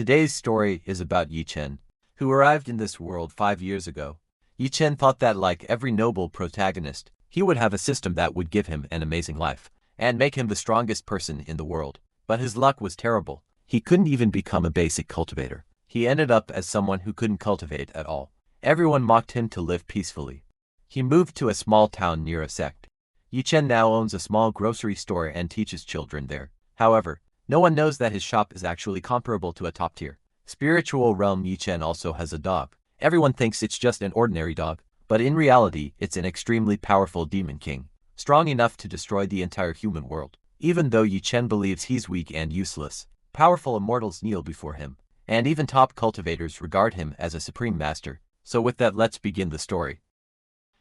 Today's story is about Yi Chen, who arrived in this world 5 years ago. Yi Chen thought that like every noble protagonist, he would have a system that would give him an amazing life, and make him the strongest person in the world. But his luck was terrible. He couldn't even become a basic cultivator. He ended up as someone who couldn't cultivate at all. Everyone mocked him to live peacefully. He moved to a small town near a sect. Yi Chen now owns a small grocery store and teaches children there. However, no one knows that his shop is actually comparable to a top-tier spiritual realm. Yi Chen also has a dog. Everyone thinks it's just an ordinary dog, but in reality it's an extremely powerful demon king, strong enough to destroy the entire human world. Even though Yi Chen believes he's weak and useless, powerful immortals kneel before him, and even top cultivators regard him as a supreme master. So with that, let's begin the story.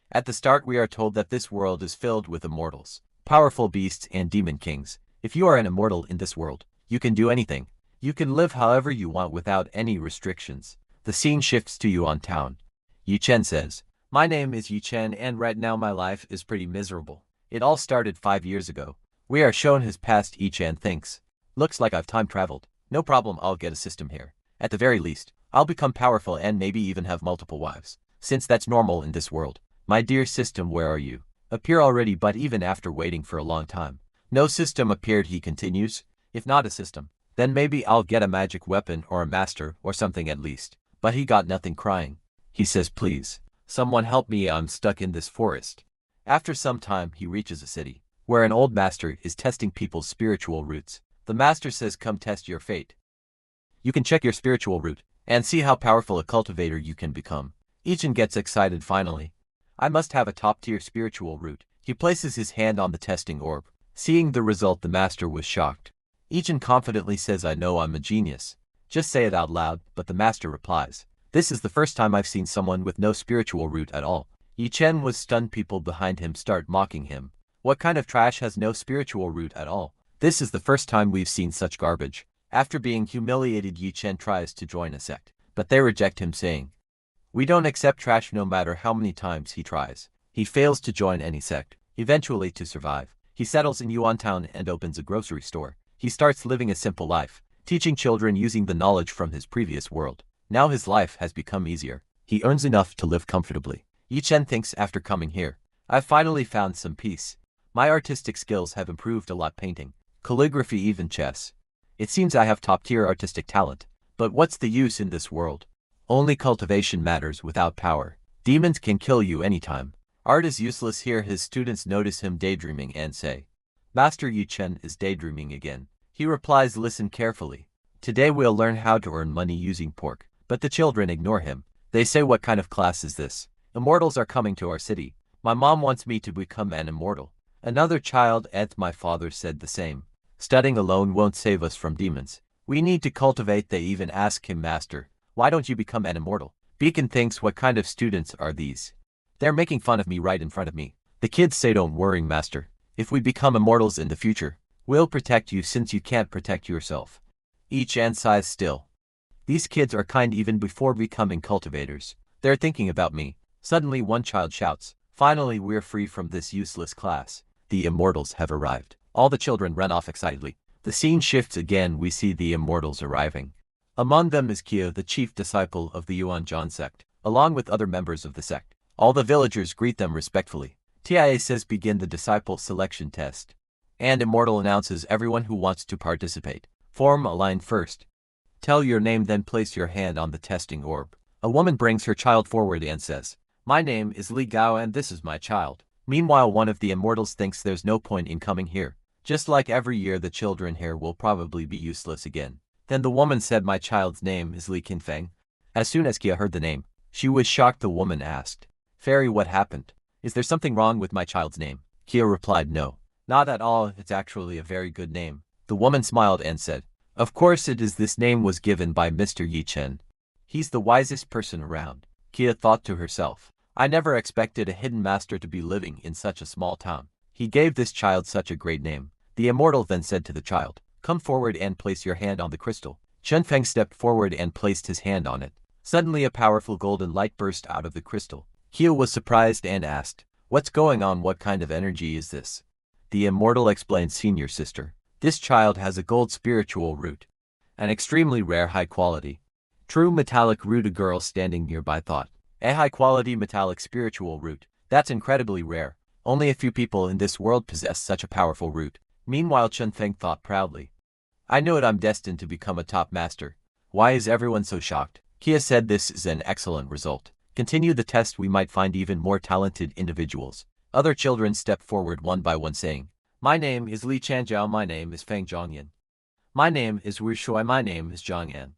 At the start we are told that this world is filled with immortals, powerful beasts and demon kings. If you are an immortal in this world, you can do anything. You can live however you want without any restrictions. The scene shifts to Yuan Town. Yi Chen says, "My name is Yi Chen and right now my life is pretty miserable. It all started 5 years ago." We are shown his past. Yi Chen thinks, "Looks like I've time traveled. No problem, I'll get a system here. At the very least, I'll become powerful and maybe even have multiple wives, since that's normal in this world. My dear system, where are you? Appear already." But even after waiting for a long time, no system appeared. He continues, "If not a system, then maybe I'll get a magic weapon or a master or something at least." But he got nothing. Crying, he says, "Please, someone help me, I'm stuck in this forest." After some time he reaches a city, where an old master is testing people's spiritual roots. The master says, "Come test your fate. You can check your spiritual root, and see how powerful a cultivator you can become." Yi Chen gets excited. Finally, I must have a top-tier spiritual root. He places his hand on the testing orb. Seeing the result, the master was shocked. Yi Chen confidently says, "I know I'm a genius. Just say it out loud." But the master replies, "This is the first time I've seen someone with no spiritual root at all." Yi Chen was stunned. People behind him start mocking him. What kind of trash has no spiritual root at all? This is the first time we've seen such garbage. After being humiliated, Yi Chen tries to join a sect, but they reject him, saying, "We don't accept trash." No matter how many times he tries, he fails to join any sect. Eventually, to survive, he settles in Yuan Town and opens a grocery store. He starts living a simple life, teaching children using the knowledge from his previous world. Now his life has become easier. He earns enough to live comfortably. Yi Chen thinks, after coming here, I've finally found some peace. My artistic skills have improved a lot: painting, calligraphy, even chess. It seems I have top-tier artistic talent. But what's the use in this world? Only cultivation matters. Without power, demons can kill you anytime. Art is useless here. His students notice him daydreaming and say, "Master, Yi Chen is daydreaming again." He replies, "Listen carefully. Today we'll learn how to earn money using pork." But the children ignore him. They say, "What kind of class is this? Immortals are coming to our city. My mom wants me to become an immortal." Another child adds, "My father said the same. Studying alone won't save us from demons. We need to cultivate." They even ask him, "Master, why don't you become an immortal?" Beacon thinks, "What kind of students are these? They're making fun of me right in front of me." The kids say, "Don't worry, master. If we become immortals in the future, we'll protect you since you can't protect yourself." Yi Chen sighs still. These kids are kind even before becoming cultivators. They're thinking about me. Suddenly one child shouts, "Finally, we're free from this useless class. The immortals have arrived." All the children run off excitedly. The scene shifts again. We see the immortals arriving. Among them is Kia, the chief disciple of the Yuan sect, along with other members of the sect. All the villagers greet them respectfully. Tia says, "Begin the disciple selection test." And Immortal announces, "Everyone who wants to participate, form a line first. Tell your name, then place your hand on the testing orb." A woman brings her child forward and says, "My name is Li Gao and this is my child." Meanwhile, one of the immortals thinks there's no point in coming here. Just like every year, the children here will probably be useless again. Then the woman said, "My child's name is Li Qinfeng." As soon as Kia heard the name, she was shocked. The woman asked, "Fairy, what happened? Is there something wrong with my child's name?" Kia replied, "No, not at all. It's actually a very good name." The woman smiled and said, "Of course it is. This name was given by Mr. Yi Chen. He's the wisest person around." Kia thought to herself, "I never expected a hidden master to be living in such a small town. He gave this child such a great name." The immortal then said to the child, "Come forward and place your hand on the crystal." Chen Feng stepped forward and placed his hand on it. Suddenly a powerful golden light burst out of the crystal. Kia was surprised and asked, "What's going on? What kind of energy is this?" The immortal explained, "Senior sister, this child has a gold spiritual root. An extremely rare high quality. True metallic root. A girl standing nearby thought. A high quality metallic spiritual root. That's incredibly rare. Only a few people in this world possess such a powerful root. Meanwhile, Chun Feng thought proudly. I know it, I'm destined to become a top master. Why is everyone so shocked? Kia said this is an excellent result. Continue the test, we might find even more talented individuals. Other children stepped forward one by one saying, my name is Li Chanjiao, my name is Feng Zhongyan. My name is Wu Shui, my name is Zhongyan.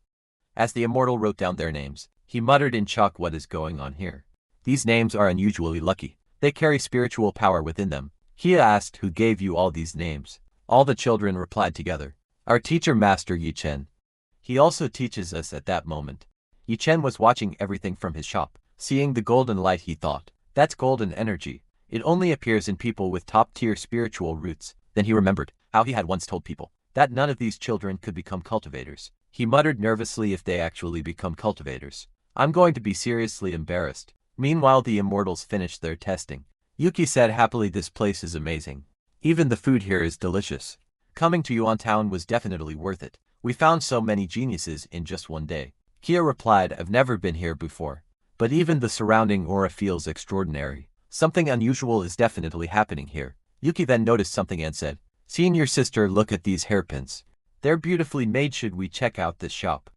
As the immortal wrote down their names, he muttered in shock, what is going on here? These names are unusually lucky. They carry spiritual power within them. Kia asked, who gave you all these names? All the children replied together. Our teacher, Master Yi Chen. He also teaches us. At that moment, Yi Chen was watching everything from his shop. Seeing the golden light, he thought, that's golden energy. It only appears in people with top-tier spiritual roots. Then he remembered how he had once told people that none of these children could become cultivators. He muttered nervously, if they actually become cultivators, I'm going to be seriously embarrassed. Meanwhile, the immortals finished their testing. Yuki said happily, this place is amazing. Even the food here is delicious. Coming to Yuan Town was definitely worth it. We found so many geniuses in just one day. Kia replied, I've never been here before. But even the surrounding aura feels extraordinary. Something unusual is definitely happening here. Yuki then noticed something and said, seeing your sister, look at these hairpins. They're beautifully made, should we check out this shop?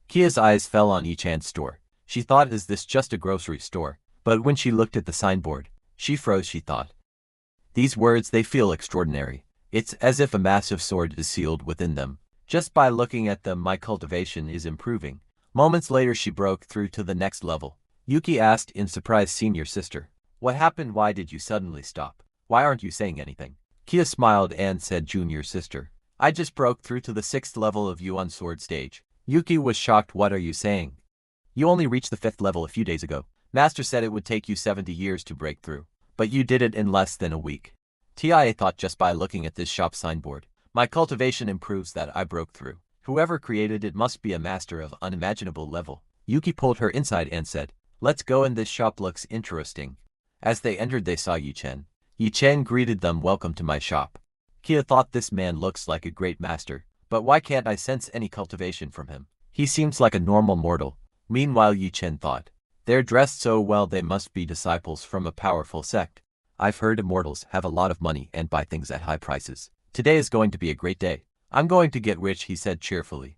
Kia's eyes fell on Yi-chan's store. She thought, is this just a grocery store? But when she looked at the signboard, she froze. She thought, these words, they feel extraordinary. It's as if a massive sword is sealed within them. Just by looking at them, my cultivation is improving. Moments later, she broke through to the next level. Yuki asked in surprise, senior sister, what happened? Why did you suddenly stop? Why aren't you saying anything? Kia smiled and said, junior sister, I just broke through to the 6th level of Yuan Sword stage. Yuki was shocked. What are you saying? You only reached the 5th level a few days ago. Master said it would take you 70 years to break through. But you did it in less than a week. TIA thought, just by looking at this shop signboard, my cultivation improves, that I broke through. Whoever created it must be a master of unimaginable level. Yuki pulled her inside and said, let's go in, this shop looks interesting. As they entered, they saw Yi Chen. Yi Chen greeted them, welcome to my shop. Kia thought, this man looks like a great master, but why can't I sense any cultivation from him? He seems like a normal mortal. Meanwhile, Yi Chen thought, they're dressed so well, they must be disciples from a powerful sect. I've heard immortals have a lot of money and buy things at high prices. Today is going to be a great day. I'm going to get rich, he said cheerfully.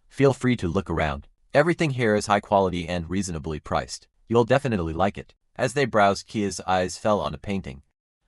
Feel free to look around. Everything here is high quality and reasonably priced. You'll definitely like it. As they browsed, Kia's eyes fell on a painting.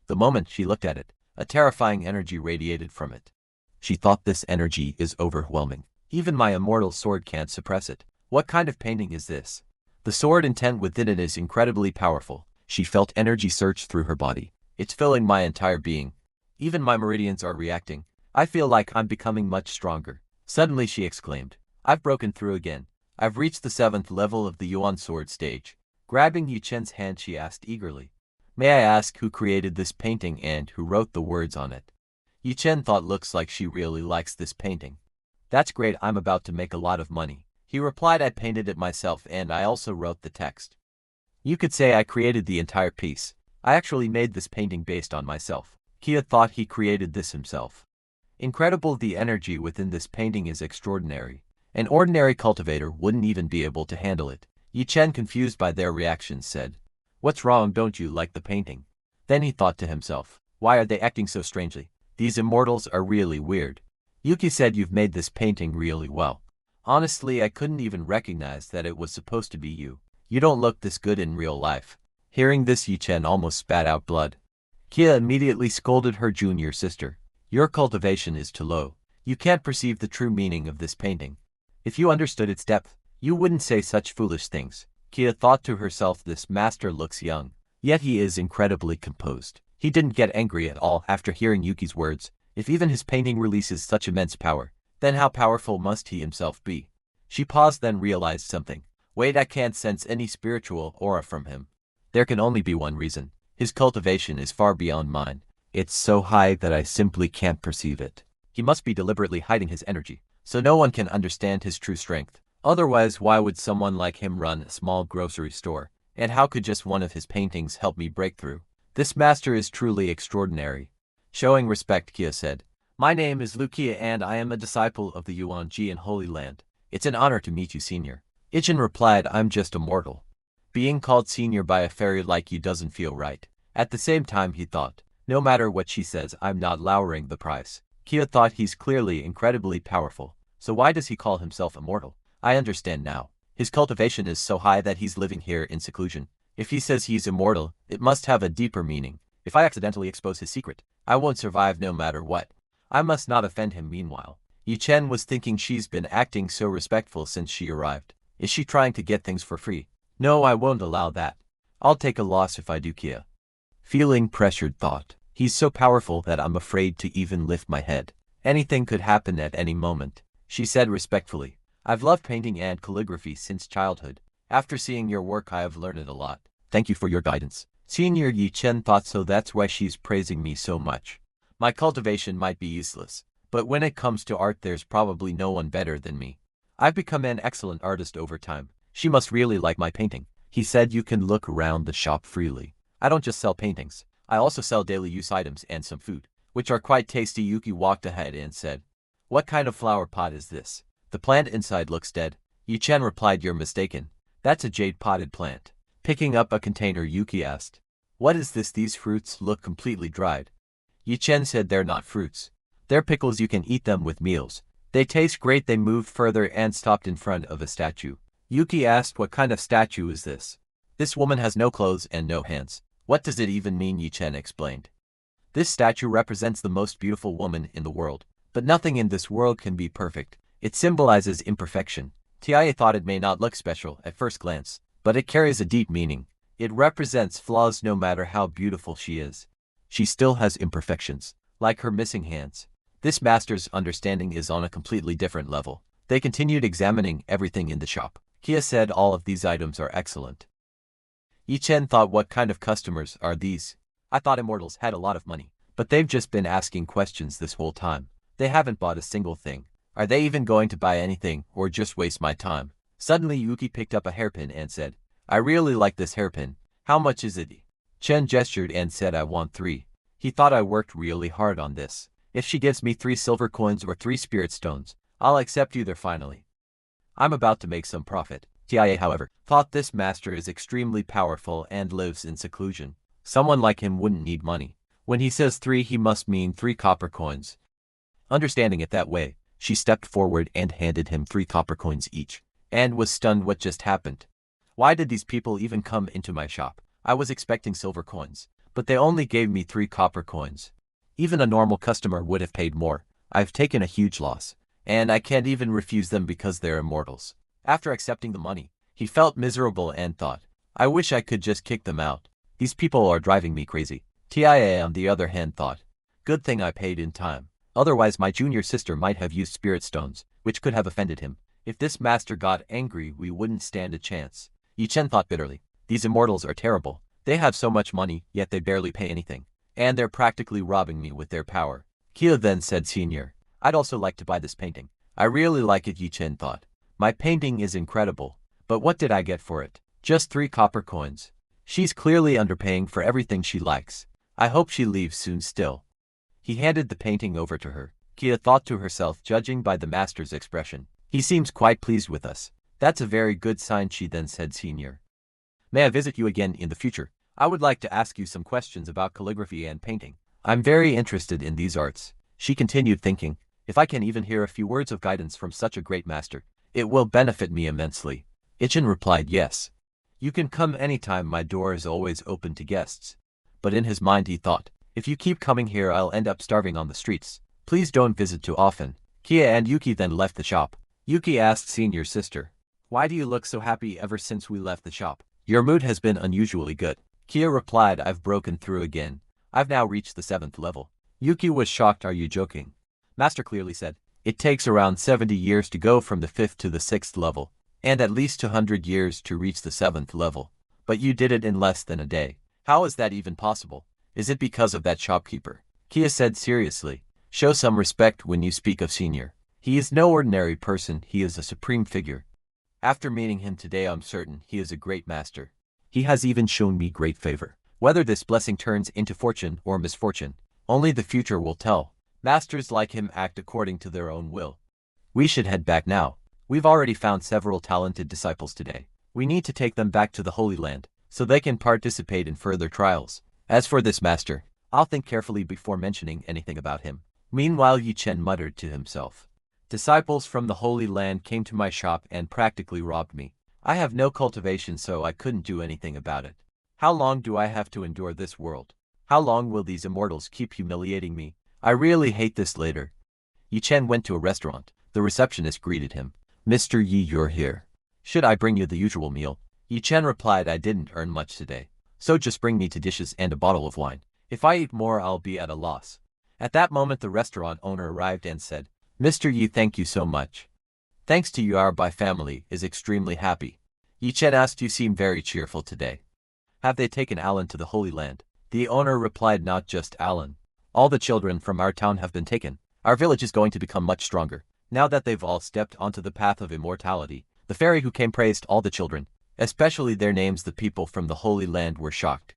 The moment she looked at it, a terrifying energy radiated from it. She thought, this energy is overwhelming. Even my immortal sword can't suppress it. What kind of painting is this? The sword intent within it is incredibly powerful. She felt energy surge through her body. It's filling my entire being. Even my meridians are reacting. I feel like I'm becoming much stronger. Suddenly she exclaimed, I've broken through again. I've reached the 7th level of the Yuan Sword stage. Grabbing Yi Chen's hand, she asked eagerly, may I ask who created this painting and who wrote the words on it? Yi Chen thought, looks like she really likes this painting. That's great, I'm about to make a lot of money. He replied, I painted it myself and I also wrote the text. You could say I created the entire piece. I actually made this painting based on myself. Kia thought he created this himself. Incredible, the energy within this painting is extraordinary. An ordinary cultivator wouldn't even be able to handle it. Yi Chen, confused by their reactions, said, what's wrong, don't you like the painting? Then he thought to himself, why are they acting so strangely? These immortals are really weird. Yuki said, you've made this painting really well. Honestly, I couldn't even recognize that it was supposed to be you. You don't look this good in real life. Hearing this, Yi Chen almost spat out blood. Kia immediately scolded her junior sister. Your cultivation is too low. You can't perceive the true meaning of this painting. If you understood its depth, you wouldn't say such foolish things. Kia thought to herself, this master looks young, yet he is incredibly composed. He didn't get angry at all after hearing Yuki's words. If even his painting releases such immense power, then how powerful must he himself be? She paused, then realized something. Wait, I can't sense any spiritual aura from him. There can only be one reason. His cultivation is far beyond mine. It's so high that I simply can't perceive it. He must be deliberately hiding his energy, so no one can understand his true strength. Otherwise, why would someone like him run a small grocery store? And how could just one of his paintings help me break through? This master is truly extraordinary. Showing respect, Kia said, My name is Lucia and I am a disciple of the Yuan-ji in Holy Land. It's an honor to meet you, senior. Ichin replied, I'm just a mortal. Being called senior by a fairy like you doesn't feel right. At the same time he thought, no matter what she says, I'm not lowering the price. Kia thought he's clearly incredibly powerful, so why does he call himself immortal? I understand now. His cultivation is so high that he's living here in seclusion. If he says he's immortal, it must have a deeper meaning. If I accidentally expose his secret, I won't survive no matter what. I must not offend him. Meanwhile, Yi Chen was thinking, she's been acting so respectful since she arrived. Is she trying to get things for free? No, I won't allow that. I'll take a loss if I do. Kia, feeling pressured, thought, he's so powerful that I'm afraid to even lift my head. Anything could happen at any moment. She said respectfully, I've loved painting and calligraphy since childhood. After seeing your work I have learned a lot. Thank you for your guidance. Senior Yi Chen thought, so that's why she's praising me so much. My cultivation might be useless, but when it comes to art there's probably no one better than me. I've become an excellent artist over time. She must really like my painting. He said, you can look around the shop freely. I don't just sell paintings. I also sell daily use items and some food, which are quite tasty. Yuki walked ahead and said, what kind of flower pot is this? The plant inside looks dead. Yi Chen replied, you're mistaken. That's a jade-potted plant. Picking up a container, Yuki asked, what is this? These fruits look completely dried. Yi Chen said, they're not fruits. They're pickles. You can eat them with meals. They taste great. They moved further and stopped in front of a statue. Yuki asked, what kind of statue is this? This woman has no clothes and no hands. What does it even mean? Yi Chen explained. This statue represents the most beautiful woman in the world. But nothing in this world can be perfect. It symbolizes imperfection. Tia thought it may not look special at first glance, but it carries a deep meaning. It represents flaws. No matter how beautiful she is, she still has imperfections, like her missing hands. This master's understanding is on a completely different level. They continued examining everything in the shop. Kia said, all of these items are excellent. Yi Chen thought, what kind of customers are these? I thought immortals had a lot of money, but they've just been asking questions this whole time. They haven't bought a single thing. Are they even going to buy anything or just waste my time? Suddenly Yuki picked up a hairpin and said, I really like this hairpin. How much is it? Chen gestured and said, I want 3. He thought, I worked really hard on this. If she gives me 3 silver coins or 3 spirit stones, I'll accept either. Finally, I'm about to make some profit. Tia, however, thought this master is extremely powerful and lives in seclusion. Someone like him wouldn't need money. When he says 3, he must mean 3 copper coins. Understanding it that way, she stepped forward and handed him 3 copper coins each, and was stunned. What just happened? Why did these people even come into my shop? I was expecting silver coins, but they only gave me 3 copper coins. Even a normal customer would have paid more. I've taken a huge loss, and I can't even refuse them because they're immortals. After accepting the money, he felt miserable and thought, I wish I could just kick them out. These people are driving me crazy. Tia, on the other hand, thought, good thing I paid in time. Otherwise my junior sister might have used spirit stones, which could have offended him. If this master got angry, we wouldn't stand a chance. Yi Chen thought bitterly, these immortals are terrible. They have so much money, yet they barely pay anything. And they're practically robbing me with their power. Kia then said, Senior, I'd also like to buy this painting. I really like it. Yi Chen thought, my painting is incredible, but what did I get for it? Just 3 copper coins. She's clearly underpaying for everything she likes. I hope she leaves soon. Still, he handed the painting over to her. Kia thought to herself, judging by the master's expression, he seems quite pleased with us. That's a very good sign. She then said, Senior, may I visit you again in the future? I would like to ask you some questions about calligraphy and painting. I'm very interested in these arts. She continued, thinking, if I can even hear a few words of guidance from such a great master, it will benefit me immensely. Ichin replied, yes. You can come anytime. My door is always open to guests. But in his mind he thought, if you keep coming here I'll end up starving on the streets. Please don't visit too often. Kia and Yuki then left the shop. Yuki asked senior sister, why do you look so happy? Ever since we left the shop, your mood has been unusually good. Kia replied, I've broken through again. I've now reached the 7th level. Yuki was shocked. Are you joking? Master clearly said, it takes around 70 years to go from the 5th to the 6th level, and at least 200 years to reach the 7th level. But you did it in less than a day. How is that even possible? Is it because of that shopkeeper? Kia said seriously, show some respect when you speak of senior. He is no ordinary person. He is a supreme figure. After meeting him today I'm certain he is a great master. He has even shown me great favor. Whether this blessing turns into fortune or misfortune, only the future will tell. Masters like him act according to their own will. We should head back now. We've already found several talented disciples today. We need to take them back to the Holy Land, so they can participate in further trials. As for this master, I'll think carefully before mentioning anything about him. Meanwhile, Yi Chen muttered to himself. Disciples from the Holy Land came to my shop and practically robbed me. I have no cultivation, so I couldn't do anything about it. How long do I have to endure this world? How long will these immortals keep humiliating me? I really hate this later. Yi Chen went to a restaurant. The receptionist greeted him. Mr. Yi, you're here. Should I bring you the usual meal? Yi Chen replied, I didn't earn much today, so just bring me 2 dishes and a bottle of wine. If I eat more, I'll be at a loss. At that moment, the restaurant owner arrived and said, Mr. Yi, thank you so much. Thanks to you, our family is extremely happy. Yi Chen asked, you seem very cheerful today. Have they taken Alan to the Holy Land? The owner replied, not just Alan. All the children from our town have been taken. Our village is going to become much stronger. Now that they've all stepped onto the path of immortality, the fairy who came praised all the children, especially their names. The people from the Holy Land were shocked.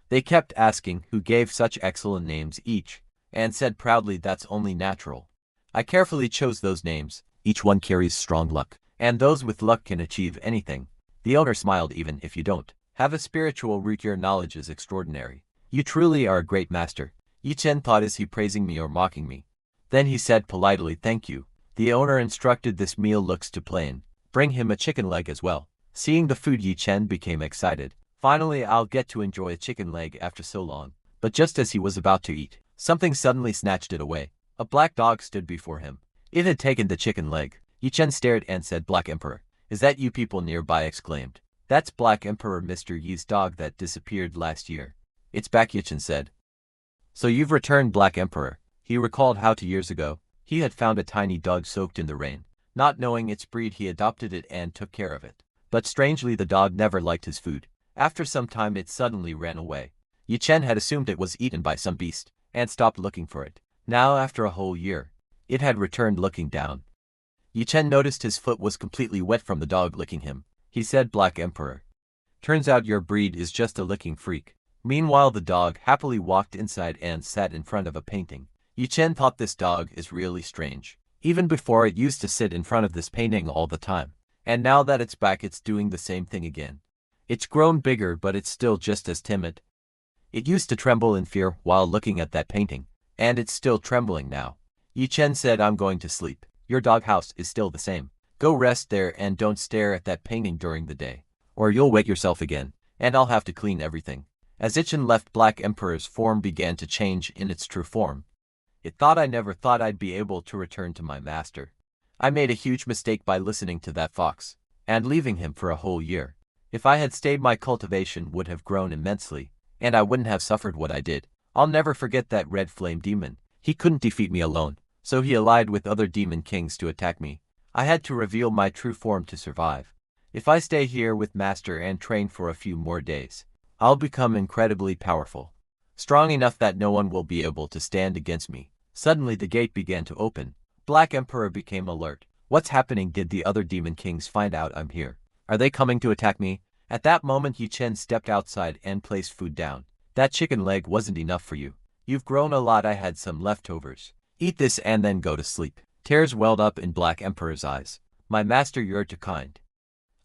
They kept asking who gave such excellent names each, and said proudly, that's only natural. I carefully chose those names. Each one carries strong luck, and those with luck can achieve anything. The owner smiled. Even if you don't have a spiritual root, your knowledge is extraordinary. You truly are a great master. Yi Chen thought, is he praising me or mocking me? Then he said politely, thank you. The owner instructed, this meal looks too plain. Bring him a chicken leg as well. Seeing the food, Yi Chen became excited. Finally, I'll get to enjoy a chicken leg after so long. But just as he was about to eat, something suddenly snatched it away. A black dog stood before him. It had taken the chicken leg. Yi Chen stared and said, Black Emperor, is that you? People nearby exclaimed. That's Black Emperor, Mr. Yi's dog that disappeared last year. It's back, Yi Chen said. So you've returned, Black Emperor. He recalled how 2 years ago, he had found a tiny dog soaked in the rain. Not knowing its breed, he adopted it and took care of it. But strangely, the dog never liked his food. After some time, it suddenly ran away. Yi Chen had assumed it was eaten by some beast, and stopped looking for it. Now, after a whole year, it had returned. Looking down, Yi Chen noticed his foot was completely wet from the dog licking him. He said, Black Emperor, turns out your breed is just a licking freak. Meanwhile, the dog happily walked inside and sat in front of a painting. Yi Chen thought, this dog is really strange. Even before, it used to sit in front of this painting all the time. And now that it's back, it's doing the same thing again. It's grown bigger, but it's still just as timid. It used to tremble in fear while looking at that painting, and it's still trembling now. Yi Chen said, I'm going to sleep. Your doghouse is still the same. Go rest there and don't stare at that painting during the day, or you'll wake yourself again, and I'll have to clean everything. As Yi Chen left, Black Emperor's form began to change in its true form. It thought, I never thought I'd be able to return to my master. I made a huge mistake by listening to that fox, and leaving him for a whole year. If I had stayed, my cultivation would have grown immensely, and I wouldn't have suffered what I did. I'll never forget that red flame demon. He couldn't defeat me alone, so he allied with other demon kings to attack me. I had to reveal my true form to survive. If I stay here with Master and train for a few more days, I'll become incredibly powerful. Strong enough that no one will be able to stand against me. Suddenly the gate began to open. Black Emperor became alert. What's happening? Did the other demon kings find out I'm here? Are they coming to attack me? At that moment, Yi Chen stepped outside and placed food down. That chicken leg wasn't enough for you. You've grown a lot. I had some leftovers. Eat this and then go to sleep. Tears welled up in Black Emperor's eyes. My master, you're too kind.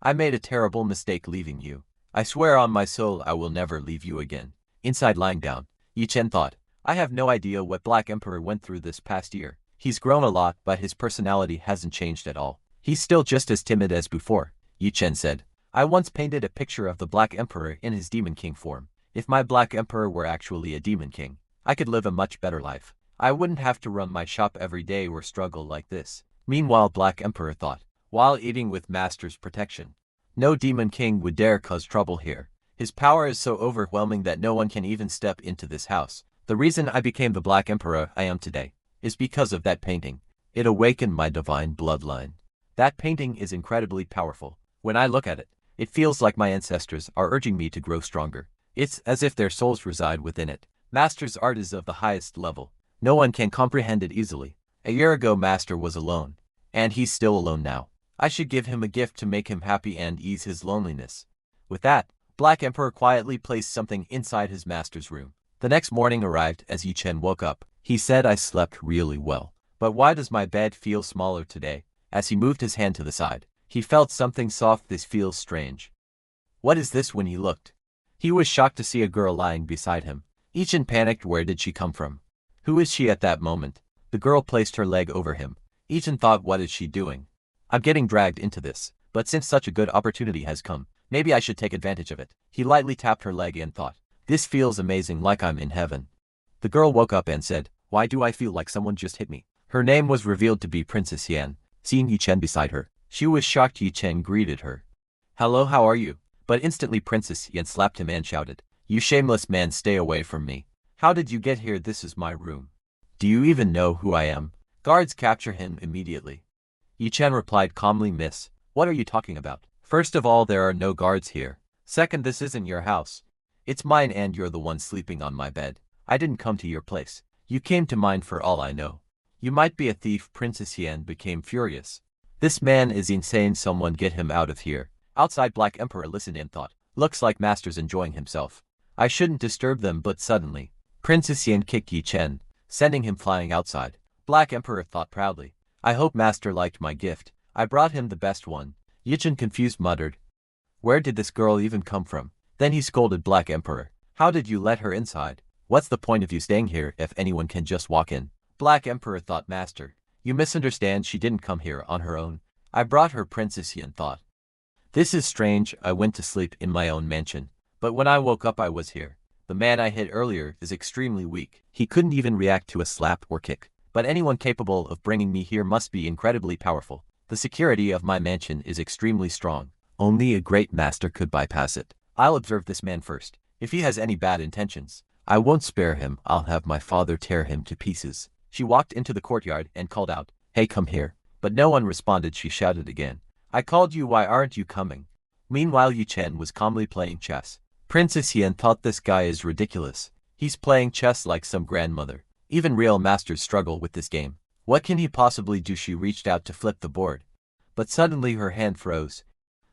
I made a terrible mistake leaving you. I swear on my soul I will never leave you again. Inside, lying down, Yi Chen thought, I have no idea what Black Emperor went through this past year. He's grown a lot, but his personality hasn't changed at all. He's still just as timid as before. Yi Chen said, I once painted a picture of the Black Emperor in his Demon King form. If my Black Emperor were actually a Demon King, I could live a much better life. I wouldn't have to run my shop every day or struggle like this. Meanwhile, Black Emperor thought, while eating with Master's protection, no Demon King would dare cause trouble here. His power is so overwhelming that no one can even step into this house. The reason I became the Black Emperor I am today is because of that painting. It awakened my divine bloodline. That painting is incredibly powerful. When I look at it, it feels like my ancestors are urging me to grow stronger. It's as if their souls reside within it. Master's art is of the highest level. No one can comprehend it easily. A year ago, Master was alone, and he's still alone now. I should give him a gift to make him happy and ease his loneliness. With that, Black Emperor quietly placed something inside his master's room. The next morning arrived. As Yi Chen woke up, He said I slept really well. But why does my bed feel smaller today? As he moved his hand to the side, he felt something soft. This feels strange. What is this? When he looked, he was shocked to see a girl lying beside him. Ichin panicked. Where did she come from? Who is she? At that moment, the girl placed her leg over him. Ichin thought, what is she doing? I'm getting dragged into this, but since such a good opportunity has come, maybe I should take advantage of it. He lightly tapped her leg and thought, this feels amazing, like I'm in heaven. The girl woke up and said, why do I feel like someone just hit me? Her name was revealed to be Princess Yan. Seeing Yichen beside her, she was shocked. Yichen greeted her. Hello, how are you? But instantly Princess Yan slapped him and shouted, you shameless man, stay away from me. How did you get here? This is my room. Do you even know who I am? Guards capture him immediately. Yichen replied calmly, miss, what are you talking about? First of all, there are no guards here. Second, this isn't your house. It's mine and you're the one sleeping on my bed. I didn't come to your place. You came to mine for all I know. You might be a thief. Princess Yan became furious. This man is insane, someone get him out of here. Outside, Black Emperor listened and thought, looks like master's enjoying himself. I shouldn't disturb them, but suddenly, Princess Yan kicked Yichen, sending him flying outside. Black Emperor thought proudly, I hope master liked my gift. I brought him the best one. Yichen confused muttered, where did this girl even come from? Then he scolded Black Emperor, how did you let her inside? What's the point of you staying here if anyone can just walk in? Black Emperor thought, master, you misunderstand, she didn't come here on her own. I brought her. Princess Yan thought, this is strange, I went to sleep in my own mansion, but when I woke up I was here. The man I hit earlier is extremely weak. He couldn't even react to a slap or kick. But anyone capable of bringing me here must be incredibly powerful. The security of my mansion is extremely strong. Only a great master could bypass it. I'll observe this man first. If he has any bad intentions, I won't spare him. I'll have my father tear him to pieces. She walked into the courtyard and called out, hey, come here. But no one responded. She shouted again, I called you, why aren't you coming? Meanwhile, Yichen was calmly playing chess. Princess Yan thought, this guy is ridiculous. He's playing chess like some grandmother. Even real masters struggle with this game. What can he possibly do? She reached out to flip the board, but suddenly her hand froze.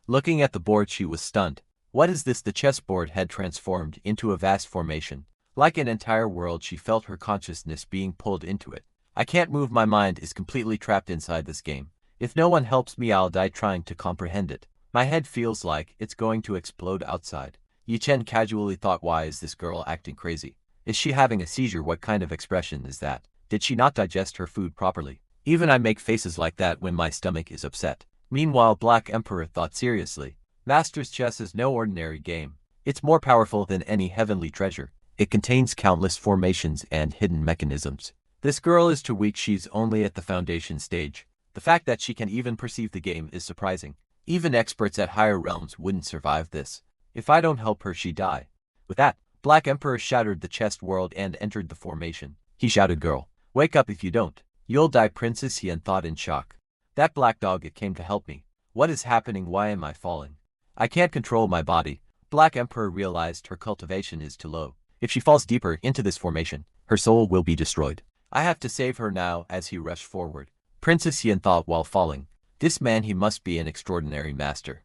Looking at the board, she was stunned. What is this? The chessboard had transformed into a vast formation. Like an entire world, she felt her consciousness being pulled into it. I can't move, my mind is completely trapped inside this game. If no one helps me, I'll die trying to comprehend it. My head feels like it's going to explode outside. Yichen casually thought, why is this girl acting crazy? Is she having a seizure? What kind of expression is that? Did she not digest her food properly? Even I make faces like that when my stomach is upset. Meanwhile, Black Emperor thought seriously, master's chess is no ordinary game. It's more powerful than any heavenly treasure. It contains countless formations and hidden mechanisms. This girl is too weak. She's only at the foundation stage. The fact that she can even perceive the game is surprising. Even experts at higher realms wouldn't survive this. If I don't help her, she die. With that, Black Emperor shattered the chess world and entered the formation. He shouted, girl, wake up, if you don't, you'll die. Princess Yan thought in shock. That black dog, it came to help me. What is happening? Why am I falling? I can't control my body. Black Emperor realized her cultivation is too low. If she falls deeper into this formation, her soul will be destroyed. I have to save her now. As he rushed forward, Princess Yan thought while falling, this man, he must be an extraordinary master.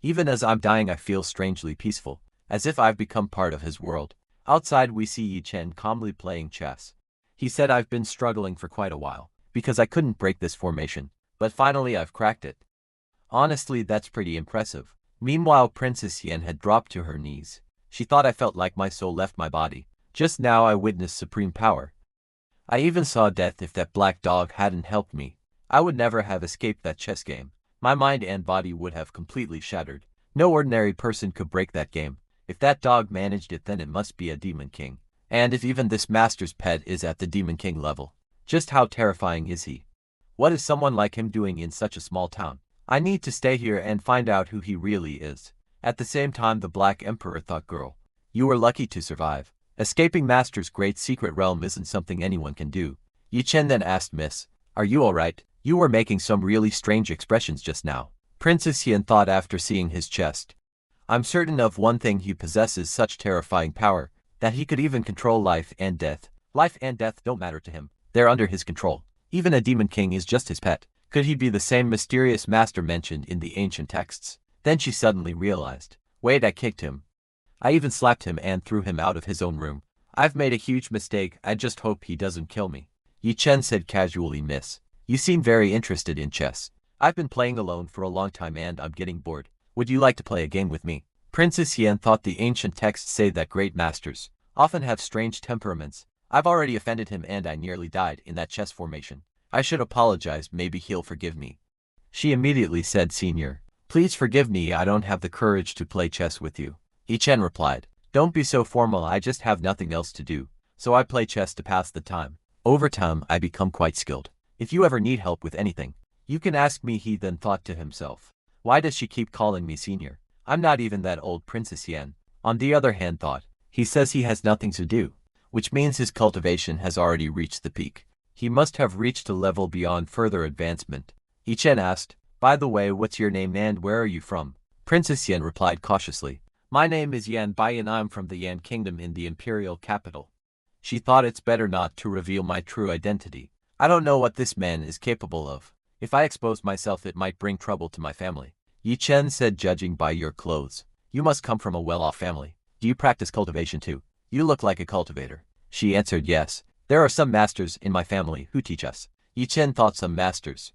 Even as I'm dying, I feel strangely peaceful, as if I've become part of his world. Outside, we see Yichen calmly playing chess. He said, I've been struggling for quite a while, because I couldn't break this formation, but finally I've cracked it. Honestly, that's pretty impressive. Meanwhile, Princess Yan had dropped to her knees. She thought, I felt like my soul left my body. Just now I witnessed supreme power. I even saw death. If that black dog hadn't helped me, I would never have escaped that chess game. My mind and body would have completely shattered. No ordinary person could break that game. If that dog managed it, then it must be a demon king. And if even this master's pet is at the demon king level, just how terrifying is he? What is someone like him doing in such a small town? I need to stay here and find out who he really is. At the same time, the Black Emperor thought, girl, you were lucky to survive. Escaping master's great secret realm isn't something anyone can do. Yichen then asked, miss, are you alright? You were making some really strange expressions just now. Princess Yan thought after seeing his chest. I'm certain of one thing, he possesses such terrifying power that he could even control life and death. Life and death don't matter to him. They're under his control. Even a demon king is just his pet. Could he be the same mysterious master mentioned in the ancient texts? Then she suddenly realized, wait, I kicked him. I even slapped him and threw him out of his own room. I've made a huge mistake, I just hope he doesn't kill me. Yi Chen said casually. Miss, you seem very interested in chess. I've been playing alone for a long time and I'm getting bored. Would you like to play a game with me? Princess Yan thought the ancient texts say that great masters often have strange temperaments. I've already offended him and I nearly died in that chess formation. I should apologize, maybe he'll forgive me. She immediately said, Senior, please forgive me, I don't have the courage to play chess with you. Yi Chen replied, don't be so formal, I just have nothing else to do, so I play chess to pass the time. Over time I become quite skilled. If you ever need help with anything, you can ask me. He then thought to himself, why does she keep calling me senior? I'm not even that old. Princess Yan, on the other hand, thought, he says he has nothing to do, which means his cultivation has already reached the peak. He must have reached a level beyond further advancement. Yi Chen asked, by the way, what's your name and where are you from? Princess Yan replied cautiously, my name is Yan Bai and I'm from the Yan Kingdom in the imperial capital. She thought it's better not to reveal my true identity. I don't know what this man is capable of. If I expose myself it might bring trouble to my family. Yi Chen said, judging by your clothes, you must come from a well-off family. Do you practice cultivation too? You look like a cultivator. She answered, yes, there are some masters in my family who teach us. Yi Chen thought, some masters.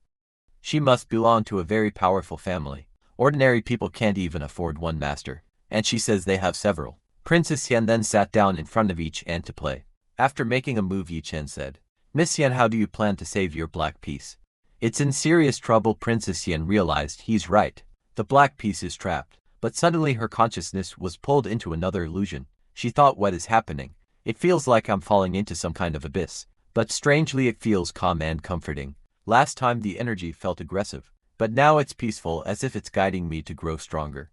She must belong to a very powerful family. Ordinary people can't even afford one master, and she says they have several. Princess Yan then sat down in front of each and to play. After making a move, Yi Chen said, Miss Yan, how do you plan to save your black piece? It's in serious trouble. Princess Yan realized he's right. The black piece is trapped, but suddenly her consciousness was pulled into another illusion. She thought, what is happening? It feels like I'm falling into some kind of abyss, but strangely it feels calm and comforting. Last time the energy felt aggressive, but now it's peaceful, as if it's guiding me to grow stronger.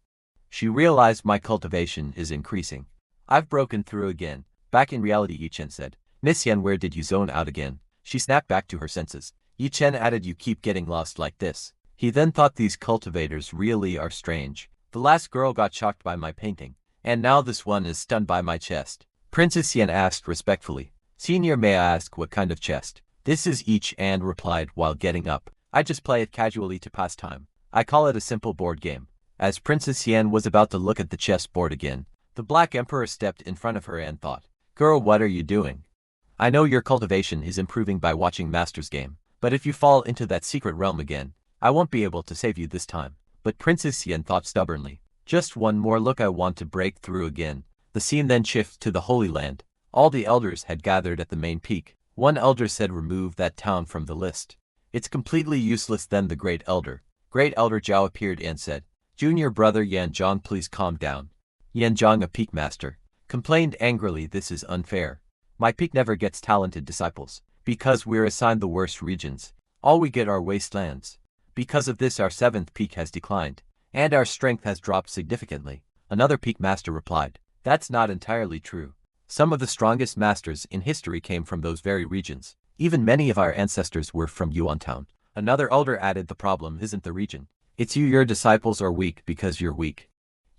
She realized my cultivation is increasing. I've broken through again. Back in reality, Yi Chen said. Miss Yan, where did you zone out again? She snapped back to her senses. Yi Chen added, you keep getting lost like this. He then thought, these cultivators really are strange. The last girl got shocked by my painting, and now this one is stunned by my chest. Princess Yan asked respectfully, Senior, may I ask what kind of chest? This is each, and replied while getting up. I just play it casually to pass time. I call it a simple board game. As Princess Yan was about to look at the chessboard again, the Black Emperor stepped in front of her and thought, girl, what are you doing? I know your cultivation is improving by watching Master's game, but if you fall into that secret realm again, I won't be able to save you this time. But Princess Yan thought stubbornly, just one more look, I want to break through again. The scene then shifted to the Holy Land. All the elders had gathered at the main peak. One elder said, remove that town from the list. It's completely useless. Then the Great Elder Zhao appeared and said, Junior brother Yan Zhang, please calm down. Yan Zhang, a peak master, complained angrily, this is unfair. My peak never gets talented disciples, because we're assigned the worst regions. All we get are wastelands. Because of this our 7th peak has declined, and our strength has dropped significantly. Another peak master replied, that's not entirely true. Some of the strongest masters in history came from those very regions. Even many of our ancestors were from Yuantown. Another elder added, the problem isn't the region. It's you. Your disciples are weak because you're weak.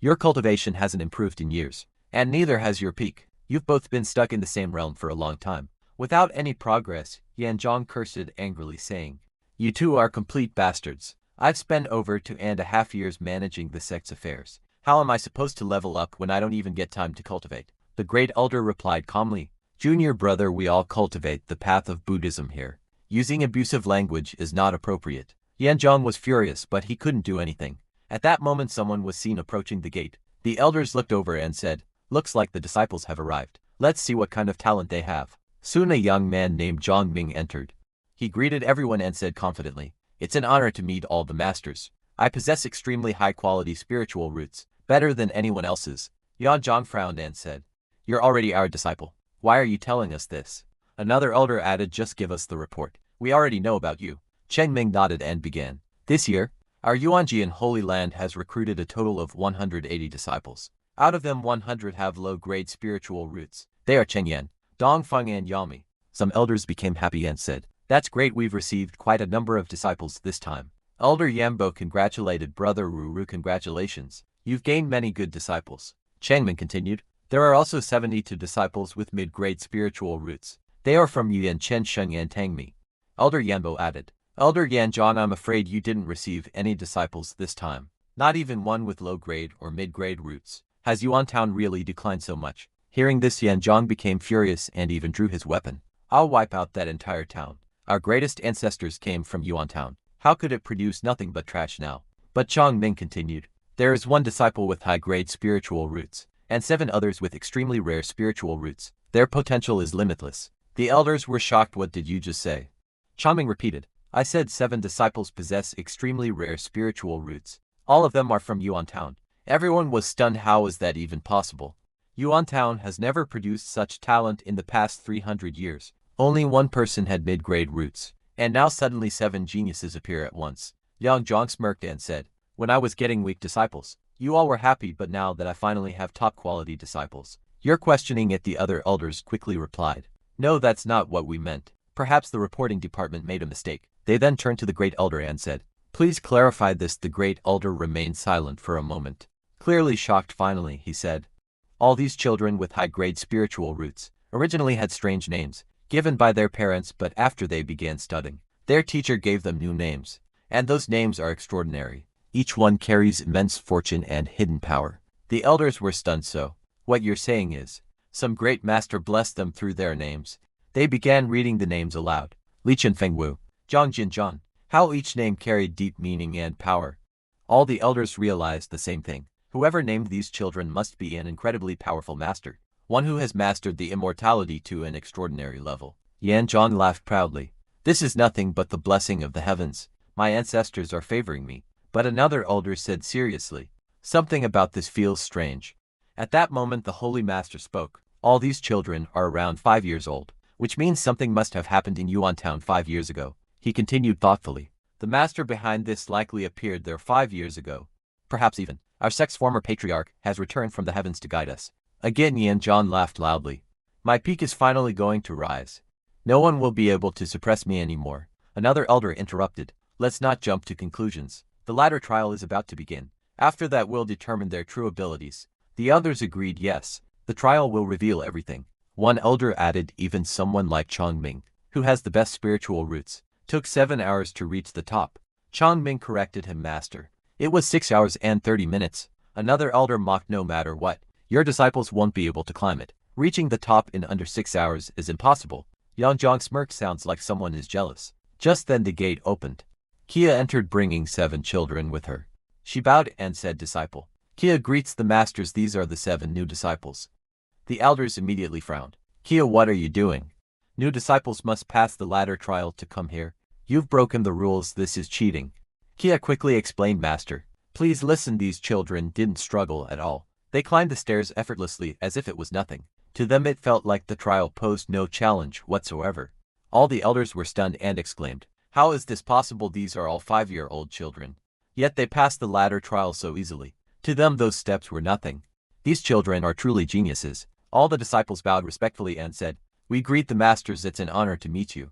Your cultivation hasn't improved in years, and neither has your peak. You've both been stuck in the same realm for a long time, without any progress. Yan Zhang cursed angrily, saying, you two are complete bastards. I've spent over 2.5 years managing the sect's affairs. How am I supposed to level up when I don't even get time to cultivate? The Great Elder replied calmly, Junior brother, we all cultivate the path of Buddhism here. Using abusive language is not appropriate. Yan Zhang was furious, but he couldn't do anything. At that moment someone was seen approaching the gate. The elders looked over and said, looks like the disciples have arrived. Let's see what kind of talent they have. Soon a young man named Zhang Ming entered. He greeted everyone and said confidently, it's an honor to meet all the masters. I possess extremely high-quality spiritual roots, better than anyone else's. Yan Zhang frowned and said, you're already our disciple. Why are you telling us this? Another elder added, just give us the report. We already know about you. Cheng Ming nodded and began. This year, our Yuanjian Holy Land has recruited a total of 180 disciples. Out of them 100 have low-grade spiritual roots. They are Cheng Yan, Dongfeng and Yami. Some elders became happy and said, that's great, we've received quite a number of disciples this time. Elder Yambo congratulated brother Ruru, congratulations. You've gained many good disciples. Changmin continued, there are also 72 disciples with mid-grade spiritual roots. They are from Yuan Chen Sheng and Tangmi. Elder Yambo added, Elder Yanzhang, I'm afraid you didn't receive any disciples this time. Not even one with low-grade or mid-grade roots. Has Yuantown really declined so much? Hearing this, Yanzhong became furious and even drew his weapon. I'll wipe out that entire town. Our greatest ancestors came from Yuan Town. How could it produce nothing but trash now? But Chongming continued. There is one disciple with high-grade spiritual roots, and 7 others with extremely rare spiritual roots. Their potential is limitless. The elders were shocked. What did you just say? Chongming repeated. I said 7 disciples possess extremely rare spiritual roots. All of them are from Yuan Town. Everyone was stunned. How is that even possible? Yuan Town has never produced such talent in the past 300 years. Only one person had mid-grade roots, and now suddenly 7 geniuses appear at once. Yanzhong smirked and said, when I was getting weak disciples, you all were happy, but now that I finally have top-quality disciples, you're questioning it. The other elders quickly replied, no, that's not what we meant. Perhaps the reporting department made a mistake. They then turned to the Great Elder and said, please clarify this. The Great Elder remained silent for a moment. Clearly shocked, finally, he said, all these children with high-grade spiritual roots originally had strange names, given by their parents, but after they began studying, their teacher gave them new names, and those names are extraordinary. Each one carries immense fortune and hidden power. The elders were stunned. So, what you're saying is, some great master blessed them through their names. They began reading the names aloud. Li Fengwu, Zhang Jinzhan, how each name carried deep meaning and power. All the elders realized the same thing. Whoever named these children must be an incredibly powerful master, one who has mastered the immortality to an extraordinary level. Yanzhong laughed proudly. This is nothing but the blessing of the heavens. My ancestors are favoring me. But another elder said seriously, something about this feels strange. At that moment the Holy Master spoke. All these children are around 5 years old, which means something must have happened in Yuan Town 5 years ago. He continued thoughtfully. The master behind this likely appeared there 5 years ago. Perhaps even, our sect's former patriarch has returned from the heavens to guide us. Again Yanzhong laughed loudly. My peak is finally going to rise. No one will be able to suppress me anymore. Another elder interrupted. Let's not jump to conclusions. The ladder trial is about to begin. After that we'll determine their true abilities. The others agreed yes, the trial will reveal everything. One elder added, even someone like Chongming, who has the best spiritual roots, took 7 hours to reach the top. Chongming corrected him, master. It was 6 hours and 30 minutes. Another elder mocked, no matter what, your disciples won't be able to climb it. Reaching the top in under 6 hours is impossible. Yanzhong smirked. Sounds like someone is jealous. Just then the gate opened. Kia entered bringing 7 children with her. She bowed and said, disciple. Kia greets the masters. These are the 7 new disciples. The elders immediately frowned. Kia, what are you doing? New disciples must pass the ladder trial to come here. You've broken the rules. This is cheating. Kia quickly explained, master. Please listen, these children didn't struggle at all. They climbed the stairs effortlessly as if it was nothing. To them it felt like the trial posed no challenge whatsoever. All the elders were stunned and exclaimed, how is this possible? These are all 5-year-old children. Yet they passed the ladder trial so easily. To them those steps were nothing. These children are truly geniuses. All the disciples bowed respectfully and said, we greet the masters. It's an honor to meet you.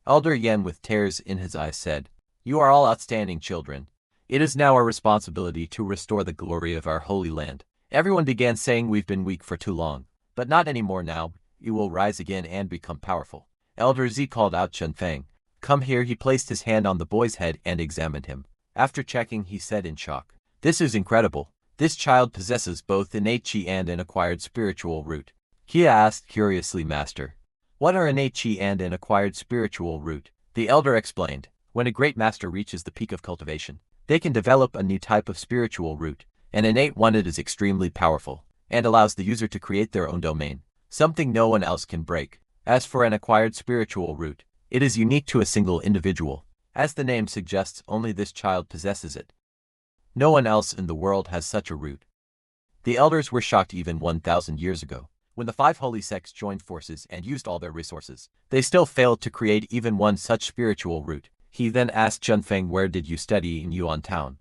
Elder Yan, with tears in his eyes, said, you are all outstanding children. It is now our responsibility to restore the glory of our holy land. Everyone began saying, we've been weak for too long. But not anymore now. You will rise again and become powerful. Elder Z called out Chunfeng. Come here. He placed his hand on the boy's head and examined him. After checking, he said in shock, this is incredible. This child possesses both innate chi and an acquired spiritual root. Kia asked curiously, master, what are innate chi and an acquired spiritual root? The elder explained, when a great master reaches the peak of cultivation, they can develop a new type of spiritual root. An innate one, it is extremely powerful, and allows the user to create their own domain, something no one else can break. As for an acquired spiritual root, it is unique to a single individual. As the name suggests, only this child possesses it. No one else in the world has such a root. The elders were shocked. Even 1,000 years ago, when the 5 holy sects joined forces and used all their resources, they still failed to create even one such spiritual root. He then asked Chunfeng, where did you study in Yuan Town?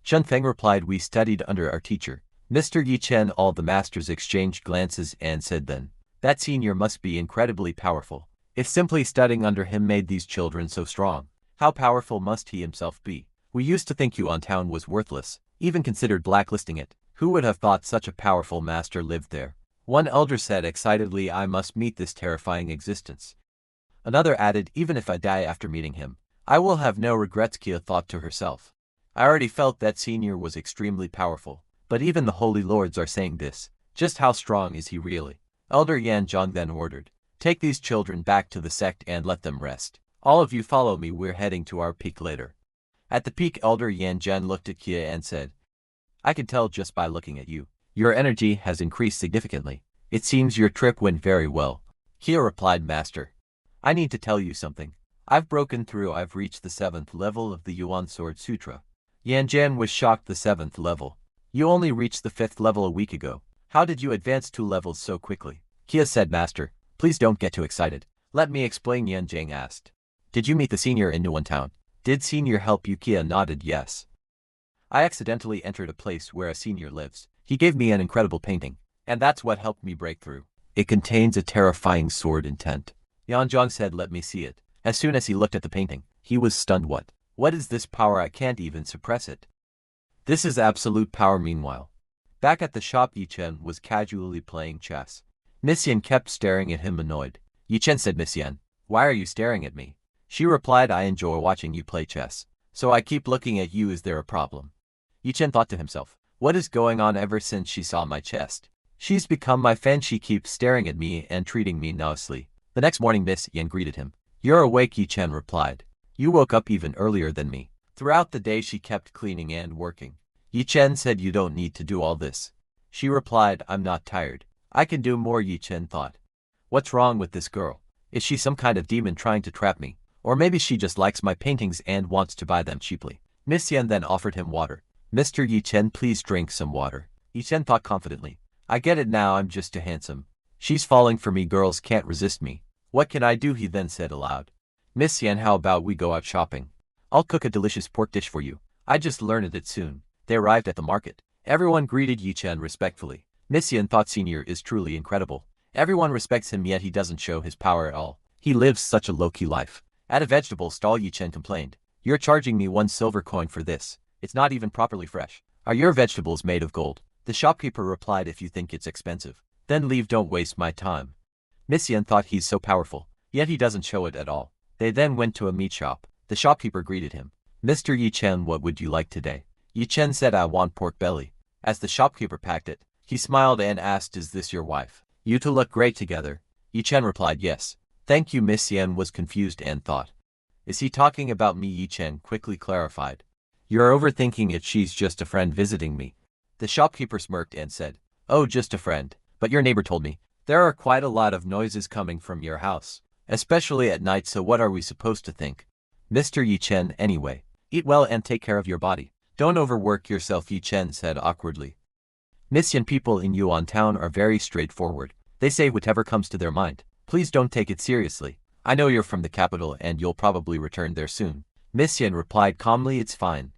Chunfeng replied, we studied under our teacher, Mr. Yichen. All the masters exchanged glances and said then, that senior must be incredibly powerful. If simply studying under him made these children so strong, how powerful must he himself be? We used to think Yuan Town was worthless, even considered blacklisting it. Who would have thought such a powerful master lived there? One elder said excitedly, I must meet this terrifying existence. Another added, even if I die after meeting him, I will have no regrets. Kia thought to herself. I already felt that senior was extremely powerful, but even the holy lords are saying this. Just how strong is he really? Elder Yanzhang then ordered. Take these children back to the sect and let them rest. All of you follow me, we're heading to our peak later. At the peak, Elder Yanzhang looked at Kia and said, I can tell just by looking at you. Your energy has increased significantly. It seems your trip went very well. Kia replied, Master, I need to tell you something. I've broken through. I've reached the 7th level of the Yuan Sword Sutra. Yanzhang was shocked. The 7th level? You only reached the 5th level a week ago. How did you advance 2 levels so quickly? Kia said, Master, please don't get too excited. Let me explain, Yanzhang asked. Did you meet the senior in Yuan Town? Did senior help you? Kia nodded yes. I accidentally entered a place where a senior lives. He gave me an incredible painting, and that's what helped me break through. It contains a terrifying sword intent. Yanzhang said, let me see it. As soon as he looked at the painting, he was stunned. What is this power? I can't even suppress it. This is absolute power. Meanwhile, back at the shop, Yichen was casually playing chess. Miss Yan kept staring at him, annoyed. Yichen said, Miss Yan, why are you staring at me? She replied, I enjoy watching you play chess, so I keep looking at you. Is there a problem? Yichen thought to himself, what is going on? Ever since she saw my chest, she's become my fan. She keeps staring at me and treating me nicely. The next morning, Miss Yan greeted him. You're awake, Yichen replied. You woke up even earlier than me. Throughout the day she kept cleaning and working. Yichen said, you don't need to do all this. She replied, I'm not tired. I can do more. Yichen thought. What's wrong with this girl? Is she some kind of demon trying to trap me? Or maybe she just likes my paintings and wants to buy them cheaply. Miss Yan then offered him water. Mr. Yichen, please drink some water. Yichen thought confidently. I get it now, I'm just too handsome. She's falling for me. Girls can't resist me. What can I do? He then said aloud. Miss Yan, how about we go out shopping? I'll cook a delicious pork dish for you. I just learned it soon. They arrived at the market. Everyone greeted Yichen respectfully. Miss Yan thought senior is truly incredible. Everyone respects him, yet he doesn't show his power at all. He lives such a low-key life. At a vegetable stall, Yichen complained. You're charging me 1 silver coin for this. It's not even properly fresh. Are your vegetables made of gold? The shopkeeper replied, if you think it's expensive, then leave, don't waste my time. Miss Yan thought he's so powerful, yet he doesn't show it at all. They then went to a meat shop. The shopkeeper greeted him. Mr. Yichen, what would you like today? Yichen said, I want pork belly. As the shopkeeper packed it, he smiled and asked, is this your wife? You two look great together. Yichen replied, yes. Thank you. Miss Yan was confused and thought, is he talking about me? Yichen quickly clarified. You're overthinking it. She's just a friend visiting me. The shopkeeper smirked and said, oh, just a friend. But your neighbor told me there are quite a lot of noises coming from your house, especially at night, so what are we supposed to think? Mr. Yichen, anyway, eat well and take care of your body. Don't overwork yourself, Yichen said awkwardly. Miss Yan, people in Yuan Town are very straightforward. They say whatever comes to their mind. Please don't take it seriously. I know you're from the capital and you'll probably return there soon. Miss Yan replied calmly, it's fine.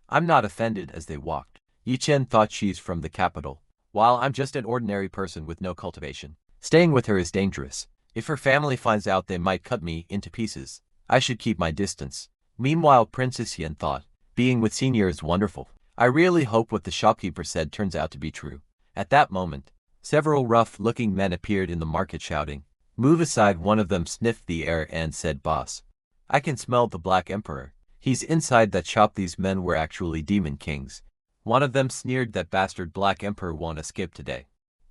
I'm not offended. As they walked, Yichen thought she's from the capital, while I'm just an ordinary person with no cultivation. Staying with her is dangerous. If her family finds out, they might cut me into pieces. I should keep my distance. Meanwhile, Princess Yan thought, being with senior is wonderful. I really hope what the shopkeeper said turns out to be true. At that moment, several rough-looking men appeared in the market shouting, move aside. One of them sniffed the air and said, boss, I can smell the Black Emperor. He's inside that shop. These men were actually demon kings. One of them sneered, that bastard Black Emperor won't escape today.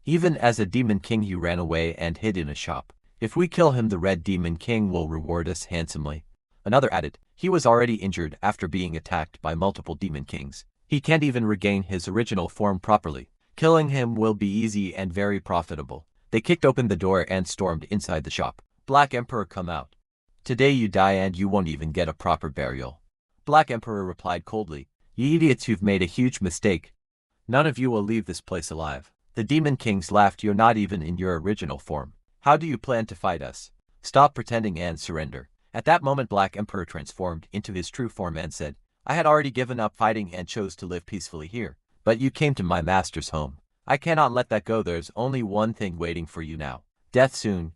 Even as a demon king, he ran away and hid in a shop. If we kill him, the Red Demon King will reward us handsomely. Another added, he was already injured after being attacked by multiple demon kings. He can't even regain his original form properly. Killing him will be easy and very profitable. They kicked open the door and stormed inside the shop. Black Emperor, come out. Today you die and you won't even get a proper burial. Black Emperor replied coldly, you idiots, you've made a huge mistake. None of you will leave this place alive. The demon kings laughed, you're not even in your original form. How do you plan to fight us? Stop pretending and surrender. At that moment, Black Emperor transformed into his true form and said, I had already given up fighting and chose to live peacefully here. But you came to my master's home. I cannot let that go. There's only one thing waiting for you now. Death soon.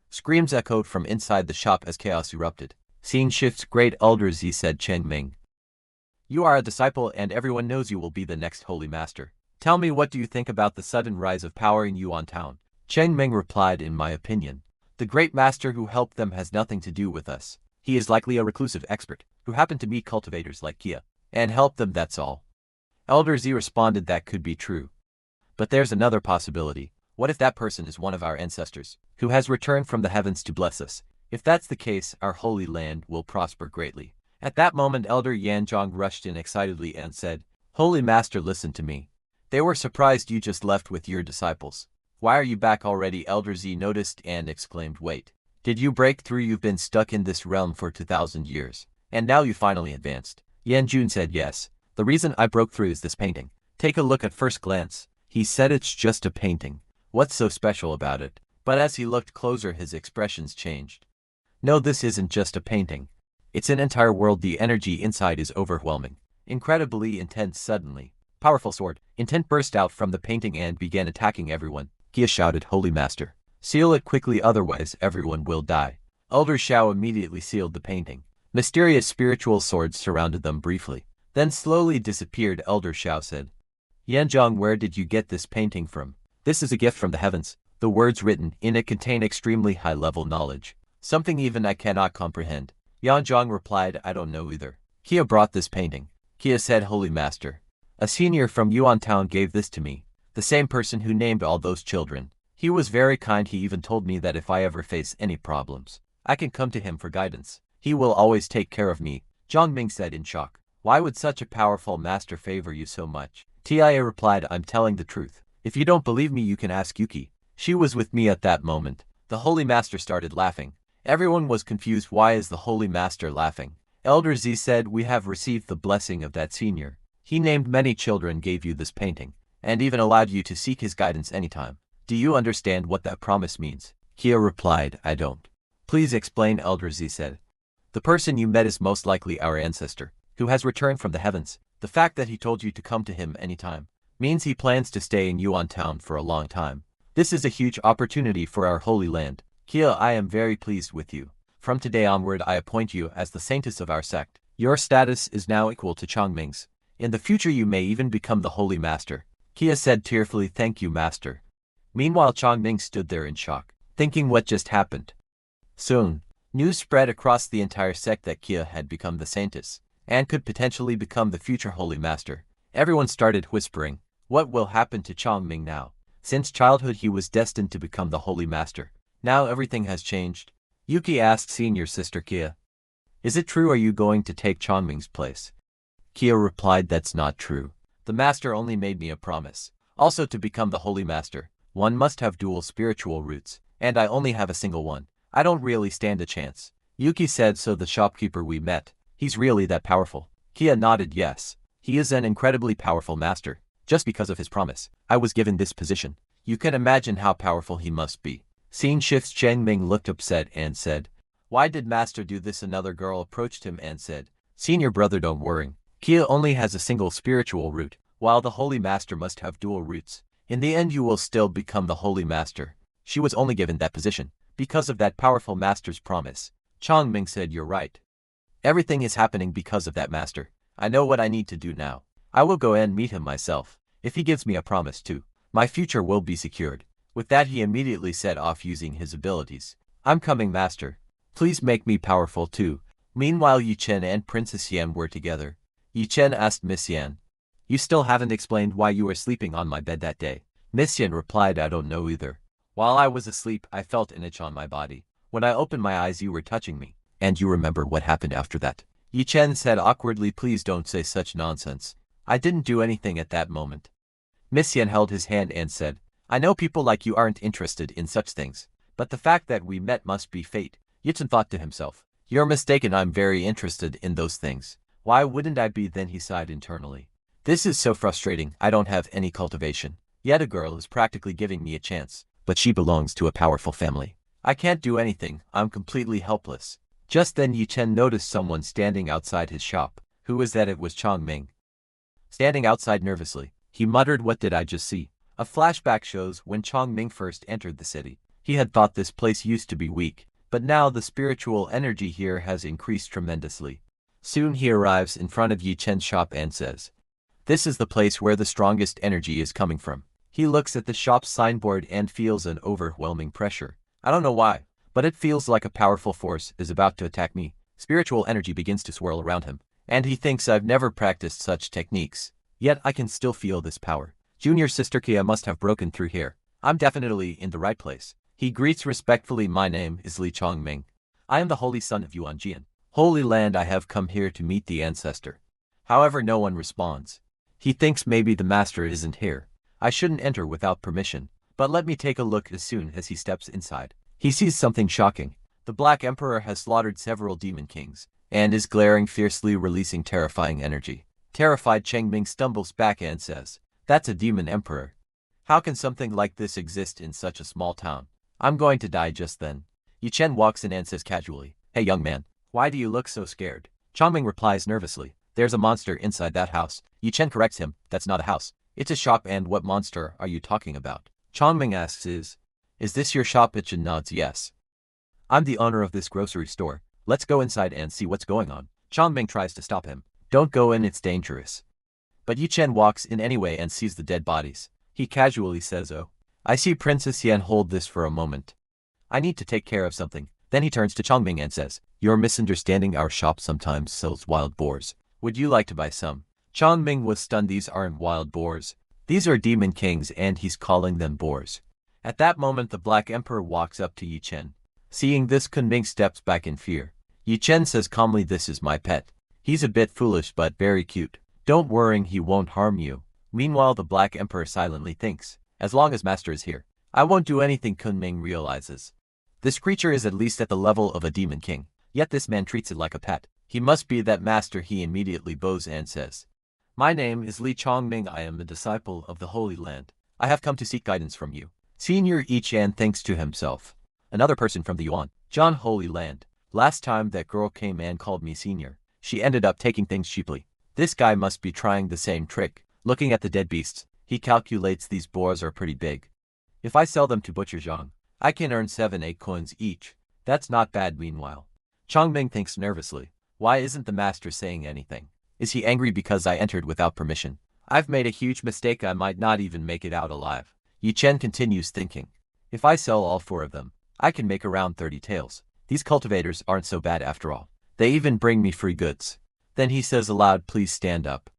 Screams echoed from inside the shop as chaos erupted. Scene shifts. Great Elder Z said Cheng Ming. You are a disciple and everyone knows you will be the next holy master. Tell me, what do you think about the sudden rise of power in Yuan Town? Cheng Ming replied, in my opinion, the great master who helped them has nothing to do with us. He is likely a reclusive expert who happened to meet cultivators like Kia and help them, that's all. Elder Z responded, that could be true. But there's another possibility. What if that person is one of our ancestors, who has returned from the heavens to bless us? If that's the case, our holy land will prosper greatly. At that moment, Elder Yanzhong rushed in excitedly and said, Holy Master, listen to me. They were surprised you just left with your disciples. Why are you back already? Elder Z noticed and exclaimed, Wait. Did you break through? You've been stuck in this realm for 2,000 years. And now you finally advanced. Yanjun said, Yes. The reason I broke through is this painting. Take a look at first glance. He said it's just a painting. What's so special about it? But as he looked closer, his expressions changed. No, this isn't just a painting. It's an entire world. The energy inside is overwhelming. Incredibly intense. Suddenly, powerful sword, intent burst out from the painting and began attacking everyone. Kia shouted, Holy Master, seal it quickly, otherwise everyone will die. Elder Shao immediately sealed the painting. Mysterious spiritual swords surrounded them briefly, then slowly disappeared. Elder Shao said, Yanzhong, where did you get this painting from? This is a gift from the heavens. The words written in it contain extremely high-level knowledge, something even I cannot comprehend. Yanzhong replied, I don't know either. Kia brought this painting. Kia said, Holy Master, a senior from Yuan Town gave this to me, the same person who named all those children. He was very kind. He even told me that if I ever face any problems, I can come to him for guidance. He will always take care of me. Zhang Ming said in shock. Why would such a powerful master favor you so much? Tia replied, I'm telling the truth. If you don't believe me, you can ask Yuki. She was with me at that moment. The Holy Master started laughing. Everyone was confused. Why is the Holy Master laughing? Elder Z said, we have received the blessing of that senior. He named many children, gave you this painting, and even allowed you to seek his guidance anytime. Do you understand what that promise means? Kia replied, I don't. Please explain, Elder Z said. The person you met is most likely our ancestor, who has returned from the heavens. The fact that he told you to come to him anytime means he plans to stay in Yuan Town for a long time. This is a huge opportunity for our holy land. Kia, I am very pleased with you. From today onward, I appoint you as the saintess of our sect. Your status is now equal to Changming's. In the future, you may even become the Holy Master. Kia said tearfully, Thank you, Master. Meanwhile, Changming stood there in shock, thinking what just happened. Soon, news spread across the entire sect that Kia had become the saintess, and could potentially become the future Holy Master. Everyone started whispering, what will happen to Changming now? Since childhood he was destined to become the Holy Master. Now everything has changed. Yuki asked senior sister Kia, Is it true? Are you going to take Changming's place? Kia replied, That's not true. The Master only made me a promise. Also, to become the Holy Master, one must have dual spiritual roots, and I only have a single one. I don't really stand a chance. Yuki said, So the shopkeeper we met, he's really that powerful? Kia nodded yes. He is an incredibly powerful master. Just because of his promise, I was given this position. You can imagine how powerful he must be. Scene shifts. Cheng Ming looked upset and said, Why did Master do this? Another girl approached him and said, Senior brother, don't worry. Kia only has a single spiritual root, while the Holy Master must have dual roots. In the end you will still become the Holy Master. She was only given that position because of that powerful master's promise. Chang Ming said, You're right. Everything is happening because of that master. I know what I need to do now. I will go and meet him myself. If he gives me a promise too, my future will be secured. With that he immediately set off using his abilities. I'm coming, Master. Please make me powerful too. Meanwhile, Yi Chen and Princess Yan were together. Yi Chen asked Miss Yan, You still haven't explained why you were sleeping on my bed that day. Miss Yan replied, I don't know either. While I was asleep, I felt an itch on my body. When I opened my eyes, you were touching me. And you remember what happened after that? Yi Chen said awkwardly, Please don't say such nonsense. I didn't do anything at that moment. Miss Yan held his hand and said, I know people like you aren't interested in such things, but the fact that we met must be fate. Yi Chen thought to himself, You're mistaken, I'm very interested in those things. Why wouldn't I be? Then he sighed internally. This is so frustrating, I don't have any cultivation. Yet a girl is practically giving me a chance, but she belongs to a powerful family. I can't do anything, I'm completely helpless. Just then Yi Chen noticed someone standing outside his shop. Who was that? It was Chang Ming. Standing outside nervously, he muttered, What did I just see? A flashback shows when Chang Ming first entered the city. He had thought this place used to be weak, but now the spiritual energy here has increased tremendously. Soon he arrives in front of Yi Chen's shop and says, This is the place where the strongest energy is coming from. He looks at the shop's signboard and feels an overwhelming pressure. I don't know why, but it feels like a powerful force is about to attack me. Spiritual energy begins to swirl around him, and he thinks I've never practiced such techniques. Yet I can still feel this power. Junior sister Kia must have broken through here. I'm definitely in the right place. He greets respectfully. My name is Li Chongming. I am the holy son of Yuanjian. Holy land, I have come here to meet the ancestor. However, no one responds. He thinks maybe the master isn't here. I shouldn't enter without permission, but let me take a look. As soon as he steps inside, he sees something shocking. The Black Emperor has slaughtered several demon kings, and is glaring fiercely, releasing terrifying energy. Terrified, Chengming stumbles back and says, "That's a demon emperor. How can something like this exist in such a small town? I'm going to die." Just then, Yichen walks in and says casually, "Hey young man, why do you look so scared?" Chongming replies nervously, "There's a monster inside that house." Yichen corrects him, "That's not a house. It's a shop." "And what monster are you talking about?" Chongming asks, Is this your shop?" Yichen nods, "Yes. I'm the owner of this grocery store. Let's go inside and see what's going on." Chongming tries to stop him. "Don't go in, it's dangerous." But Yichen walks in anyway and sees the dead bodies. He casually says, "Oh, I see Princess Yan, hold this for a moment. I need to take care of something." Then he turns to Chongming and says, "You're misunderstanding. Our shop sometimes sells wild boars. Would you like to buy some?" Chongming was stunned. These aren't wild boars. These are demon kings, and he's calling them boars. At that moment, the Black Emperor walks up to Yichen. Seeing this, Kunming steps back in fear. Yichen says calmly, "This is my pet. He's a bit foolish but very cute. Don't worry, he won't harm you." Meanwhile, the Black Emperor silently thinks, "As long as master is here, I won't do anything." Kunming realizes this creature is at least at the level of a demon king, yet this man treats it like a pet. He must be that master. He immediately bows and says, "My name is Li Chongming. I am a disciple of the Holy Land. I have come to seek guidance from you." Senior Yichen thinks to himself, "Another person from the Yuan, John Holy Land. Last time that girl came and called me senior, she ended up taking things cheaply. This guy must be trying the same trick." Looking at the dead beasts, he calculates these boars are pretty big. If I sell them to Butcher Zhang, I can earn 7-8 coins each. That's not bad. Meanwhile, Chongming thinks nervously, "Why isn't the master saying anything? Is he angry because I entered without permission? I've made a huge mistake. I might not even make it out alive." Yichen continues thinking, "If I sell all 4 of them, I can make around 30 taels. These cultivators aren't so bad after all. They even bring me free goods." Then he says aloud, "Please stand up.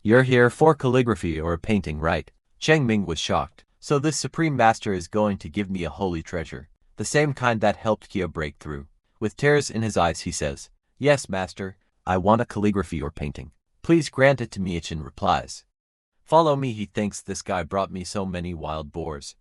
You're here for calligraphy or painting, right?" Chengming was shocked. "So this supreme master is going to give me a holy treasure, the same kind that helped Kia break through?" With tears in his eyes, he says, "Yes, master. I want a calligraphy or painting. Please grant it to me." Yichen replies, "Follow me." He thinks, this guy brought me so many wild boars.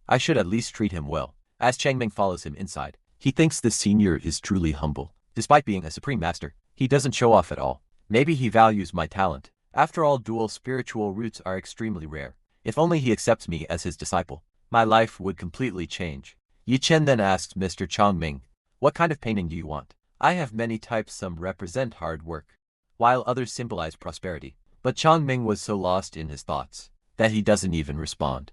I should at least treat him well. As Chengming follows him inside, he thinks this senior is truly humble. Despite being a supreme master, he doesn't show off at all. Maybe he values my talent. After all, dual spiritual roots are extremely rare. If only he accepts me as his disciple, my life would completely change. Yichen then asks Mr. Chongming, "What kind of painting do you want?" "I have many types. Some represent hard work, while others symbolize prosperity." But Chongming was so lost in his thoughts that he doesn't even respond.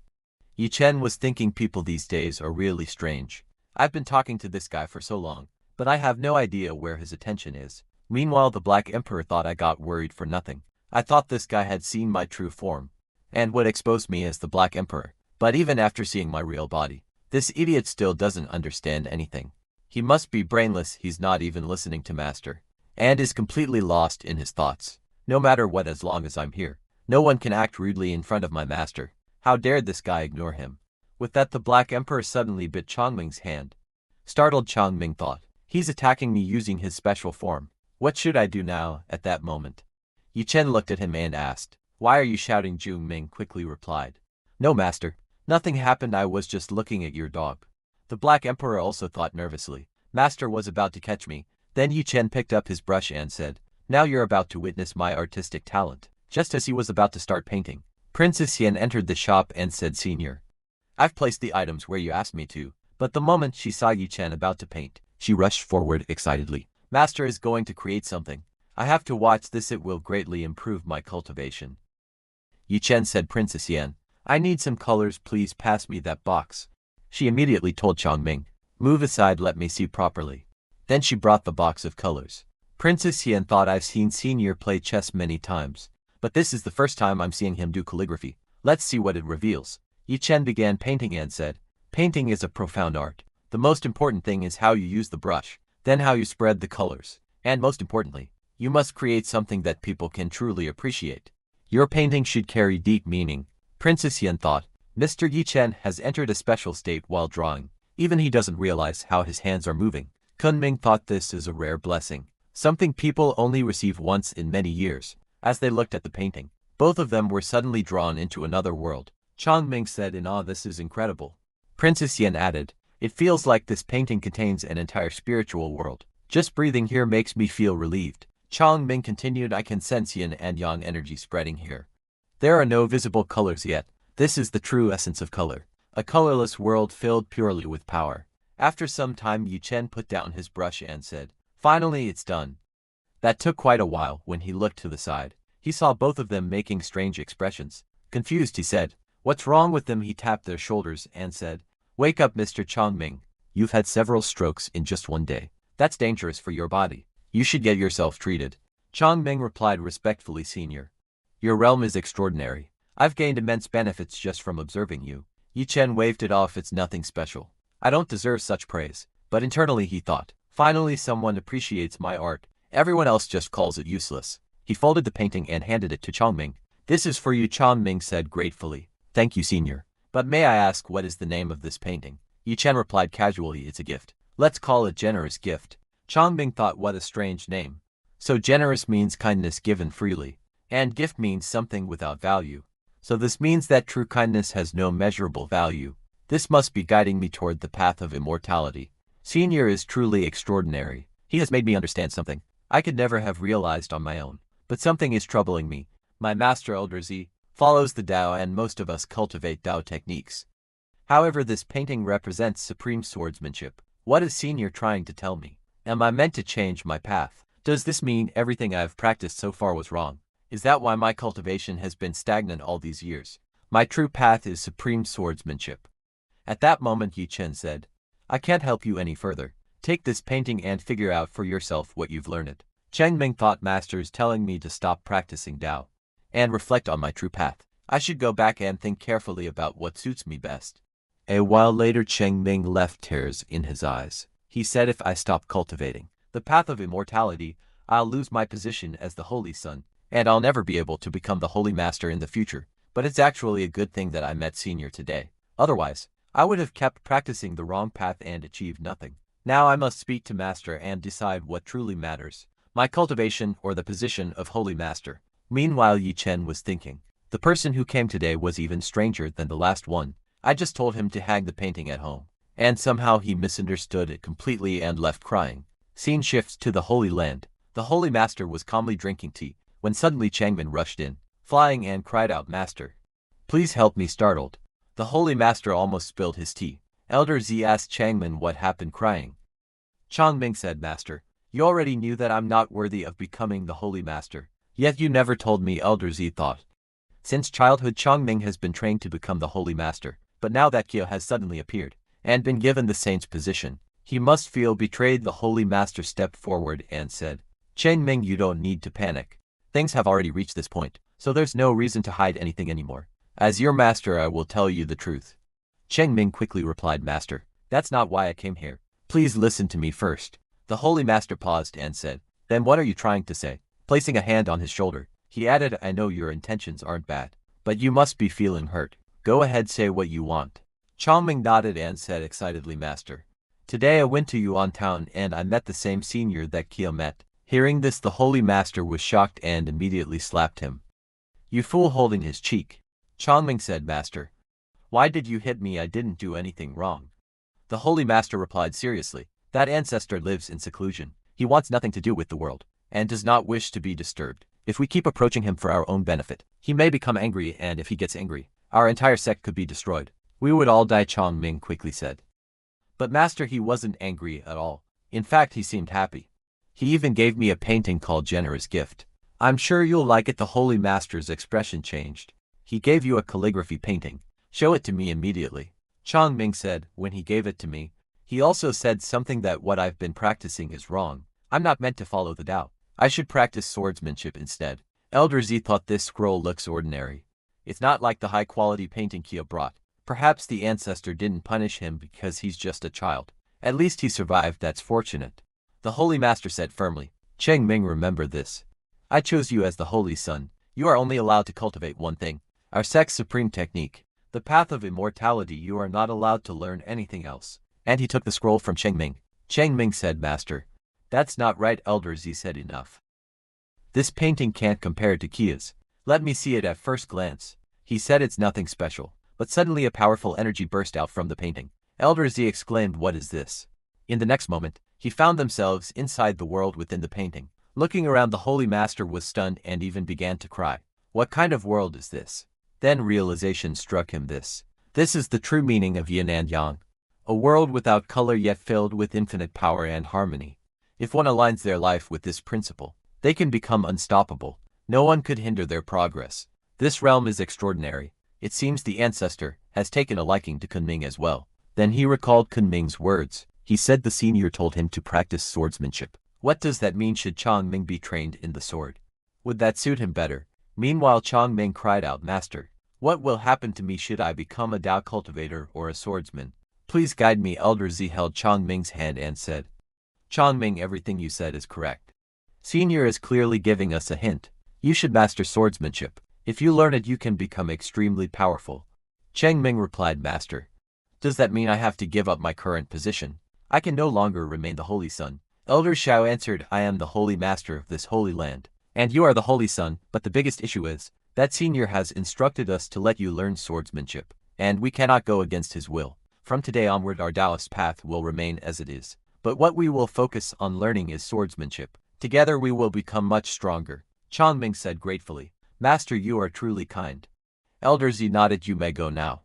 Yichen was thinking, people these days are really strange. I've been talking to this guy for so long, but I have no idea where his attention is. Meanwhile, the Black Emperor thought I got worried for nothing. I thought this guy had seen my true form and would expose me as the Black Emperor. But even after seeing my real body, this idiot still doesn't understand anything. He must be brainless. He's not even listening to master and is completely lost in his thoughts. No matter what, as long as I'm here, no one can act rudely in front of my master. How dared this guy ignore him? With that, the Black Emperor suddenly bit Chongming's hand. Startled, Chongming thought, "He's attacking me using his special form. What should I do now?" At that moment, Yichen looked at him and asked, "Why are you shouting?" Ming quickly replied, "No, master. Nothing happened. I was just looking at your dog." The Black Emperor also thought nervously, master was about to catch me. Then Yichen picked up his brush and said, "Now you're about to witness my artistic talent." Just as he was about to start painting, Princess Yan entered the shop and said, "Senior, I've placed the items where you asked me to." But the moment she saw Yichen about to paint, she rushed forward excitedly. "Master is going to create something. I have to watch this. It will greatly improve my cultivation." Yichen said, "Princess Yan, I need some colors. Please pass me that box." She immediately told Chongming, "Move aside, let me see properly." Then she brought the box of colors. Princess Yan thought, "I've seen Senior play chess many times, but this is the first time I'm seeing him do calligraphy. Let's see what it reveals." Yichen began painting and said, "Painting is a profound art. The most important thing is how you use the brush, then how you spread the colors, and most importantly, you must create something that people can truly appreciate. Your painting should carry deep meaning. Princess Yen thought. Mr. Yichen has entered a special state while drawing. Even he doesn't realize how his hands are moving. Kunming thought this is a rare blessing, something people only receive once in many years. As they looked at the painting, both of them were suddenly drawn into another world. Changming said in awe, "This is incredible." Princess Yen added, "It feels like this painting contains an entire spiritual world. Just breathing here makes me feel relieved." Changming continued, "I can sense yin and yang energy spreading here. There are no visible colors yet. This is the true essence of color. A colorless world filled purely with power." After some time, Yichen put down his brush and said, "Finally, it's done." That took quite a while. When he looked to the side, he saw both of them making strange expressions. Confused, he said, "What's wrong with them?" He tapped their shoulders and said, "Wake up, Mr. Changming. You've had several strokes in just one day. That's dangerous for your body. You should get yourself treated." Changming replied respectfully, "Senior, your realm is extraordinary. I've gained immense benefits just from observing you." Yichen waved it off. "It's nothing special. I don't deserve such praise." But internally he thought, "Finally someone appreciates my art. Everyone else just calls it useless." He folded the painting and handed it to Changming. "This is for you," Changming said gratefully. "Thank you, Senior. But may I ask what is the name of this painting?" Yichen replied casually, "It's a gift. Let's call it Generous Gift." Changming thought, what a strange name. So generous means kindness given freely, and gift means something without value. So this means that true kindness has no measurable value. This must be guiding me toward the path of immortality. Senior is truly extraordinary. He has made me understand something I could never have realized on my own. But something is troubling me. My master Elder Z follows the Tao, and most of us cultivate Tao techniques. However, this painting represents supreme swordsmanship. What is Senior trying to tell me? Am I meant to change my path? Does this mean everything I've practiced so far was wrong? Is that why my cultivation has been stagnant all these years? My true path is supreme swordsmanship. At that moment, Yichen said, "I can't help you any further. Take this painting and figure out for yourself what you've learned." Changming thought, "Master's telling me to stop practicing Tao and reflect on my true path. I should go back and think carefully about what suits me best." A while later, Changming left tears in his eyes. He said, "If I stop cultivating the path of immortality, I'll lose my position as the Holy Son, and I'll never be able to become the Holy Master in the future. But it's actually a good thing that I met Senior today. Otherwise, I would have kept practicing the wrong path and achieved nothing. Now I must speak to Master and decide what truly matters, my cultivation or the position of Holy Master." Meanwhile, Yichen was thinking, the person who came today was even stranger than the last one. I just told him to hang the painting at home, and somehow he misunderstood it completely and left crying. Scene shifts to the Holy Land. The Holy Master was calmly drinking tea, when suddenly Changmin rushed in, flying, and cried out, "Master, please help me!" Startled, the Holy Master almost spilled his tea. Elder Z asked Changmin what happened, crying. Changming said, "Master, you already knew that I'm not worthy of becoming the Holy Master, yet you never told me." Elder Z thought. Since childhood, Changming has been trained to become the Holy Master, but now that Kyo has suddenly appeared and been given the saint's position, he must feel betrayed. The Holy Master stepped forward and said, "Changming, you don't need to panic. Things have already reached this point, so there's no reason to hide anything anymore. As your master, I will tell you the truth." Changming quickly replied, "Master, that's not why I came here. Please listen to me first." The Holy Master paused and said, "Then what are you trying to say?" Placing a hand on his shoulder, he added, "I know your intentions aren't bad, but you must be feeling hurt. Go ahead, say what you want." Changming nodded and said excitedly, "Master, today I went to Yuan Town and I met the same Senior that Kyo met." Hearing this, the Holy Master was shocked and immediately slapped him. "You fool!" Holding his cheek, Changming said, "Master, why did you hit me? I didn't do anything wrong." The Holy Master replied seriously, "That ancestor lives in seclusion. He wants nothing to do with the world, and does not wish to be disturbed. If we keep approaching him for our own benefit, he may become angry, and if he gets angry, our entire sect could be destroyed. We would all die," Changming quickly said. "But Master, he wasn't angry at all. In fact, he seemed happy. He even gave me a painting called Generous Gift. I'm sure you'll like it." The Holy Master's expression changed. "He gave you a calligraphy painting. Show it to me immediately." Changming said, "When he gave it to me, he also said something that what I've been practicing is wrong. I'm not meant to follow the Tao. I should practice swordsmanship instead." Elder Z thought, this scroll looks ordinary. It's not like the high-quality painting Kyo brought. Perhaps the ancestor didn't punish him because he's just a child. At least he survived, that's fortunate. The Holy Master said firmly, "Changming, remember this. I chose you as the Holy Son. You are only allowed to cultivate one thing. Our sect's supreme technique. The path of immortality. You are not allowed to learn anything else. And he took the scroll from Cheng Ming. Cheng Ming said, Master. That's not right, Elder Z said. Enough. This painting can't compare to Kia's. Let me see it at first glance. He said it's nothing special, but suddenly a powerful energy burst out from the painting. Elder Z exclaimed, what is this? In the next moment, he found themselves inside the world within the painting. Looking around, the Holy Master was stunned and even began to cry. What kind of world is this? Then realization struck him. This is the true meaning of yin and yang. A world without color yet filled with infinite power and harmony. If one aligns their life with this principle, they can become unstoppable. No one could hinder their progress. This realm is extraordinary. It seems the ancestor has taken a liking to Kunming as well. Then he recalled Kunming's words. He said the senior told him to practice swordsmanship. What does that mean? Should Chong Ming be trained in the sword? Would that suit him better? Meanwhile, Chong Ming cried out, Master, what will happen to me should I become a Dao cultivator or a swordsman? Please guide me. Elder Z held Chong Ming's hand and said, Chong Ming, everything you said is correct. Senior is clearly giving us a hint. You should master swordsmanship. If you learn it, you can become extremely powerful. Cheng Ming replied, Master. Does that mean I have to give up my current position? I can no longer remain the Holy Son. Elder Shao answered, I am the Holy Master of this holy land. And you are the Holy Son, but the biggest issue is that Senior has instructed us to let you learn swordsmanship, and we cannot go against his will. From today onward, our Taoist path will remain as it is, but what we will focus on learning is swordsmanship. Together we will become much stronger. Chong Ming said gratefully, Master, you are truly kind. Elder Z nodded. You may go now.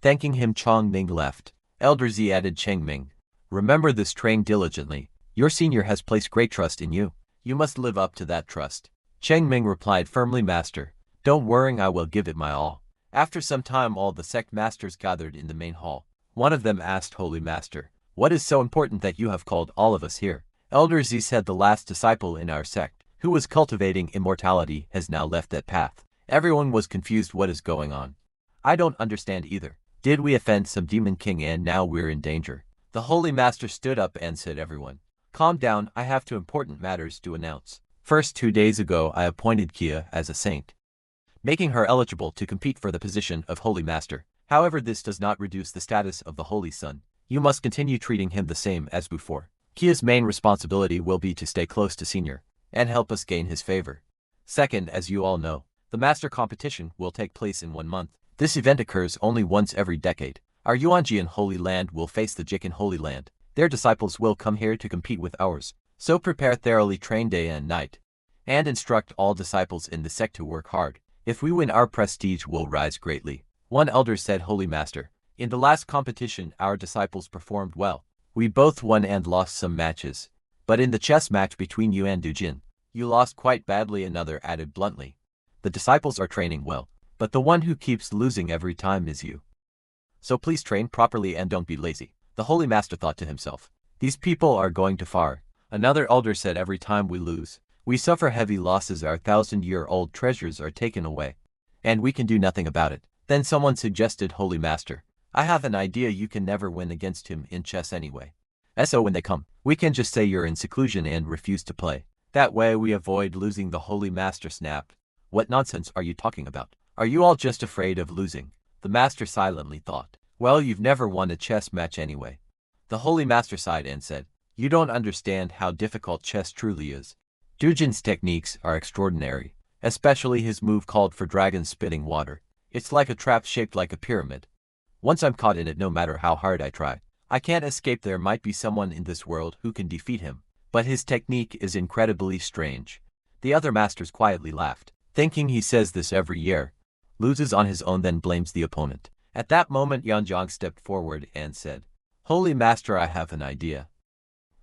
Thanking him, Chong Ming left. Elder Z added, Cheng Ming, remember this, train diligently. Your senior has placed great trust in you. You must live up to that trust. Cheng Ming replied firmly, Master. Don't worry, I will give it my all. After some time, all the sect masters gathered in the main hall. One of them asked, Holy Master, what is so important that you have called all of us here? Elder Z said, the last disciple in our sect, who was cultivating immortality, has now left that path. Everyone was confused. What is going on? I don't understand either. Did we offend some demon king and now we're in danger? The Holy Master stood up and said, everyone, calm down, I have two important matters to announce. First, 2 days ago I appointed Kia as a saint, making her eligible to compete for the position of Holy Master. However, this does not reduce the status of the Holy Son. You must continue treating him the same as before. Kia's main responsibility will be to stay close to Senior and help us gain his favor. Second, as you all know, the Master competition will take place in 1 month. This event occurs only once every decade. Our Yuanjian Holy Land will face the Jikin Holy Land. Their disciples will come here to compete with ours. So prepare thoroughly, train day and night, and instruct all disciples in the sect to work hard. If we win, our prestige will rise greatly. One elder said, Holy Master, in the last competition our disciples performed well. We both won and lost some matches. But in the chess match between you and Dujin, you lost quite badly, another added bluntly. The disciples are training well, but the one who keeps losing every time is you. So please train properly and don't be lazy. The Holy Master thought to himself, these people are going too far. Another elder said, every time we lose, we suffer heavy losses. Our 1,000-year-old treasures are taken away, and we can do nothing about it. Then someone suggested, Holy Master, I have an idea. You can never win against him in chess anyway. So when they come, we can just say you're in seclusion and refuse to play. That way we avoid losing. The Holy Master snapped. What nonsense are you talking about? Are you all just afraid of losing? The Master silently thought. Well, you've never won a chess match anyway. The Holy Master sighed and said, you don't understand how difficult chess truly is. Dujin's techniques are extraordinary, especially his move called for dragon spitting water. It's like a trap shaped like a pyramid. Once I'm caught in it, no matter how hard I try, I can't escape. There might be someone in this world who can defeat him, but his technique is incredibly strange. The other masters quietly laughed, thinking he says this every year, loses on his own, then blames the opponent. At that moment, Yanjiang stepped forward and said, Holy Master, I have an idea.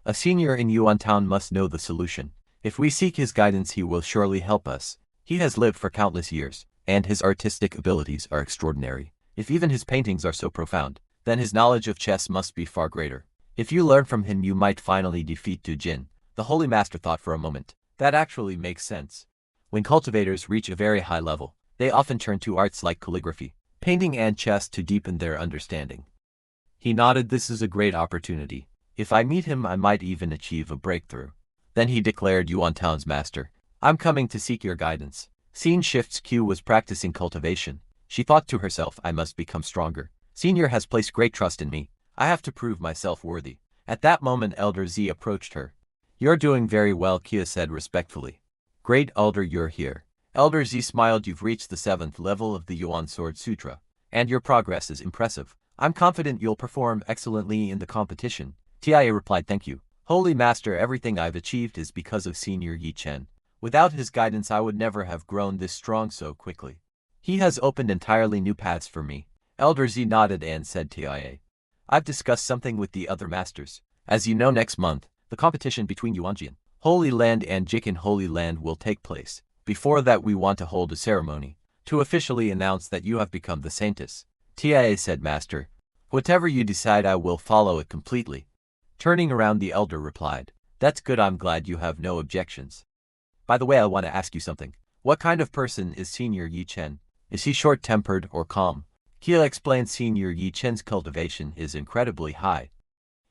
A senior in Yuantown must know the solution. If we seek his guidance, he will surely help us. He has lived for countless years, and his artistic abilities are extraordinary. If even his paintings are so profound, then his knowledge of chess must be far greater. If you learn from him, you might finally defeat Dujin. The Holy Master thought for a moment. That actually makes sense. When cultivators reach a very high level, they often turn to arts like calligraphy, painting, and chess to deepen their understanding. He nodded. This is a great opportunity. If I meet him, I might even achieve a breakthrough. Then he declared, Yuantown's master, I'm coming to seek your guidance. Scene shifts. Q was practicing cultivation. She thought to herself, I must become stronger. Senior has placed great trust in me. I have to prove myself worthy. At that moment Elder Z approached her. You're doing very well, Kia said respectfully. Great Elder, you're here. Elder Z smiled. You've reached the 7th level of the Yuan Sword Sutra, and your progress is impressive. I'm confident you'll perform excellently in the competition. Tia replied, thank you. Holy Master, everything I've achieved is because of Senior Yi Chen. Without his guidance I would never have grown this strong so quickly. He has opened entirely new paths for me. Elder Z nodded and said, Tia, I've discussed something with the other masters. As you know, next month, the competition between Yuanjian Holy Land and Jikin Holy Land will take place. Before that we want to hold a ceremony to officially announce that you have become the Saintess. Tia said, Master, whatever you decide I will follow it completely. Turning around the elder replied, that's good, I'm glad you have no objections. By the way, I want to ask you something. What kind of person is Senior Yi Chen? Is he short-tempered or calm? Kia explained, Senior Yi Chen's cultivation is incredibly high.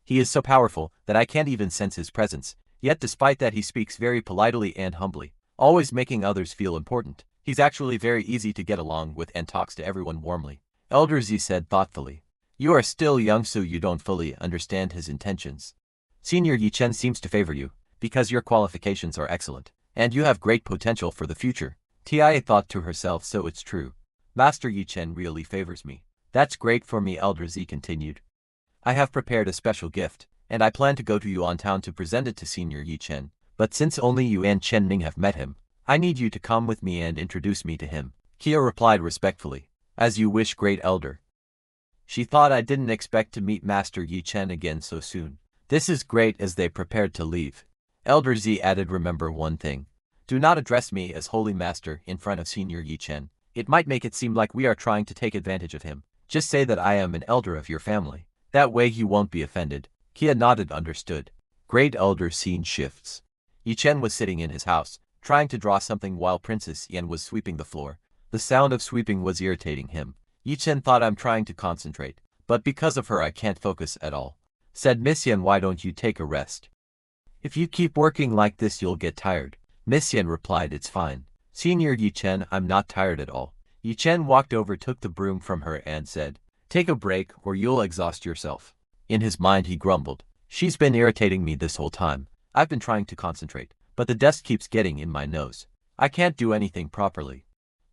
He is so powerful that I can't even sense his presence, yet despite that he speaks very politely and humbly, always making others feel important. He's actually very easy to get along with and talks to everyone warmly. Elder Z said thoughtfully. You are still young so you don't fully understand his intentions. Senior Yi Chen seems to favor you, because your qualifications are excellent, and you have great potential for the future. Tia thought to herself, so it's true. Master Yi Chen really favors me. That's great for me, Elder Z continued. I have prepared a special gift, and I plan to go to Yuan Town to present it to Senior Yi Chen. But since only you and Chen Ning have met him, I need you to come with me and introduce me to him. Kia replied respectfully. As you wish, great elder. She thought, I didn't expect to meet Master Yi Chen again so soon. This is great. As they prepared to leave, Elder Z added, remember one thing. Do not address me as Holy Master in front of Senior Yi Chen. It might make it seem like we are trying to take advantage of him. Just say that I am an elder of your family. That way he won't be offended. Kia nodded, understood. Great elder. Scene shifts. Yi Chen was sitting in his house, trying to draw something while Princess Yan was sweeping the floor. The sound of sweeping was irritating him. Yi Chen thought, I'm trying to concentrate, but because of her I can't focus at all. Said Miss Yan, why don't you take a rest? If you keep working like this you'll get tired. Miss Yan replied, it's fine. Senior Yi Chen, I'm not tired at all. Yi Chen walked over, took the broom from her and said, take a break or you'll exhaust yourself. In his mind he grumbled, she's been irritating me this whole time. I've been trying to concentrate, but the dust keeps getting in my nose. I can't do anything properly.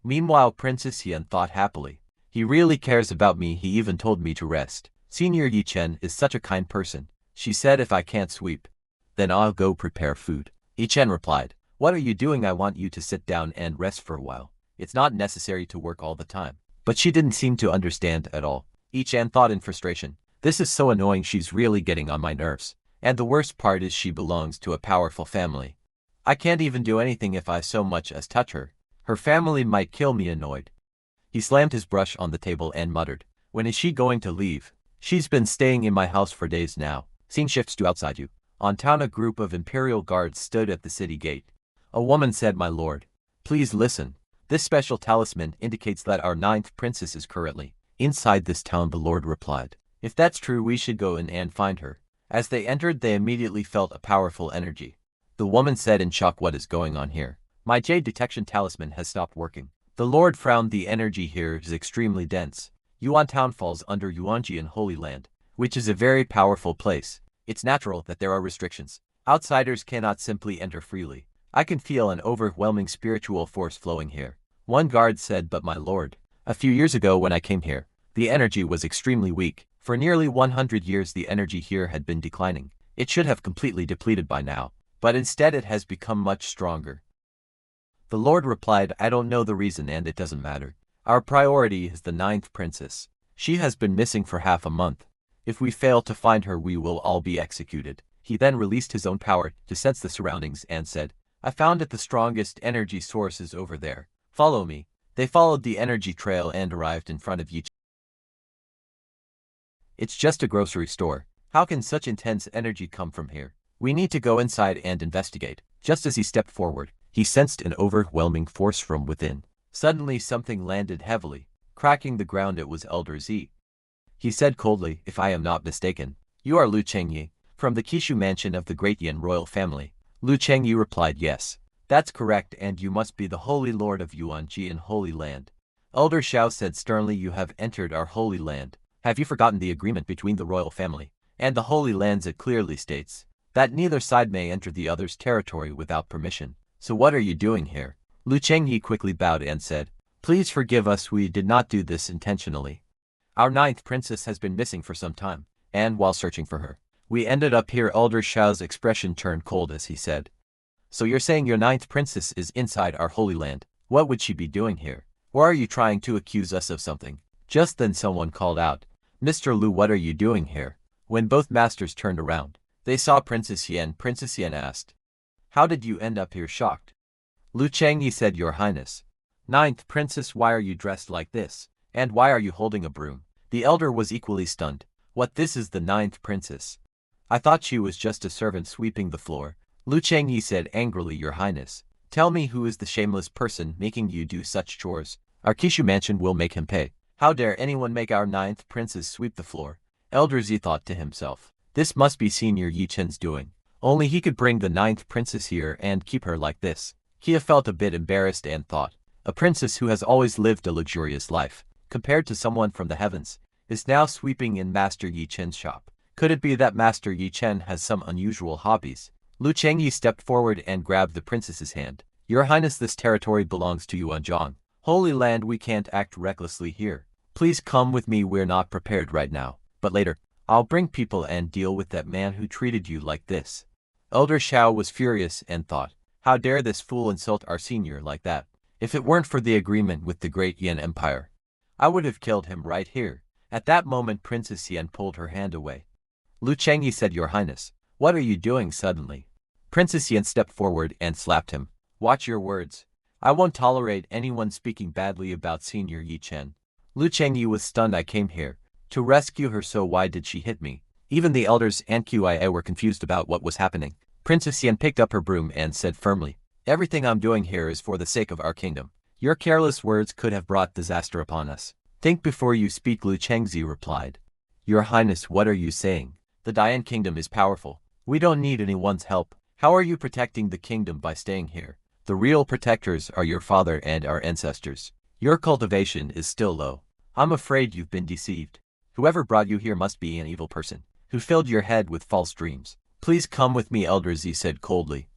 Meanwhile Princess Yan thought happily. He really cares about me, he even told me to rest. Senior Yi Chen is such a kind person. She said, if I can't sweep, then I'll go prepare food. Yi Chen replied, what are you doing? I want you to sit down and rest for a while. It's not necessary to work all the time. But she didn't seem to understand at all. Yi Chen thought in frustration, this is so annoying, she's really getting on my nerves. And the worst part is she belongs to a powerful family. I can't even do anything if I so much as touch her. Her family might kill me. Annoyed, he slammed his brush on the table and muttered, when is she going to leave? She's been staying in my house for days now. Scene shifts to outside you. On town, a group of imperial guards stood at the city gate. A woman said, my lord, please listen. This special talisman indicates that our 9th princess is currently inside this town. The lord replied, if that's true we should go in and find her. As they entered they immediately felt a powerful energy. The woman said in shock, what is going on here? My jade detection talisman has stopped working. The lord frowned, the energy here is extremely dense. Yuan Town falls under Yuanjian Holy Land, which is a very powerful place. It's natural that there are restrictions. Outsiders cannot simply enter freely. I can feel an overwhelming spiritual force flowing here. One guard said, but my lord, a few years ago when I came here, the energy was extremely weak. For nearly 100 years the energy here had been declining. It should have completely depleted by now, but instead it has become much stronger. The lord replied, I don't know the reason and it doesn't matter. Our priority is the 9th princess. She has been missing for half a month. If we fail to find her we will all be executed. He then released his own power to sense the surroundings and said, I found it, the strongest energy source is over there. Follow me. They followed the energy trail and arrived in front of Yi Chen. It's just a grocery store. How can such intense energy come from here? We need to go inside and investigate. Just as he stepped forward, he sensed an overwhelming force from within. Suddenly something landed heavily, cracking the ground. It was Elder Z. He said coldly, if I am not mistaken, you are Lu Chengyi, from the Kishu mansion of the great Yan royal family. Lu Chengyi replied, yes, that's correct, and you must be the Holy Lord of Yuanjian Holy Land. Elder Xiao said sternly, you have entered our holy land. Have you forgotten the agreement between the royal family and the holy lands? It clearly states that neither side may enter the other's territory without permission. So what are you doing here? Lu Chengyi quickly bowed and said, please forgive us, we did not do this intentionally. Our ninth princess has been missing for some time, and while searching for her, we ended up here. Elder Xiao's expression turned cold as he said, so you're saying your ninth princess is inside our holy land? What would she be doing here? Or are you trying to accuse us of something? Just then someone called out, Mr. Lu, what are you doing here? When both masters turned around, they saw Princess Yan. Princess Yan asked, how did you end up here? Shocked, Lu Chengyi said, Your Highness, ninth princess, why are you dressed like this? And why are you holding a broom? The elder was equally stunned. What, this is the ninth princess? I thought she was just a servant sweeping the floor. Lu Chengyi said angrily, Your Highness, tell me who is the shameless person making you do such chores? Our Kishu mansion will make him pay. How dare anyone make our ninth princess sweep the floor? Elder Zi thought to himself, this must be Senior Yi Chen's doing. Only he could bring the ninth princess here and keep her like this. Kia felt a bit embarrassed and thought, a princess who has always lived a luxurious life, compared to someone from the heavens, is now sweeping in Master Yi Chen's shop. Could it be that Master Yi Chen has some unusual hobbies? Lu Chengyi stepped forward and grabbed the princess's hand. Your Highness, this territory belongs to Yuanzhang. Holy land, we can't act recklessly here. Please come with me, we're not prepared right now, but later, I'll bring people and deal with that man who treated you like this. Elder Xiao was furious and thought, how dare this fool insult our senior like that? If it weren't for the agreement with the great Yan Empire, I would have killed him right here. At that moment Princess Yan pulled her hand away. Lu Chengyi said, Your Highness, what are you doing? Suddenly, Princess Yan stepped forward and slapped him. Watch your words. I won't tolerate anyone speaking badly about Senior Yi Chen. Lu Chengyi was stunned. I came here to rescue her, so why did she hit me? Even the elders and QIA were confused about what was happening. Princess Yan picked up her broom and said firmly, everything I'm doing here is for the sake of our kingdom. Your careless words could have brought disaster upon us. Think before you speak, Lu Chengzi replied. Your Highness, what are you saying? The Dian kingdom is powerful. We don't need anyone's help. How are you protecting the kingdom by staying here? The real protectors are your father and our ancestors. Your cultivation is still low. I'm afraid you've been deceived. Whoever brought you here must be an evil person, who filled your head with false dreams. Please come with me, Elder Zi said coldly.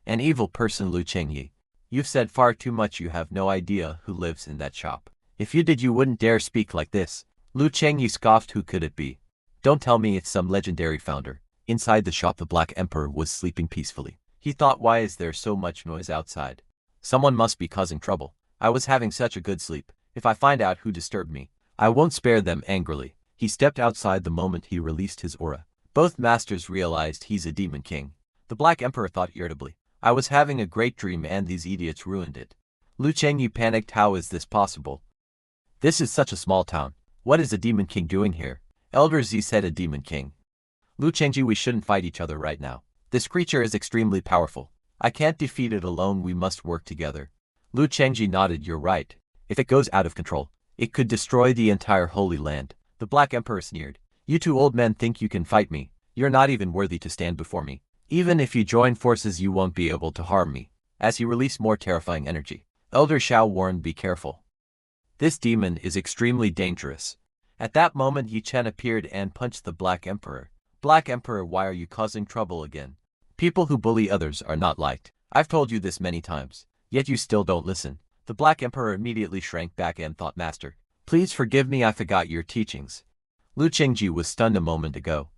An evil person? Lu Chengyi, you've said far too much. You have no idea who lives in that shop. If you did, you wouldn't dare speak like this. Lu Chengyi scoffed. Who could it be? Don't tell me it's some legendary founder. Inside the shop, the Black Emperor was sleeping peacefully. He thought, why is there so much noise outside? Someone must be causing trouble. I was having such a good sleep. If I find out who disturbed me, I won't spare them. Angrily, he stepped outside. The moment he released his aura, both masters realized he's a demon king. The Black Emperor thought irritably, I was having a great dream and these idiots ruined it. Lu Chengyi panicked. How is this possible? This is such a small town. What is a demon king doing here? Elder Zi said, a demon king? Lu Chengyi, we shouldn't fight each other right now. This creature is extremely powerful. I can't defeat it alone. We must work together. Lu Chengyi nodded. You're right. If it goes out of control, it could destroy the entire Holy Land. The Black Emperor sneered. You two old men think you can fight me. You're not even worthy to stand before me. Even if you join forces, you won't be able to harm me. As he released more terrifying energy, Elder Xiao warned, be careful. This demon is extremely dangerous. At that moment, Yi Chen appeared and punched the Black Emperor. Black Emperor, why are you causing trouble again? People who bully others are not liked. I've told you this many times, yet you still don't listen. The Black Emperor immediately shrank back and thought, Master, please forgive me, I forgot your teachings. Lu Chengji was stunned a moment ago.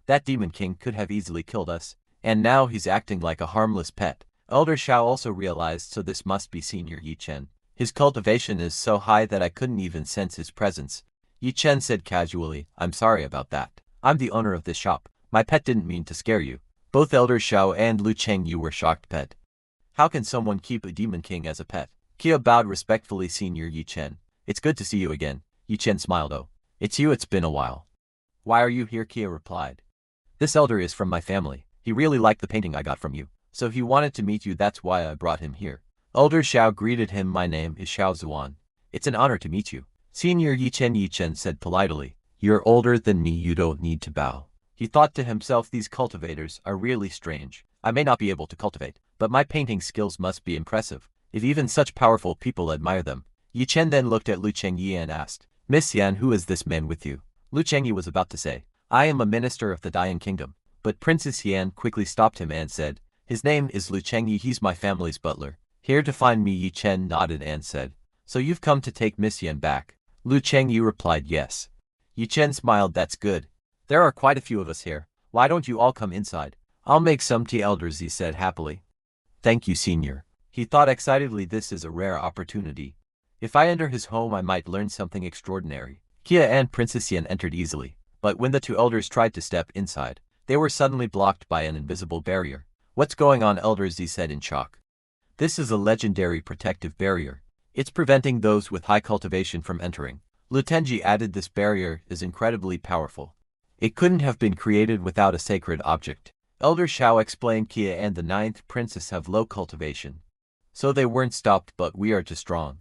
That demon king could have easily killed us, and now he's acting like a harmless pet. Elder Xiao also realized, so this must be Senior Yi Chen. His cultivation is so high that I couldn't even sense his presence. Yi Chen said casually, I'm sorry about that. I'm the owner of this shop. My pet didn't mean to scare you. Both Elder Xiao and Lu Chengyu were shocked. Pet? How can someone keep a demon king as a pet? Kia bowed respectfully. Senior Yi Chen, it's good to see you again. Yi Chen smiled. Oh, it's you, it's been a while. Why are you here? Kia replied. This elder is from my family. He really liked the painting I got from you, so he wanted to meet you, that's why I brought him here. Elder Xiao greeted him. My name is Xiao Zuan. It's an honor to meet you. Senior Yi Chen said politely. You're older than me, you don't need to bow. He thought to himself, these cultivators are really strange. I may not be able to cultivate, but my painting skills must be impressive. If even such powerful people admire them, Yi Chen then looked at Lu Chengyi and asked, Miss Yan, who is this man with you? Lu Chengyi was about to say, I am a minister of the Dying Kingdom, but Princess Yan quickly stopped him and said, his name is Lu Chengyi, he's my family's butler. Here to find me. Yi Chen nodded and said, so you've come to take Miss Yan back? Lu Chengyi replied yes. Yi Chen smiled, that's good. There are quite a few of us here. Why don't you all come inside? I'll make some tea, Elder Z said happily. Thank you, senior. He thought excitedly, this is a rare opportunity. If I enter his home I might learn something extraordinary. Kia and Princess Yan entered easily, but when the two elders tried to step inside, they were suddenly blocked by an invisible barrier. What's going on? Elder Z said in shock. This is a legendary protective barrier. It's preventing those with high cultivation from entering. Lu Tenji added, this barrier is incredibly powerful. It couldn't have been created without a sacred object. Elder Xiao explained, Kia and the 9th princess have low cultivation. So they weren't stopped, but we are too strong.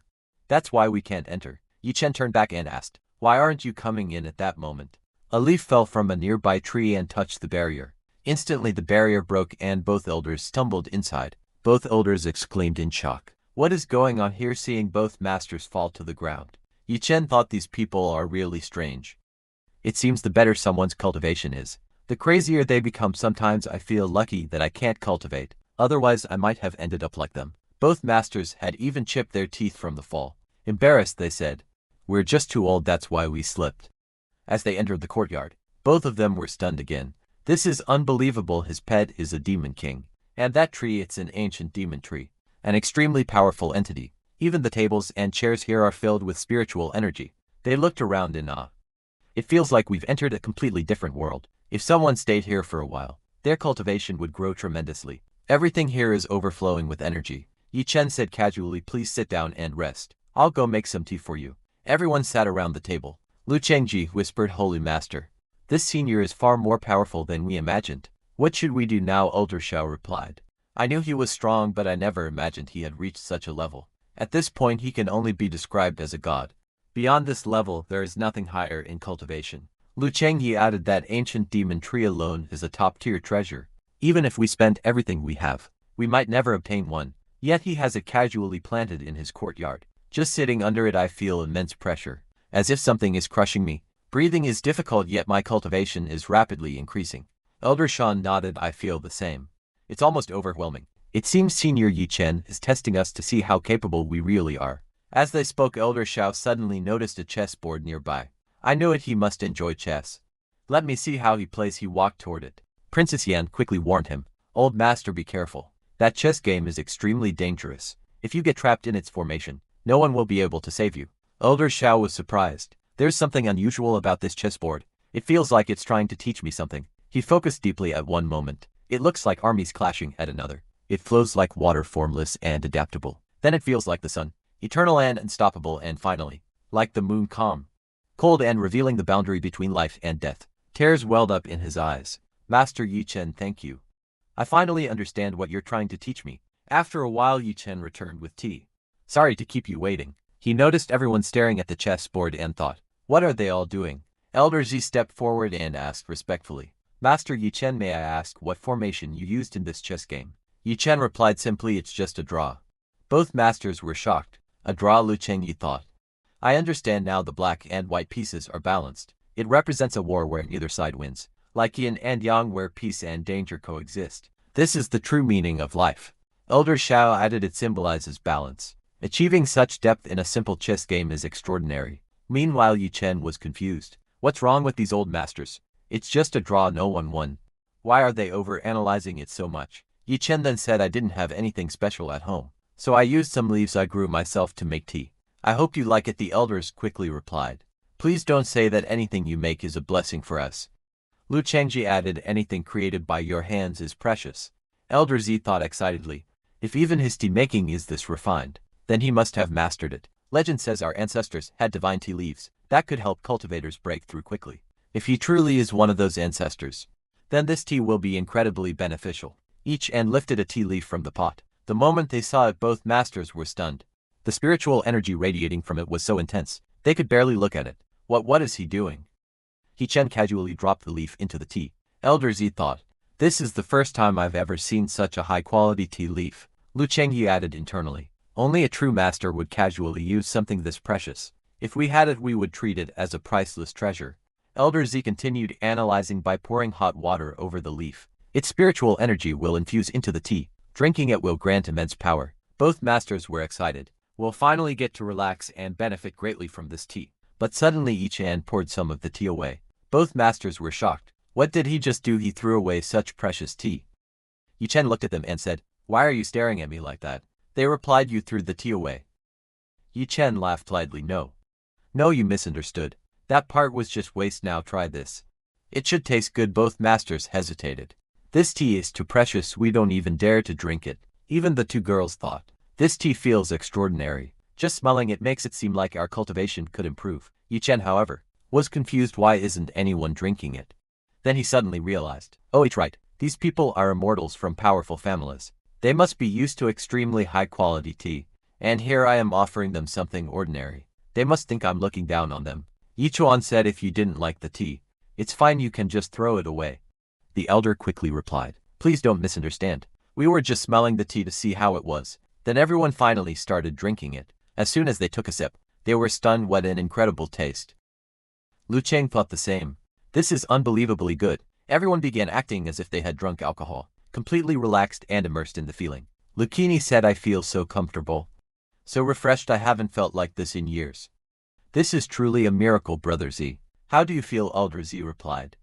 That's why we can't enter. Yi Chen turned back and asked, why aren't you coming in? At that moment, a leaf fell from a nearby tree and touched the barrier. Instantly the barrier broke and both elders stumbled inside. Both elders exclaimed in shock. What is going on here? Seeing both masters fall to the ground, Yi Chen thought, these people are really strange. It seems the better someone's cultivation is, the crazier they become. Sometimes I feel lucky that I can't cultivate, otherwise I might have ended up like them. Both masters had even chipped their teeth from the fall. Embarrassed, they said, we're just too old, that's why we slipped. As they entered the courtyard, both of them were stunned again. This is unbelievable. His pet is a demon king. And that tree, it's an ancient demon tree. An extremely powerful entity. Even the tables and chairs here are filled with spiritual energy. They looked around in awe. It feels like we've entered a completely different world. If someone stayed here for a while, their cultivation would grow tremendously. Everything here is overflowing with energy. Yi Chen said casually, please sit down and rest. I'll go make some tea for you. Everyone sat around the table. Lu Chengji whispered, Holy Master, this senior is far more powerful than we imagined. What should we do now? Elder Xiao replied. I knew he was strong, but I never imagined he had reached such a level. At this point he can only be described as a god. Beyond this level there is nothing higher in cultivation. Lu Chengyi added, that ancient demon tree alone is a top-tier treasure. Even if we spent everything we have, we might never obtain one. Yet he has it casually planted in his courtyard. Just sitting under it I feel immense pressure, as if something is crushing me. Breathing is difficult, yet my cultivation is rapidly increasing. Elder Shan nodded, I feel the same. It's almost overwhelming. It seems Senior Yi Chen is testing us to see how capable we really are. As they spoke, Elder Xiao suddenly noticed a chessboard nearby. I knew it, he must enjoy chess. Let me see how he plays. He walked toward it. Princess Yan quickly warned him, Old Master, be careful. That chess game is extremely dangerous. If you get trapped in its formation, no one will be able to save you. Elder Xiao was surprised. There's something unusual about this chessboard. It feels like it's trying to teach me something. He focused deeply at one moment. It looks like armies clashing at another. It flows like water, formless and adaptable. Then it feels like the sun, eternal and unstoppable, and finally, like the moon, calm, cold and revealing the boundary between life and death. Tears welled up in his eyes. Master Yi Chen, thank you. I finally understand what you're trying to teach me. After a while Yi Chen returned with tea. Sorry to keep you waiting. He noticed everyone staring at the chessboard and thought, what are they all doing? Elder Z stepped forward and asked respectfully, Master Yi Chen, may I ask what formation you used in this chess game? Yi Chen replied simply, it's just a draw. Both masters were shocked. A draw? Lu Chengyi thought. I understand now, the black and white pieces are balanced. It represents a war where neither side wins, like yin and yang where peace and danger coexist. This is the true meaning of life. Elder Xiao added, it symbolizes balance. Achieving such depth in a simple chess game is extraordinary. Meanwhile Yi Chen was confused. What's wrong with these old masters? It's just a draw, no one won. Why are they over-analyzing it so much? Yi Chen then said, I didn't have anything special at home, so I used some leaves I grew myself to make tea. I hope you like it, the elders quickly replied. Please don't say that anything you make is a blessing for us. Lu Chengji added, anything created by your hands is precious. Elder Z thought excitedly, if even his tea making is this refined, then he must have mastered it. Legend says our ancestors had divine tea leaves that could help cultivators break through quickly. If he truly is one of those ancestors, then this tea will be incredibly beneficial. Each and lifted a tea leaf from the pot. The moment they saw it, both masters were stunned. The spiritual energy radiating from it was so intense, they could barely look at it. What is he doing? Yi Chen casually dropped the leaf into the tea. Elder Z thought, this is the first time I've ever seen such a high-quality tea leaf. Lu Chengyi added internally, Only a true master would casually use something this precious. If we had it, we would treat it as a priceless treasure. Elder Z continued analyzing by pouring hot water over the leaf. Its spiritual energy will infuse into the tea. Drinking it will grant immense power. Both masters were excited. We'll finally get to relax and benefit greatly from this tea. But suddenly Yi-chan poured some of the tea away. Both masters were shocked. What did he just do? He threw away such precious tea. Yi-chan looked at them and said, "Why are you staring at me like that?" They replied, "You threw the tea away." Yi-chan laughed lightly. No, you misunderstood. That part was just waste. Now try this. It should taste good." Both masters hesitated. This tea is too precious, we don't even dare to drink it. Even the two girls thought, this tea feels extraordinary. Just smelling it makes it seem like our cultivation could improve. Yi-chan, however, was confused. Why isn't anyone drinking it? Then he suddenly realized, oh, it's right. These people are immortals from powerful families. They must be used to extremely high-quality tea. And here I am offering them something ordinary. They must think I'm looking down on them. Yi-chuan said, "If you didn't like the tea, it's fine, you can just throw it away." The elder quickly replied, "Please don't misunderstand. We were just smelling the tea to see how it was." Then everyone finally started drinking it. As soon as they took a sip, they were stunned. What an incredible taste. Lu Cheng thought the same. This is unbelievably good. Everyone began acting as if they had drunk alcohol, completely relaxed and immersed in the feeling. Lucchini said, "I feel so comfortable. So refreshed, I haven't felt like this in years. This is truly a miracle, Brother Z." "How do you feel?" Elder Z replied.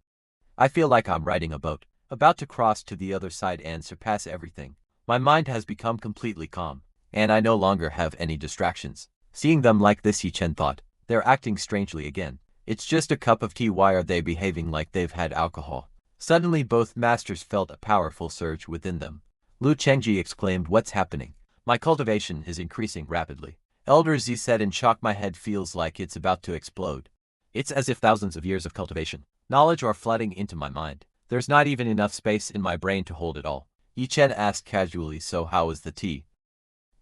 "I feel like I'm riding a boat, about to cross to the other side and surpass everything. My mind has become completely calm, and I no longer have any distractions." Seeing them like this, Yi-chen thought, they're acting strangely again. It's just a cup of tea. Why are they behaving like they've had alcohol? Suddenly both masters felt a powerful surge within them. Lu Chengji exclaimed, "What's happening? My cultivation is increasing rapidly." Elder Z said in shock, "My head feels like it's about to explode. It's as if thousands of years of cultivation, knowledge are flooding into my mind. There's not even enough space in my brain to hold it all." Yi-chen asked casually, "So how is the tea?"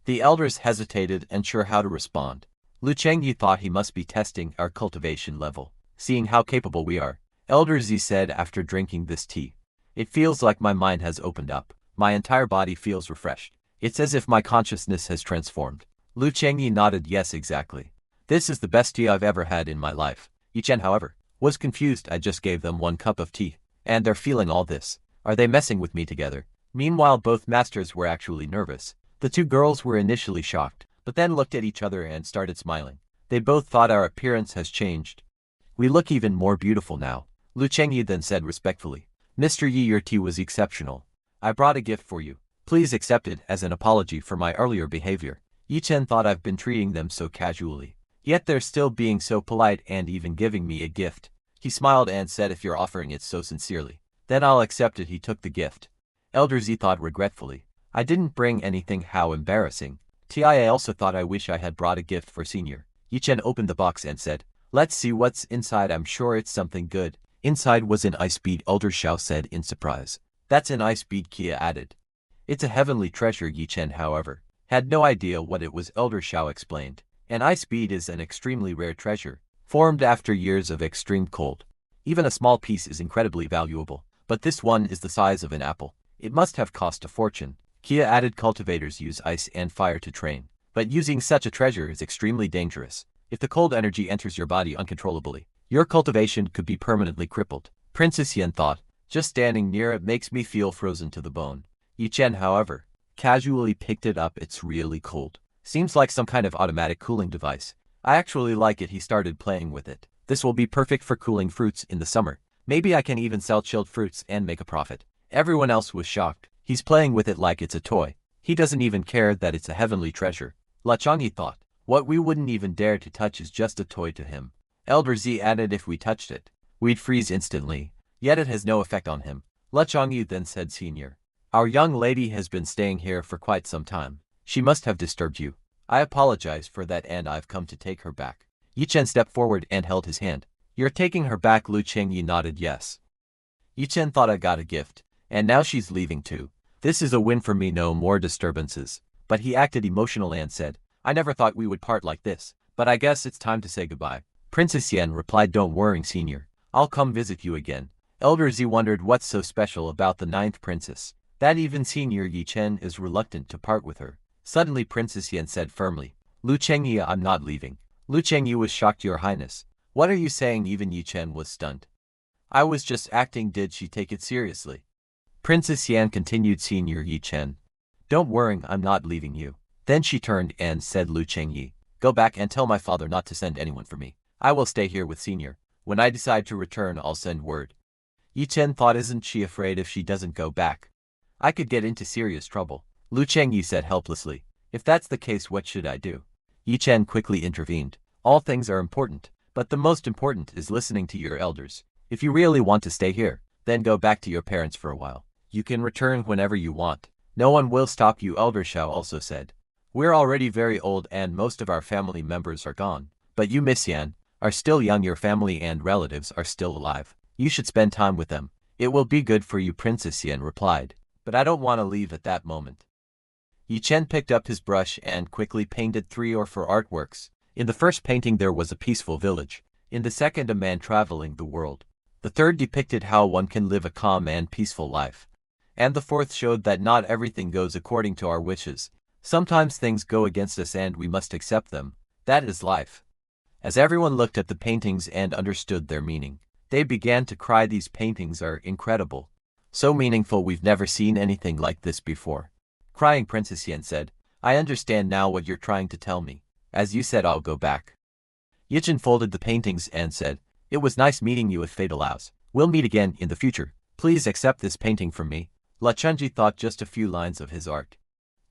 The elders hesitated, unsure how to respond. Lu Chengyi thought he must be testing our cultivation level, seeing how capable we are. Elder Z said, "After drinking this tea, it feels like my mind has opened up. My entire body feels refreshed. It's as if my consciousness has transformed." Lu Chengyi nodded, "Yes, exactly. This is the best tea I've ever had in my life." Yi-chen, however, was confused. "I just gave them one cup of tea, and they're feeling all this. Are they messing with me together?" Meanwhile, both masters were actually nervous. The two girls were initially shocked, but then looked at each other and started smiling. They both thought, our appearance has changed. "We look even more beautiful now." Lu Chengyi then said respectfully, "Mr. Yi, your tea was exceptional. I brought a gift for you. Please accept it as an apology for my earlier behavior." Yi-chen thought, I've been treating them so casually, yet they're still being so polite and even giving me a gift. He smiled and said, "If you're offering it so sincerely, then I'll accept it." He took the gift. Elder Z thought regretfully, "I didn't bring anything, how embarrassing." TIA also thought, "I wish I had brought a gift for Senior." Yi-chen opened the box and said, "Let's see what's inside, I'm sure it's something good." Inside was an ice bead, Elder Xiao said in surprise. "That's an ice bead," Kia added. "It's a heavenly treasure." Yi-chen, however, had no idea what it was. Elder Xiao explained, "An ice bead is an extremely rare treasure, formed after years of extreme cold. Even a small piece is incredibly valuable, but this one is the size of an apple. It must have cost a fortune." Kia added, "Cultivators use ice and fire to train, but using such a treasure is extremely dangerous. If the cold energy enters your body uncontrollably, your cultivation could be permanently crippled." Princess Yen thought, "Just standing near it makes me feel frozen to the bone." Yi-chen, however, casually picked it up. "It's really cold. Seems like some kind of automatic cooling device. I actually like it." He started playing with it. "This will be perfect for cooling fruits in the summer. Maybe I can even sell chilled fruits and make a profit." Everyone else was shocked. He's playing with it like it's a toy. He doesn't even care that it's a heavenly treasure. La Changyi thought, what we wouldn't even dare to touch is just a toy to him. Elder Z added, "If we touched it, we'd freeze instantly. Yet it has no effect on him." La Changyi then said, "Senior, our young lady has been staying here for quite some time. She must have disturbed you. I apologize for that and I've come to take her back." Yi-chen stepped forward and held his hand. "You're taking her back?" Lu Chengyi nodded yes. Yi-chen thought, I got a gift, and now she's leaving too. This is a win for me, no more disturbances. But he acted emotional and said, "I never thought we would part like this, but I guess it's time to say goodbye." Princess Yen replied, "Don't worry, Senior. I'll come visit you again." Elder Z wondered what's so special about the ninth princess, that even Senior Yi-chen is reluctant to part with her. Suddenly Princess Yan said firmly, Lu Chengyi, I'm not leaving. Lu Chengyi was shocked, Your Highness. What are you saying? Even Yi Chen was stunned. I was just acting. Did she take it seriously? Princess Yan continued, Senior Yi Chen. Don't worry, I'm not leaving you. Then she turned and said, Lu Chengyi, go back and tell my father not to send anyone for me. I will stay here with Senior. When I decide to return, I'll send word. Yi Chen thought, isn't she afraid if she doesn't go back? I could get into serious trouble. Lu Chengyi said helplessly. If that's the case, what should I do? Yi Chen quickly intervened. All things are important, but the most important is listening to your elders. If you really want to stay here, then go back to your parents for a while. You can return whenever you want. No one will stop you, Elder Shao also said. We're already very old and most of our family members are gone. But you, Miss Yan, are still young. Your family and relatives are still alive. You should spend time with them. It will be good for you, Princess Yan replied. But I don't want to leave at that moment. Yi Chen picked up his brush and quickly painted 3 or 4 artworks. In the first painting there was a peaceful village. In the second, a man traveling the world. The third depicted how one can live a calm and peaceful life. And the fourth showed that not everything goes according to our wishes. Sometimes things go against us and we must accept them. That is life. As everyone looked at the paintings and understood their meaning, they began to cry. These paintings are incredible. So meaningful, we've never seen anything like this before. Crying, Princess Yan said, I understand now what you're trying to tell me. As you said, I'll go back. Yi Chen folded the paintings and said, it was nice meeting you if fate allows. We'll meet again in the future. Please accept this painting from me. La Chunji thought just a few lines of his art.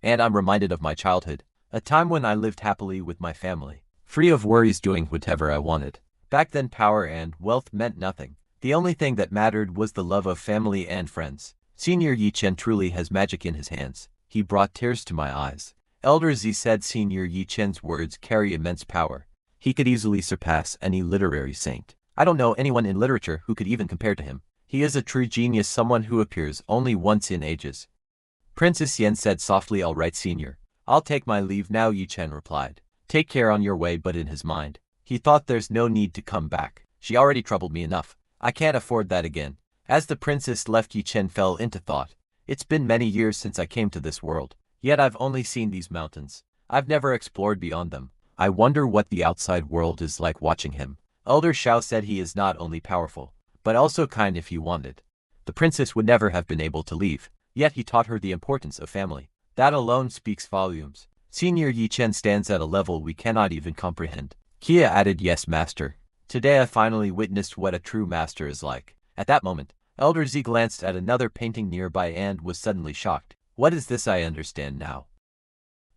And I'm reminded of my childhood, a time when I lived happily with my family, free of worries, doing whatever I wanted. Back then power and wealth meant nothing. The only thing that mattered was the love of family and friends. Senior Yi Chen truly has magic in his hands. He brought tears to my eyes. Elder Z said Senior Yi Chen's words carry immense power. He could easily surpass any literary saint. I don't know anyone in literature who could even compare to him. He is a true genius, someone who appears only once in ages. Princess Yan said softly, all right, Senior. I'll take my leave now, Yi Chen replied. Take care on your way, but in his mind, he thought there's no need to come back. She already troubled me enough. I can't afford that again. As the princess left, Yi Chen fell into thought. It's been many years since I came to this world, yet I've only seen these mountains. I've never explored beyond them. I wonder what the outside world is like watching him. Elder Shao said he is not only powerful, but also kind if he wanted. The princess would never have been able to leave, yet he taught her the importance of family. That alone speaks volumes. Senior Yi Chen stands at a level we cannot even comprehend. Kia added, yes, master. Today I finally witnessed what a true master is like. At that moment, Elder Z glanced at another painting nearby and was suddenly shocked. What is this? I understand now.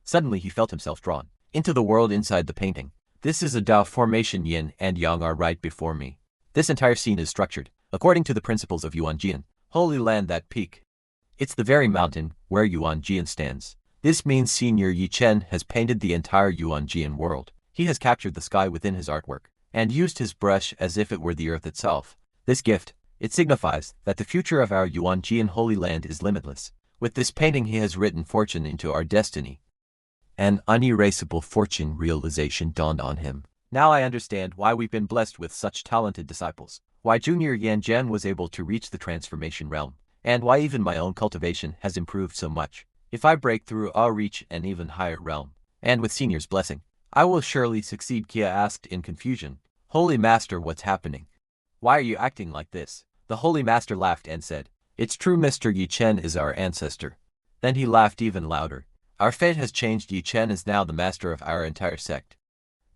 Suddenly he felt himself drawn into the world inside the painting. This is a Dao formation. Yin and Yang are right before me. This entire scene is structured according to the principles of Yuanjian, Holy Land, that peak. It's the very mountain where Yuanjian stands. This means Senior Yi Chen has painted the entire Yuanjian world. He has captured the sky within his artwork and used his brush as if it were the earth itself. This gift, it signifies that the future of our Yuanjian Holy Land is limitless. With this painting he has written fortune into our destiny. An unerasable fortune realization dawned on him. Now I understand why we've been blessed with such talented disciples, why Junior Yan Zhen was able to reach the transformation realm, and why even my own cultivation has improved so much. If I break through, I'll reach an even higher realm, and with Senior's blessing, I will surely succeed. Kia asked in confusion. Holy Master, what's happening? Why are you acting like this? The Holy Master laughed and said, it's true, Mr. Yi Chen is our ancestor. Then he laughed even louder. Our fate has changed. Yi Chen is now the master of our entire sect.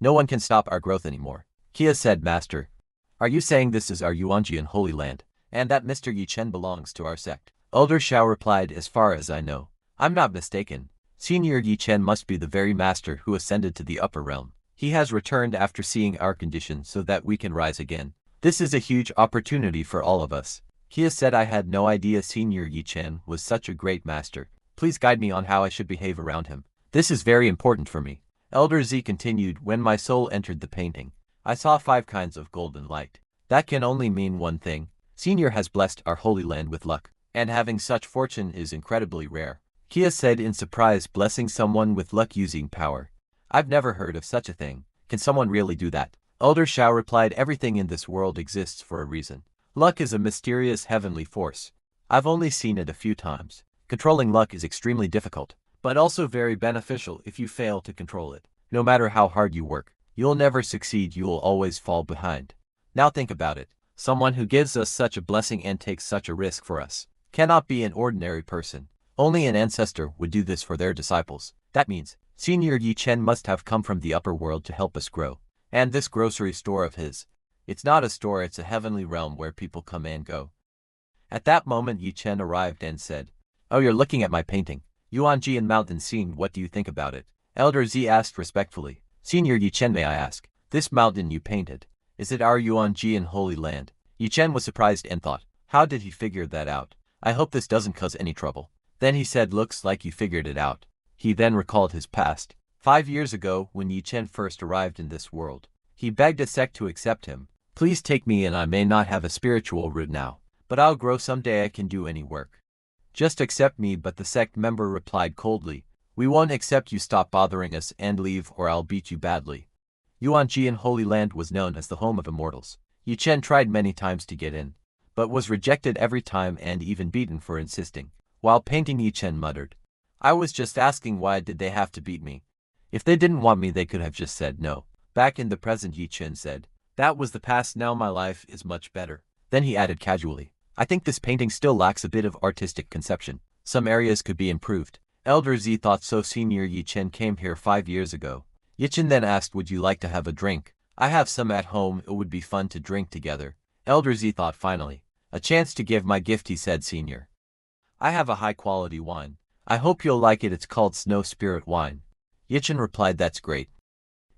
No one can stop our growth anymore. Kia said, Master, are you saying this is our Yuanjian Holy Land, and that Mr. Yi Chen belongs to our sect? Elder Shao replied, as far as I know, I'm not mistaken. Senior Yi Chen must be the very master who ascended to the upper realm. He has returned after seeing our condition so that we can rise again. This is a huge opportunity for all of us. Kia said, I had no idea Senior Yi Chen was such a great master. Please guide me on how I should behave around him. This is very important for me. Elder Z continued, when my soul entered the painting, I saw 5 kinds of golden light. That can only mean one thing. Senior has blessed our Holy Land with luck, and having such fortune is incredibly rare. Kia said in surprise, blessing someone with luck using power. I've never heard of such a thing. Can someone really do that? Elder Shao replied, everything in this world exists for a reason. Luck is a mysterious heavenly force. I've only seen it a few times. Controlling luck is extremely difficult, but also very beneficial if you fail to control it. No matter how hard you work, you'll never succeed, you'll always fall behind. Now think about it. Someone who gives us such a blessing and takes such a risk for us cannot be an ordinary person. Only an ancestor would do this for their disciples. That means Senior Yi Chen must have come from the upper world to help us grow. And this grocery store of his, it's not a store, it's a heavenly realm where people come and go. At that moment Yi Chen arrived and said, "Oh, you're looking at my painting. Yuanji and Mountain Scene, what do you think about it?" Elder Z asked respectfully. "Senior Yi Chen, may I ask, this mountain you painted, is it our Yuanji in Holy Land?" Yi Chen was surprised and thought, how did he figure that out? I hope this doesn't cause any trouble. Then he said, looks like you figured it out. He then recalled his past. 5 years ago, when Yi Chen first arrived in this world, he begged a sect to accept him. "Please take me in, I may not have a spiritual root now, but I'll grow someday, I can do any work. Just accept me," but the sect member replied coldly, "We won't accept you, stop bothering us and leave or I'll beat you badly." Yuanji in Holy Land was known as the home of immortals. Yi Chen tried many times to get in, but was rejected every time and even beaten for insisting. While painting, Yi Chen muttered, "I was just asking, why did they have to beat me? If they didn't want me, they could have just said no." Back in the present, Yi Chen said, "That was the past, now my life is much better." Then he added casually, "I think this painting still lacks a bit of artistic conception. Some areas could be improved." Elder Z thought so. Senior Yi Chen came here 5 years ago. Yi Chen then asked, "Would you like to have a drink? I have some at home, it would be fun to drink together." Elder Z thought, finally, a chance to give my gift, he said, "Senior, I have a high-quality wine. I hope you'll like it, it's called Snow Spirit Wine." Yi Chen replied, "That's great.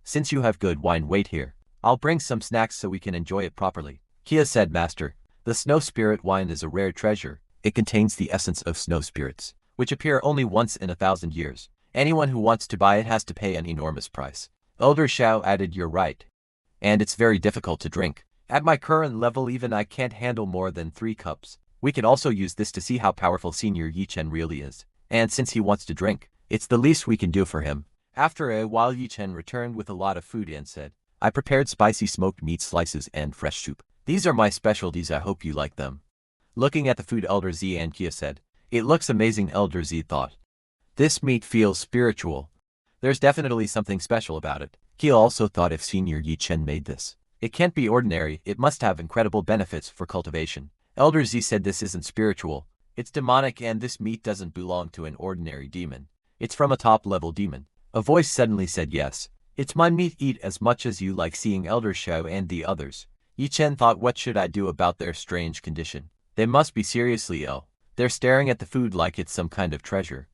Since you have good wine, wait here. I'll bring some snacks so we can enjoy it properly." Kia said, "Master, the Snow Spirit Wine is a rare treasure. It contains the essence of snow spirits, which appear only once in 1,000 years. Anyone who wants to buy it has to pay an enormous price." Elder Xiao added, "You're right. And it's very difficult to drink. At my current level, even I can't handle more than 3 cups. We can also use this to see how powerful Senior Yi Chen really is. And since he wants to drink, it's the least we can do for him." After a while, Yi Chen returned with a lot of food and said, "I prepared spicy smoked meat slices and fresh soup. These are my specialties, I hope you like them." Looking at the food, Elder Z and Kia said, "It looks amazing." Elder Z thought, "This meat feels spiritual. There's definitely something special about it." Kia also thought, if Senior Yi Chen made this, it can't be ordinary, it must have incredible benefits for cultivation. Elder Z said, "This isn't spiritual, it's demonic, and this meat doesn't belong to an ordinary demon. It's from a top-level demon." A voice suddenly said, "Yes, it's my meat, eat as much as you like." Seeing Elder Xiao and the others, Yi Chen thought, what should I do about their strange condition? They must be seriously ill. They're staring at the food like it's some kind of treasure.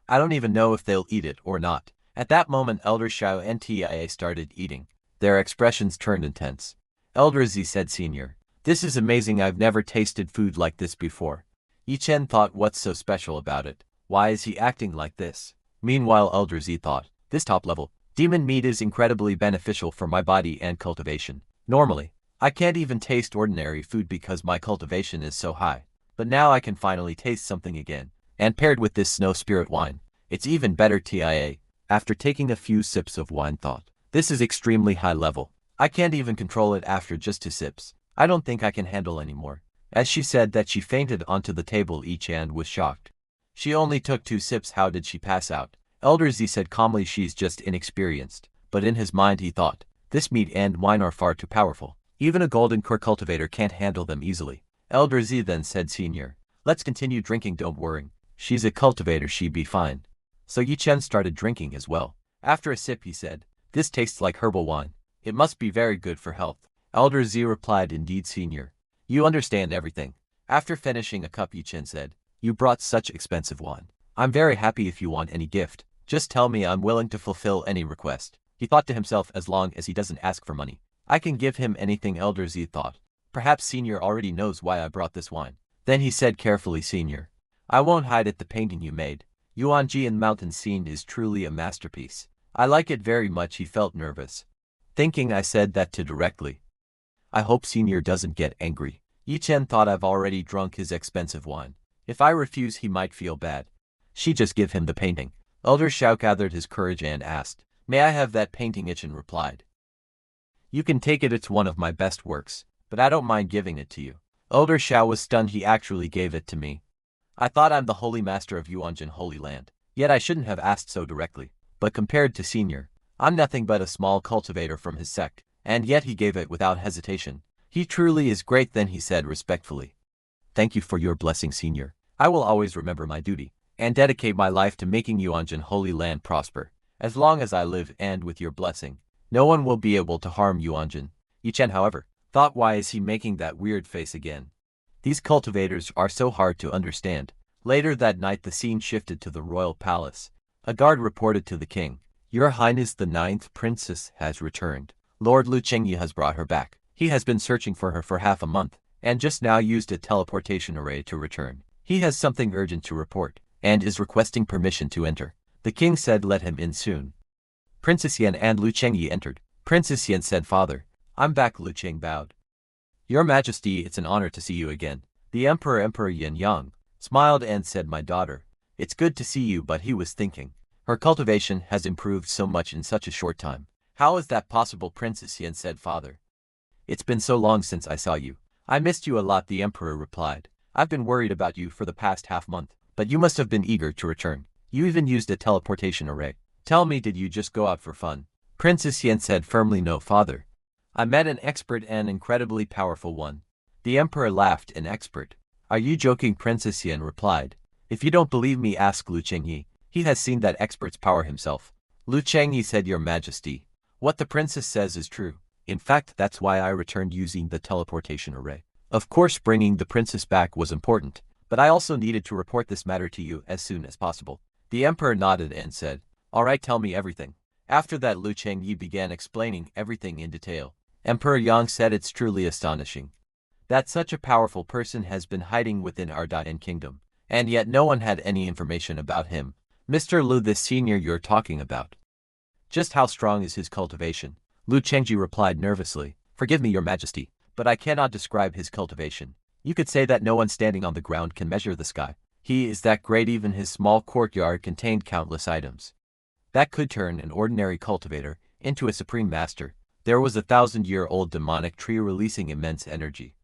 I don't even know if they'll eat it or not. At that moment, Elder Xiao and Tia started eating. Their expressions turned intense. Elder Z said, "Senior, this is amazing, I've never tasted food like this before." Yi Chen thought, what's so special about it? Why is he acting like this? Meanwhile, Elder Z thought, this top-level demon meat is incredibly beneficial for my body and cultivation. Normally, I can't even taste ordinary food because my cultivation is so high. But now I can finally taste something again. And paired with this Snow Spirit Wine, it's even better. Tia, after taking a few sips of wine, thought, this is extremely high level. I can't even control it after just 2 sips. I don't think I can handle anymore. As she said that, she fainted onto the table. Yi Chen was shocked. She only took 2 sips, how did she pass out? Elder Z said calmly, she's just inexperienced. But in his mind he thought, this meat and wine are far too powerful. Even a golden core cultivator can't handle them easily. Elder Z then said, "Senior, let's continue drinking, don't worry. She's a cultivator, she'd be fine." So Yi Chen started drinking as well. After a sip he said, "This tastes like herbal wine. It must be very good for health." Elder Z replied, "Indeed, Senior. You understand everything." After finishing a cup, Yi Chen said, "You brought such expensive wine. I'm very happy. If you want any gift, just tell me, I'm willing to fulfill any request." He thought to himself, as long as he doesn't ask for money, I can give him anything. Elder Z thought, perhaps Senior already knows why I brought this wine. Then he said carefully, "Senior, I won't hide it, the painting you made, Yuanji and Mountain Scene, is truly a masterpiece. I like it very much." He felt nervous, thinking I said that too directly. I hope Senior doesn't get angry. Yi Chen thought, I've already drunk his expensive wine. If I refuse, he might feel bad. She just give him the painting. Elder Xiao gathered his courage and asked, "May I have that painting?" Yi Chen replied, "You can take it, it's one of my best works, but I don't mind giving it to you." Elder Xiao was stunned, he actually gave it to me. I thought I'm the holy master of Yuanjin Holy Land. Yet I shouldn't have asked so directly. But compared to Senior, I'm nothing but a small cultivator from his sect, and yet he gave it without hesitation. He truly is great. Then he said respectfully. Thank you for your blessing, Senior. I will always remember my duty, and dedicate my life to making Yuanjin Holy Land prosper. As long as I live and with your blessing, no one will be able to harm Yuanjin. Yichen, however, thought, why is he making that weird face again? These cultivators are so hard to understand. Later that night the scene shifted to the royal palace. A guard reported to the king, Your Highness, the 9th princess has returned. Lord Lu Chengyi has brought her back. He has been searching for her for half a month, and just now used a teleportation array to return. He has something urgent to report, and is requesting permission to enter. The king said let him in soon. Princess Yan and Lu Chengyi entered. Princess Yan said, Father, I'm back. Lu Cheng bowed. Your Majesty, it's an honor to see you again. The Emperor Yin Yang smiled and said, My daughter, it's good to see you. But he was thinking, her cultivation has improved so much in such a short time. How is that possible? Princess Yin said, Father, it's been so long since I saw you. I missed you a lot. The emperor replied, I've been worried about you for the past half-month, but you must have been eager to return. You even used a teleportation array. Tell me, did you just go out for fun? Princess Yin said firmly, No, Father. I met an expert, and incredibly powerful one. The emperor laughed. An expert? Are you joking? Princess Yin replied, If you don't believe me, ask Lu Chengyi. He has seen that expert's power himself. Lu Chengyi said, Your Majesty, what the princess says is true. In fact, that's why I returned using the teleportation array. Of course, bringing the princess back was important, but I also needed to report this matter to you as soon as possible. The emperor nodded and said, All right, tell me everything. After that, Lu Chengyi began explaining everything in detail. Emperor Yang said, It's truly astonishing that such a powerful person has been hiding within our Dian kingdom, and yet no one had any information about him. Mr. Lu, this senior you're talking about, just how strong is his cultivation? Lu Chengji replied nervously, Forgive me, Your Majesty, but I cannot describe his cultivation. You could say that no one standing on the ground can measure the sky. He is that great. Even his small courtyard contained countless items that could turn an ordinary cultivator into a supreme master. There was a 1,000-year-old demonic tree releasing immense energy.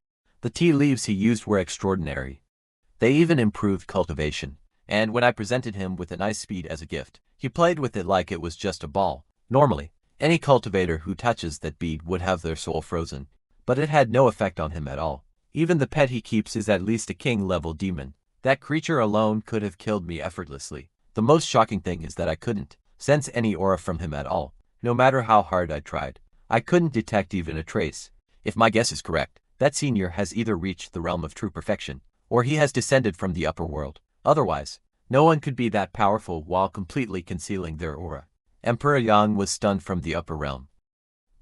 The tea leaves he used were extraordinary. They even improved cultivation, and when I presented him with an ice speed as a gift, he played with it like it was just a ball. Normally, any cultivator who touches that bead would have their soul frozen, but it had no effect on him at all. Even the pet he keeps is at least a king-level demon. That creature alone could have killed me effortlessly. The most shocking thing is that I couldn't sense any aura from him at all. No matter how hard I tried, I couldn't detect even a trace. If my guess is correct, that senior has either reached the realm of true perfection, or he has descended from the upper world. Otherwise, no one could be that powerful while completely concealing their aura. Emperor Yang was stunned from the upper realm.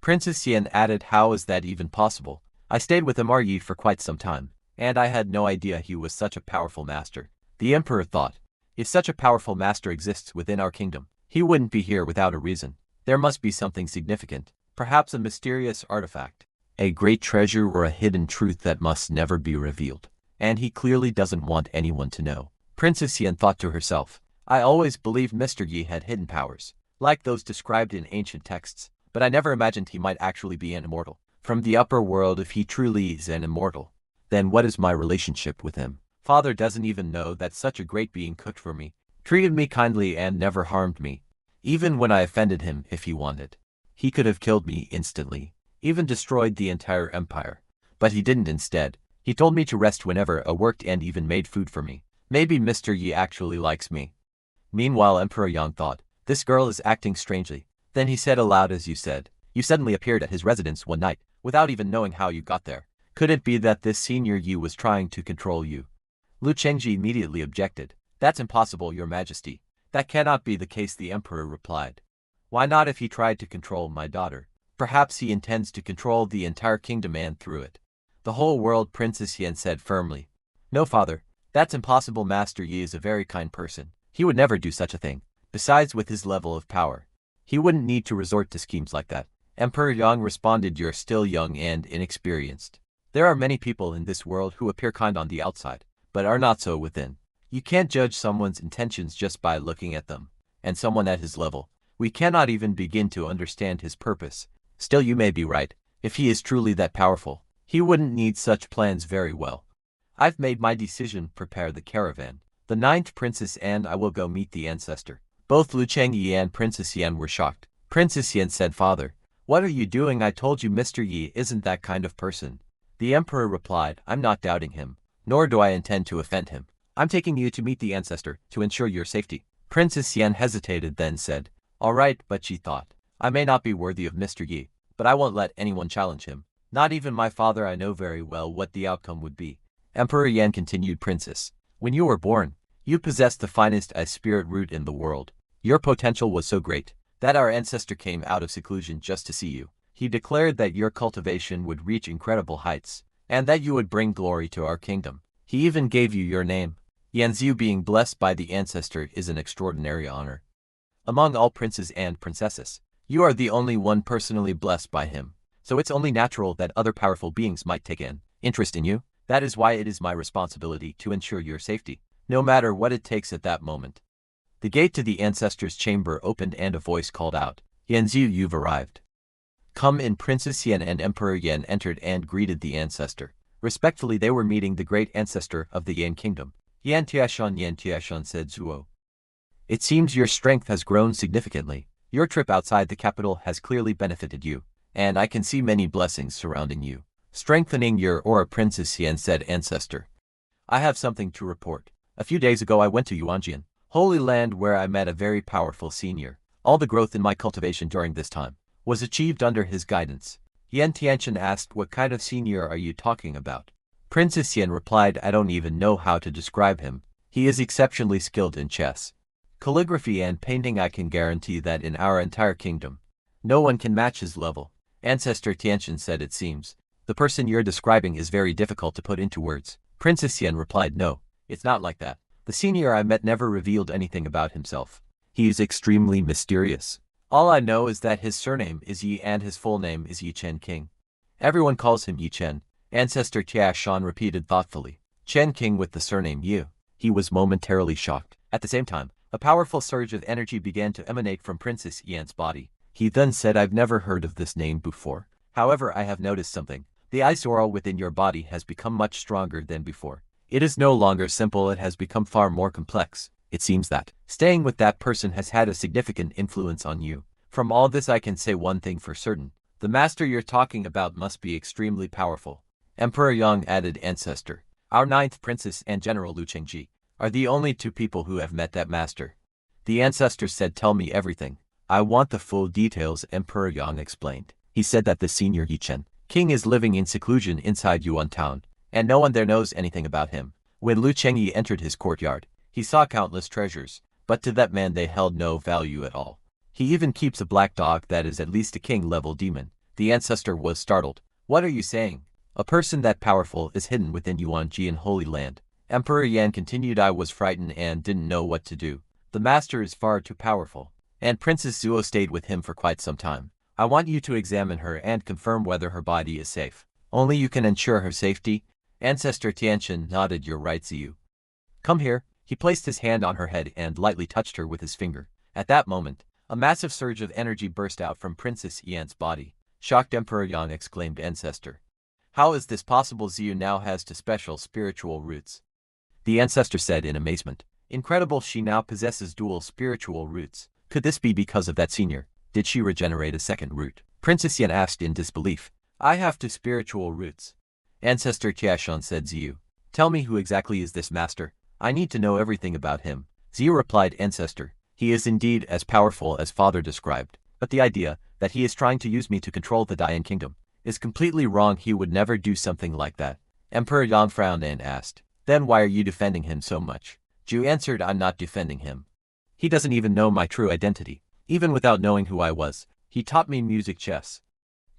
Princess Yin added, How is that even possible? I stayed with Yi for quite some time, and I had no idea he was such a powerful master. The emperor thought, If such a powerful master exists within our kingdom, he wouldn't be here without a reason. There must be something significant, perhaps a mysterious artifact, a great treasure, or a hidden truth that must never be revealed. And he clearly doesn't want anyone to know. Princess Yin thought to herself, I always believed Mr. Yi had hidden powers, like those described in ancient texts, but I never imagined he might actually be an immortal from the upper world. If he truly is an immortal, then what is my relationship with him? Father doesn't even know that such a great being cooked for me, treated me kindly, and never harmed me. Even when I offended him, if he wanted, he could have killed me instantly, even destroyed the entire empire. But he didn't. Instead, he told me to rest whenever I worked and even made food for me. Maybe Mr. Yi actually likes me. Meanwhile, Emperor Yang thought, This girl is acting strangely. Then he said aloud, As you said, you suddenly appeared at his residence one night, without even knowing how you got there. Could it be that this senior Yi was trying to control you? Lu Chengji immediately objected. That's impossible, Your Majesty. That cannot be the case, the emperor replied. Why not? If he tried to control my daughter, perhaps he intends to control the entire kingdom and through it, the whole world. Princess Yin said firmly, No, Father, that's impossible. Master Yi is a very kind person. He would never do such a thing. Besides, with his level of power, he wouldn't need to resort to schemes like that. Emperor Yang responded, You're still young and inexperienced. There are many people in this world who appear kind on the outside, but are not so within. You can't judge someone's intentions just by looking at them. And someone at his level, we cannot even begin to understand his purpose. Still, you may be right. If he is truly that powerful, he wouldn't need such plans very well. I've made my decision. Prepare the caravan. The ninth princess and I will go meet the ancestor. Both Lu Changyi and Princess Yan were shocked. Princess Yan said, "Father, what are you doing? I told you Mr. Yi isn't that kind of person." The emperor replied, "I'm not doubting him, nor do I intend to offend him. I'm taking you to meet the ancestor to ensure your safety." Princess Yan hesitated, then said, "All right," but she thought, "I may not be worthy of Mr. Yi, but I won't let anyone challenge him. Not even my father. I know very well what the outcome would be." Emperor Yan continued, "Princess, when you were born, you possessed the finest ice spirit root in the world. Your potential was so great that our ancestor came out of seclusion just to see you. He declared that your cultivation would reach incredible heights, and that you would bring glory to our kingdom. He even gave you your name. Yanziu being blessed by the ancestor is an extraordinary honor. Among all princes and princesses, you are the only one personally blessed by him, so it's only natural that other powerful beings might take an interest in you. That is why it is my responsibility to ensure your safety, no matter what it takes at that moment." The gate to the ancestor's chamber opened and a voice called out, "Yanziu, you've arrived." "Come in." Princess Yan and Emperor Yan entered and greeted the ancestor. Respectfully, they were meeting the great ancestor of the Yan kingdom. Yan Tiashan said, "Zuo, it seems your strength has grown significantly. Your trip outside the capital has clearly benefited you, and I can see many blessings surrounding you, strengthening your aura." Princess Yan said, "Ancestor, I have something to report. A few days ago I went to Yuanjian, Holy Land, where I met a very powerful senior. All the growth in my cultivation during this time was achieved under his guidance." Yan Tianchen asked, "What kind of senior are you talking about?" Princess Yan replied, "I don't even know how to describe him. He is exceptionally skilled in chess, calligraphy and painting. I can guarantee that in our entire kingdom, no one can match his level." Ancestor Tianchen said, "It seems the person you're describing is very difficult to put into words." Princess Yan replied, "No, it's not like that. The senior I met never revealed anything about himself. He is extremely mysterious. All I know is that his surname is Yi and his full name is Yi Chen King. Everyone calls him Yi Chen." Ancestor Tiashan repeated thoughtfully, "Chen King with the surname Yu." He was momentarily shocked. At the same time, a powerful surge of energy began to emanate from Princess Yan's body. He then said, "I've never heard of this name before. However, I have noticed something. The ice aura within your body has become much stronger than before. It is no longer simple, it has become far more complex. It seems that staying with that person has had a significant influence on you. From all this I can say one thing for certain. The master you're talking about must be extremely powerful." Emperor Yang added, "Ancestor, our ninth princess and General Lu Chengji are the only two people who have met that master." The ancestor said, "Tell me everything. I want the full details." Emperor Yang explained. He said that the senior Yi Chen King is living in seclusion inside Yuan town, and no one there knows anything about him. When Lu Chengyi entered his courtyard, he saw countless treasures, but to that man they held no value at all. He even keeps a black dog that is at least a king-level demon. The ancestor was startled. "What are you saying? A person that powerful is hidden within Yuanjian Holy Land?" Emperor Yan continued, "I was frightened and didn't know what to do. The master is far too powerful, and Princess Zuo stayed with him for quite some time. I want you to examine her and confirm whether her body is safe. Only you can ensure her safety." Ancestor Tianchen nodded, "You're right, Ziyu. Come here." He placed his hand on her head and lightly touched her with his finger. At that moment, a massive surge of energy burst out from Princess Yan's body. Shocked Emperor Yang exclaimed, "Ancestor, how is this possible? Ziyu now has two special spiritual roots." The ancestor said in amazement, "Incredible, she now possesses dual spiritual roots. Could this be because of that senior? Did she regenerate a second root?" Princess Yan asked in disbelief. "I have two spiritual roots." Ancestor Tiashan said, "Ziyu, tell me, who exactly is this master? I need to know everything about him." Ziyu replied, "Ancestor, he is indeed as powerful as father described, but the idea that he is trying to use me to control the Dian kingdom is completely wrong. He would never do something like that." Emperor Yang frowned and asked, "Then why are you defending him so much?" Ju answered, "I'm not defending him. He doesn't even know my true identity. Even without knowing who I was, he taught me music, chess,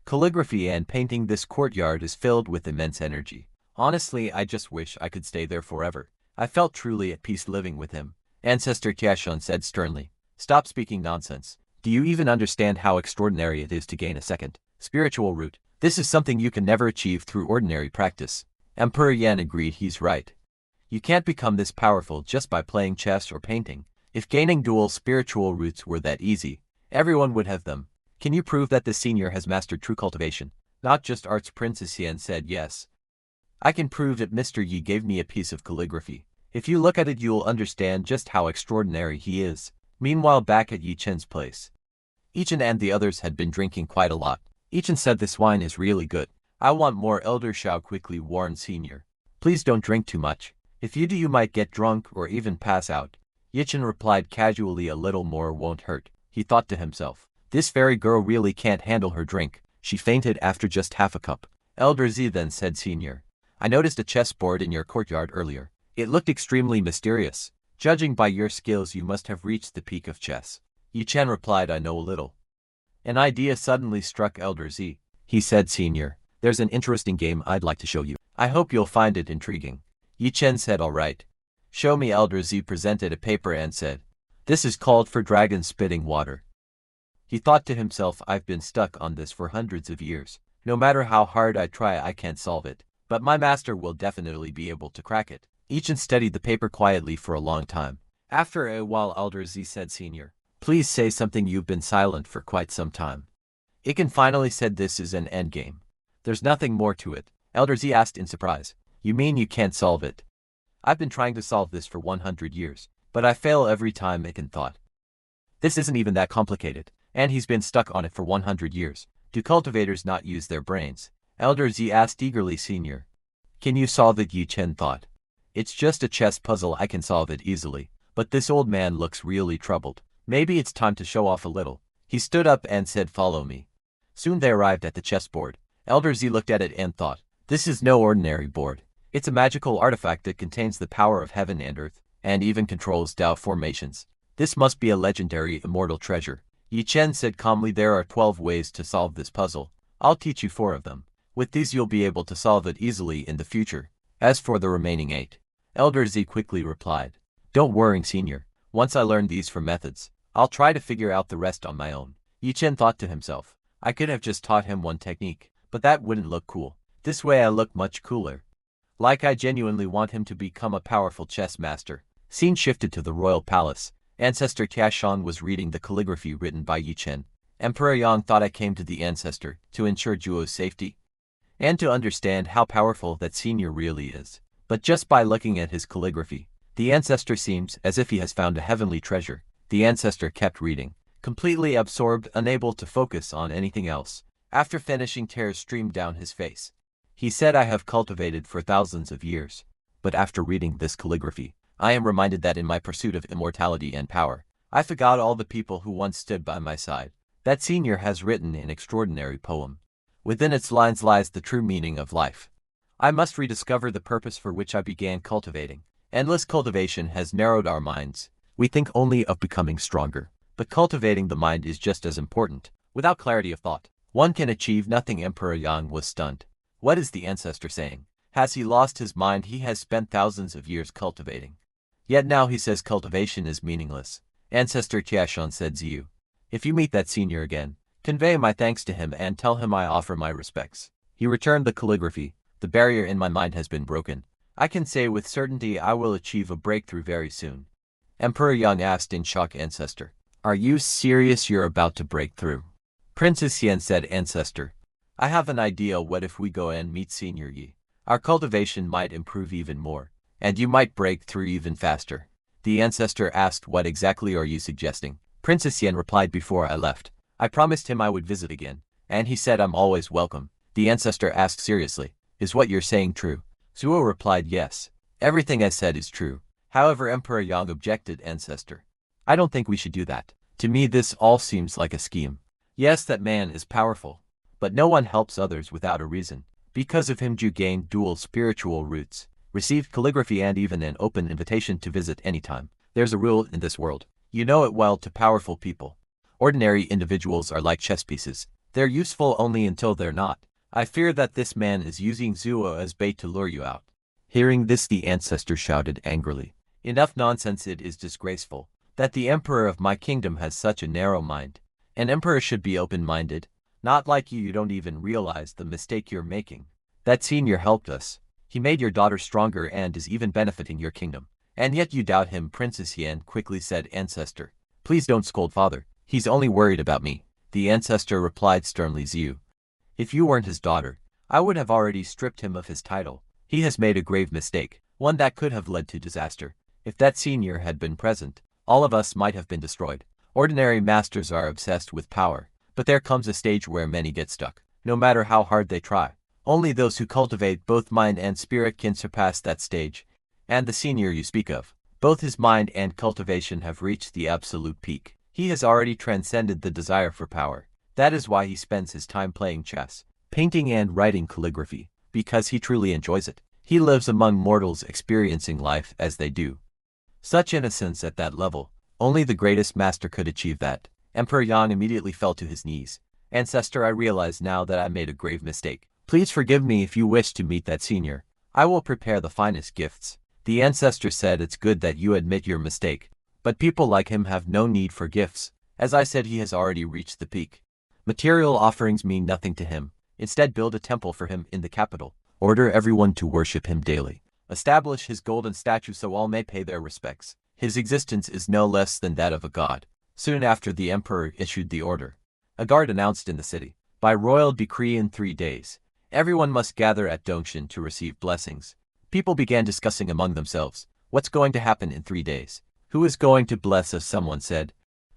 calligraphy and painting. This courtyard is filled with immense energy. Honestly, I just wish I could stay there forever. I felt truly at peace living with him." Ancestor Tiashan said sternly, "Stop speaking nonsense. Do you even understand how extraordinary it is to gain a second spiritual root? This is something you can never achieve through ordinary practice." Emperor Yan agreed. He's right. You can't become this powerful just by playing chess or painting. If gaining dual spiritual roots were that easy, everyone would have them. Can you prove that the senior has mastered true cultivation, not just arts? Princess Yan said, "Yes. I can prove it. Mr. Yi gave me a piece of calligraphy. If you look at it you'll understand just how extraordinary he is. Meanwhile back at Yi Chen's place, Yi-chen and the others had been drinking quite a lot. Yi-chen said this wine is really good. I want more. Elder Shao quickly warned Senior. Please don't drink too much. If you do you might get drunk or even pass out. Yi-chen replied casually, a little more won't hurt. He thought to himself, this fairy girl really can't handle her drink. She fainted after just half a cup. Elder Z then said, Senior, I noticed a chessboard in your courtyard earlier. It looked extremely mysterious. Judging by your skills you must have reached the peak of chess. Yi-chen replied, I know a little. An idea suddenly struck Elder Z. He said, Senior, there's an interesting game I'd like to show you. I hope you'll find it intriguing. Yi-chen said, all right. Show me. Elder Z presented a paper and said, this is called for dragon spitting water. He thought to himself, I've been stuck on this for hundreds of years. No matter how hard I try I can't solve it. But my master will definitely be able to crack it. Yi-chen studied the paper quietly for a long time. After a while Elder Z said, Senior, please say something, you've been silent for quite some time. Iken finally said, this is an endgame. There's nothing more to it. Elder Z asked in surprise, you mean you can't solve it? I've been trying to solve this for 100 years, but I fail every time. Iken thought. This isn't even that complicated, and he's been stuck on it for 100 years. Do cultivators not use their brains? Elder Z asked eagerly. Senior, can you solve it? Yi-chen thought. It's just a chess puzzle, I can solve it easily, but this old man looks really troubled. Maybe it's time to show off a little. He stood up and said, follow me. Soon they arrived at the chessboard. Elder Z looked at it and thought, this is no ordinary board. It's a magical artifact that contains the power of heaven and earth, and even controls Tao formations. This must be a legendary immortal treasure. Yi-chen said calmly, there are 12 ways to solve this puzzle. I'll teach you 4 of them. With these you'll be able to solve it easily in the future. As for the remaining 8, Elder Z quickly replied, don't worry, Senior. Once I learn these 4 methods, I'll try to figure out the rest on my own. Yi-chen thought to himself, I could have just taught him one technique, but that wouldn't look cool. This way I look much cooler. Like I genuinely want him to become a powerful chess master. Scene shifted to the royal palace. Ancestor Tiashan was reading the calligraphy written by Yi-chen. Emperor Yang thought, I came to the ancestor to ensure Zhuo's safety and to understand how powerful that Senior really is. But just by looking at his calligraphy, the ancestor seems as if he has found a heavenly treasure. The ancestor kept reading, completely absorbed, unable to focus on anything else. After finishing, tears streamed down his face. He said, I have cultivated for thousands of years, but after reading this calligraphy, I am reminded that in my pursuit of immortality and power, I forgot all the people who once stood by my side. That Senior has written an extraordinary poem. Within its lines lies the true meaning of life. I must rediscover the purpose for which I began cultivating. Endless cultivation has narrowed our minds. We think only of becoming stronger, but cultivating the mind is just as important. Without clarity of thought, one can achieve nothing. Emperor Yang was stunned. What is the ancestor saying? Has he lost his mind? He has spent thousands of years cultivating. Yet now he says cultivation is meaningless. Ancestor Tiashan said, Ziyu, if you meet that Senior again, convey my thanks to him and tell him I offer my respects. He returned the calligraphy. The barrier in my mind has been broken. I can say with certainty I will achieve a breakthrough very soon. Emperor Yang asked in shock, Ancestor, are you serious you're about to break through? Princess Yen said, Ancestor, I have an idea. What if we go and meet Senior Yi? Our cultivation might improve even more, and you might break through even faster. The ancestor asked, what exactly are you suggesting? Princess Yen replied, before I left, I promised him I would visit again, and he said I'm always welcome. The ancestor asked seriously, is what you're saying true? Zuo replied, yes. Everything I said is true. However, Emperor Yang objected, Ancestor, I don't think we should do that. To me this all seems like a scheme. Yes, that man is powerful, but no one helps others without a reason. Because of him Zhu gained dual spiritual roots, received calligraphy and even an open invitation to visit anytime. There's a rule in this world. You know it well. To powerful people, ordinary individuals are like chess pieces. They're useful only until they're not. I fear that this man is using Zuo as bait to lure you out. Hearing this, the ancestor shouted angrily, enough nonsense. It is disgraceful that the emperor of my kingdom has such a narrow mind. An emperor should be open-minded. Not like you. You don't even realize the mistake you're making. That Senior helped us. He made your daughter stronger and is even benefiting your kingdom. And yet you doubt him. Princess Yan quickly said, Ancestor, please don't scold father. He's only worried about me. The ancestor replied sternly, Ziyu, if you weren't his daughter, I would have already stripped him of his title. He has made a grave mistake. one that could have led to disaster. If that senior had been present, all of us might have been destroyed. Ordinary masters are obsessed with power, but there comes a stage where many get stuck, no matter how hard they try. Only those who cultivate both mind and spirit can surpass that stage. And the senior you speak of, both his mind and cultivation have reached the absolute peak. He has already transcended the desire for power. That is why he spends his time playing chess, painting and writing calligraphy, because he truly enjoys it. He lives among mortals experiencing life as they do. Such innocence at that level, only the greatest master could achieve that. Emperor Yang immediately fell to his knees. Ancestor, I realize now that I made a grave mistake. Please forgive me if you wish to meet that senior. I will prepare the finest gifts. The ancestor said it's good that you admit your mistake. But people like him have no need for gifts. As I said, he has already reached the peak. Material offerings mean nothing to him. Instead, build a temple for him in the capital. Order everyone to worship him daily. Establish his golden statue so all may pay their respects. His existence is no less than that of a god. Soon after, the emperor issued the order. A guard announced in the city, by royal decree in 3 days, everyone must gather at Dongshin to receive blessings. People began discussing among themselves, what's going to happen in 3 days? Who is going to bless us? Someone said.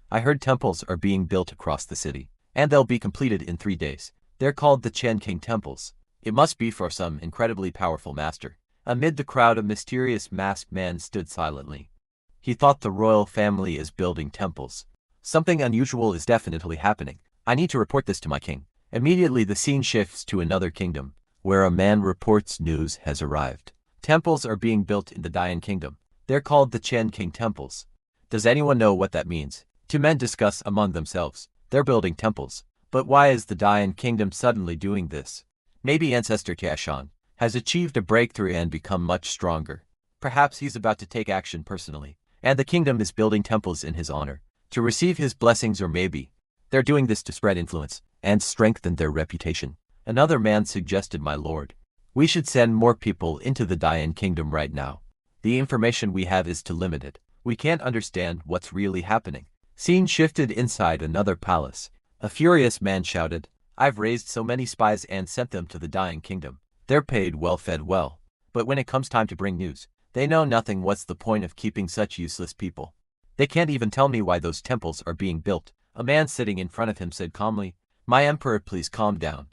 I heard temples are being built across the city, and they'll be completed in 3 days. They're called the Chen King Temples. It must be for some incredibly powerful master. Amid the crowd, a mysterious masked man stood silently. He thought the royal family is building temples. Something unusual is definitely happening. I need to report this to my king. Immediately the scene shifts to another kingdom, where a man reports news has arrived. Temples are being built in the Dayan Kingdom. They're called the Chen King Temples. Does anyone know what that means? 2 men discuss among themselves. They're building temples. But why is the Dayan Kingdom suddenly doing this? Maybe Ancestor Tiashan has achieved a breakthrough and become much stronger. Perhaps he's about to take action personally, and the kingdom is building temples in his honor, to receive his blessings, or maybe they're doing this to spread influence and strengthen their reputation. Another man suggested, my lord, we should send more people into the Dayan Kingdom right now. The information we have is too limited. We can't understand what's really happening. Scene shifted inside another palace. A furious man shouted, I've raised so many spies and sent them to the Dayan Kingdom. They're paid well, fed well. But when it comes time to bring news, they know nothing. What's the point of keeping such useless people? They can't even tell me why those temples are being built. A man sitting in front of him said calmly, my emperor, please calm down.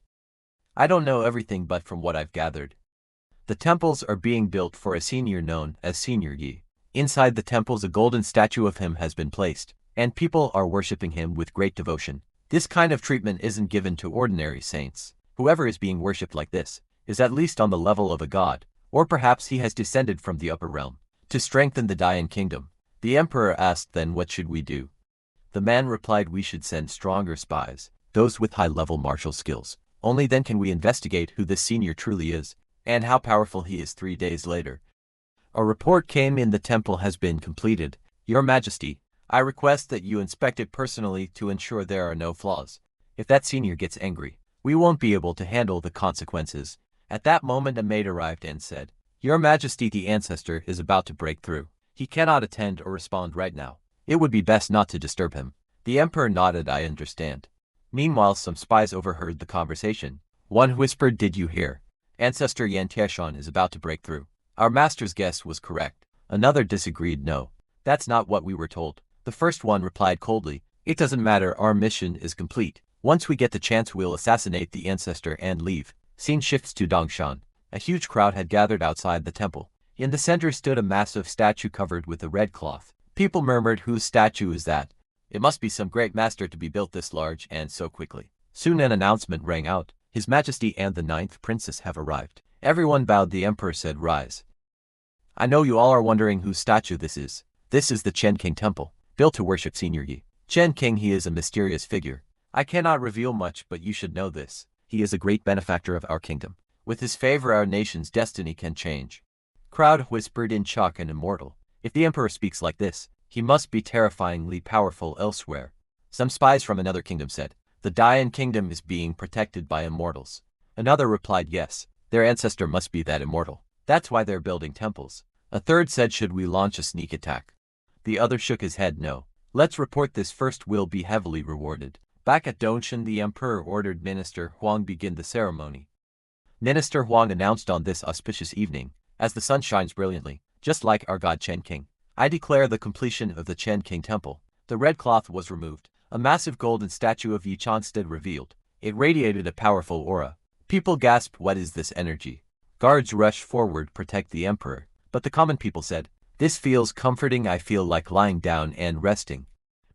I don't know everything, but from what I've gathered, the temples are being built for a senior known as Senior Yi. Inside the temples, a golden statue of him has been placed, and people are worshipping him with great devotion. This kind of treatment isn't given to ordinary saints. Whoever is being worshipped like this is at least on the level of a god, or perhaps he has descended from the upper realm. To strengthen the Dayan Kingdom, the emperor asked, then what should we do? The man replied, we should send stronger spies, those with high-level martial skills. Only then can we investigate who this senior truly is, and how powerful he is. 3 days later, a report came in. The temple has been completed. Your Majesty, I request that you inspect it personally to ensure there are no flaws. If that senior gets angry, we won't be able to handle the consequences. At that moment, a maid arrived and said, Your Majesty, the ancestor is about to break through. He cannot attend or respond right now. It would be best not to disturb him. The emperor nodded, I understand. Meanwhile, some spies overheard the conversation. One whispered, did you hear? Ancestor Yan Tieshan is about to break through. Our master's guess was correct. Another disagreed, no. That's not what we were told. The first one replied coldly, it doesn't matter, our mission is complete. Once we get the chance, we'll assassinate the ancestor and leave. Scene shifts to Dongshan. A huge crowd had gathered outside the temple. In the center stood a massive statue covered with a red cloth. People murmured, whose statue is that? It must be some great master to be built this large and so quickly. Soon an announcement rang out. His Majesty and the 9th princess have arrived. Everyone bowed. The emperor said, rise. I know you all are wondering whose statue this is. This is the Chen King Temple, built to worship Senior Yi. Chen King, he is a mysterious figure. I cannot reveal much, but you should know this. He is a great benefactor of our kingdom. With his favor, our nation's destiny can change. Crowd whispered in shock, and immortal. If the emperor speaks like this, he must be terrifyingly powerful elsewhere. Some spies from another kingdom said, the Dayan Kingdom is being protected by immortals. Another replied, yes, their ancestor must be that immortal. That's why they're building temples. A third said, should we launch a sneak attack? The other shook his head, no. Let's report this first, we'll be heavily rewarded. Back at Dongshin, the emperor ordered Minister Huang begin the ceremony. Minister Huang announced, on this auspicious evening, as the sun shines brilliantly, just like our god Chen King. I declare the completion of the Chen King temple. The red cloth was removed. A massive golden statue of Yi Chan stood revealed. It radiated a powerful aura. People gasped, "What is this energy?" Guards rushed forward to protect the emperor, but the common people said, "This feels comforting. I feel like lying down and resting.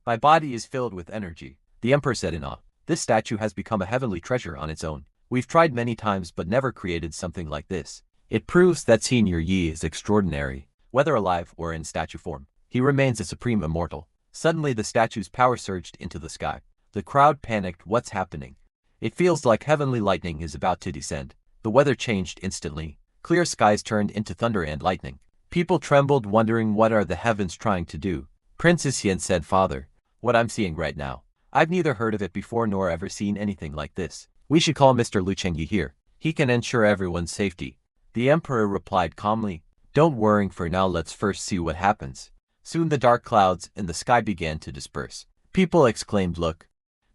My body is filled with energy." The emperor said in awe, "This statue has become a heavenly treasure on its own. We've tried many times but never created something like this. It proves that Senior Yi is extraordinary. Whether alive or in statue form, he remains a supreme immortal." Suddenly the statue's power surged into the sky. The crowd panicked. "What's happening? It feels like heavenly lightning is about to descend." The weather changed instantly. Clear skies turned into thunder and lightning. People trembled, wondering what are the heavens trying to do. Princess Yen said, "Father, what I'm seeing right now, I've neither heard of it before nor ever seen anything like this. We should call Mr. Lu Chengyi here. He can ensure everyone's safety." The emperor replied calmly, "Don't worry for now, let's first see what happens." Soon the dark clouds in the sky began to disperse. People exclaimed, "Look!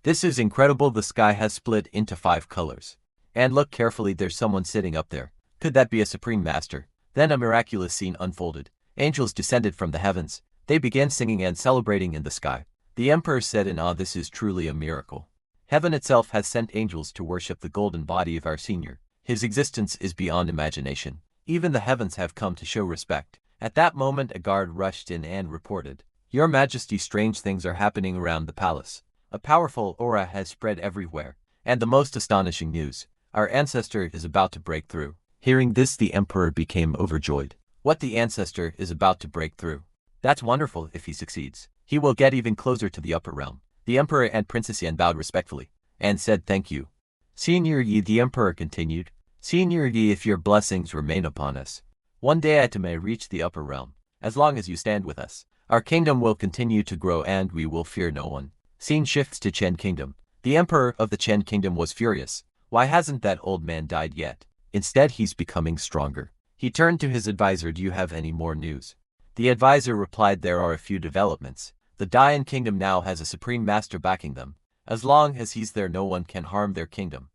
This is incredible, the sky has split into 5 colors. And look carefully, there's someone sitting up there. Could that be a supreme master?" Then a miraculous scene unfolded. Angels descended from the heavens. They began singing and celebrating in the sky. The emperor said in awe, "This is truly a miracle. Heaven itself has sent angels to worship the golden body of our senior. His existence is beyond imagination. Even the heavens have come to show respect." At that moment a guard rushed in and reported, "Your Majesty, strange things are happening around the palace. A powerful aura has spread everywhere. And the most astonishing news, our ancestor is about to break through." Hearing this the emperor became overjoyed. What, the ancestor is about to break through? That's wonderful. If he succeeds, he will get even closer to the upper realm. The emperor and Princess Yan bowed respectfully and said, "Thank you, Senior Yi." The emperor continued, "Senior Yi, if your blessings remain upon us, one day I may reach the upper realm. As long as you stand with us, our kingdom will continue to grow and we will fear no one." Scene shifts to Chen Kingdom. The emperor of the Chen Kingdom was furious. Why hasn't that old man died yet? Instead, he's becoming stronger. He turned to his advisor, "Do you have any more news?" The advisor replied, "There are a few developments. The Dian Kingdom now has a supreme master backing them. As long as he's there, no one can harm their kingdom."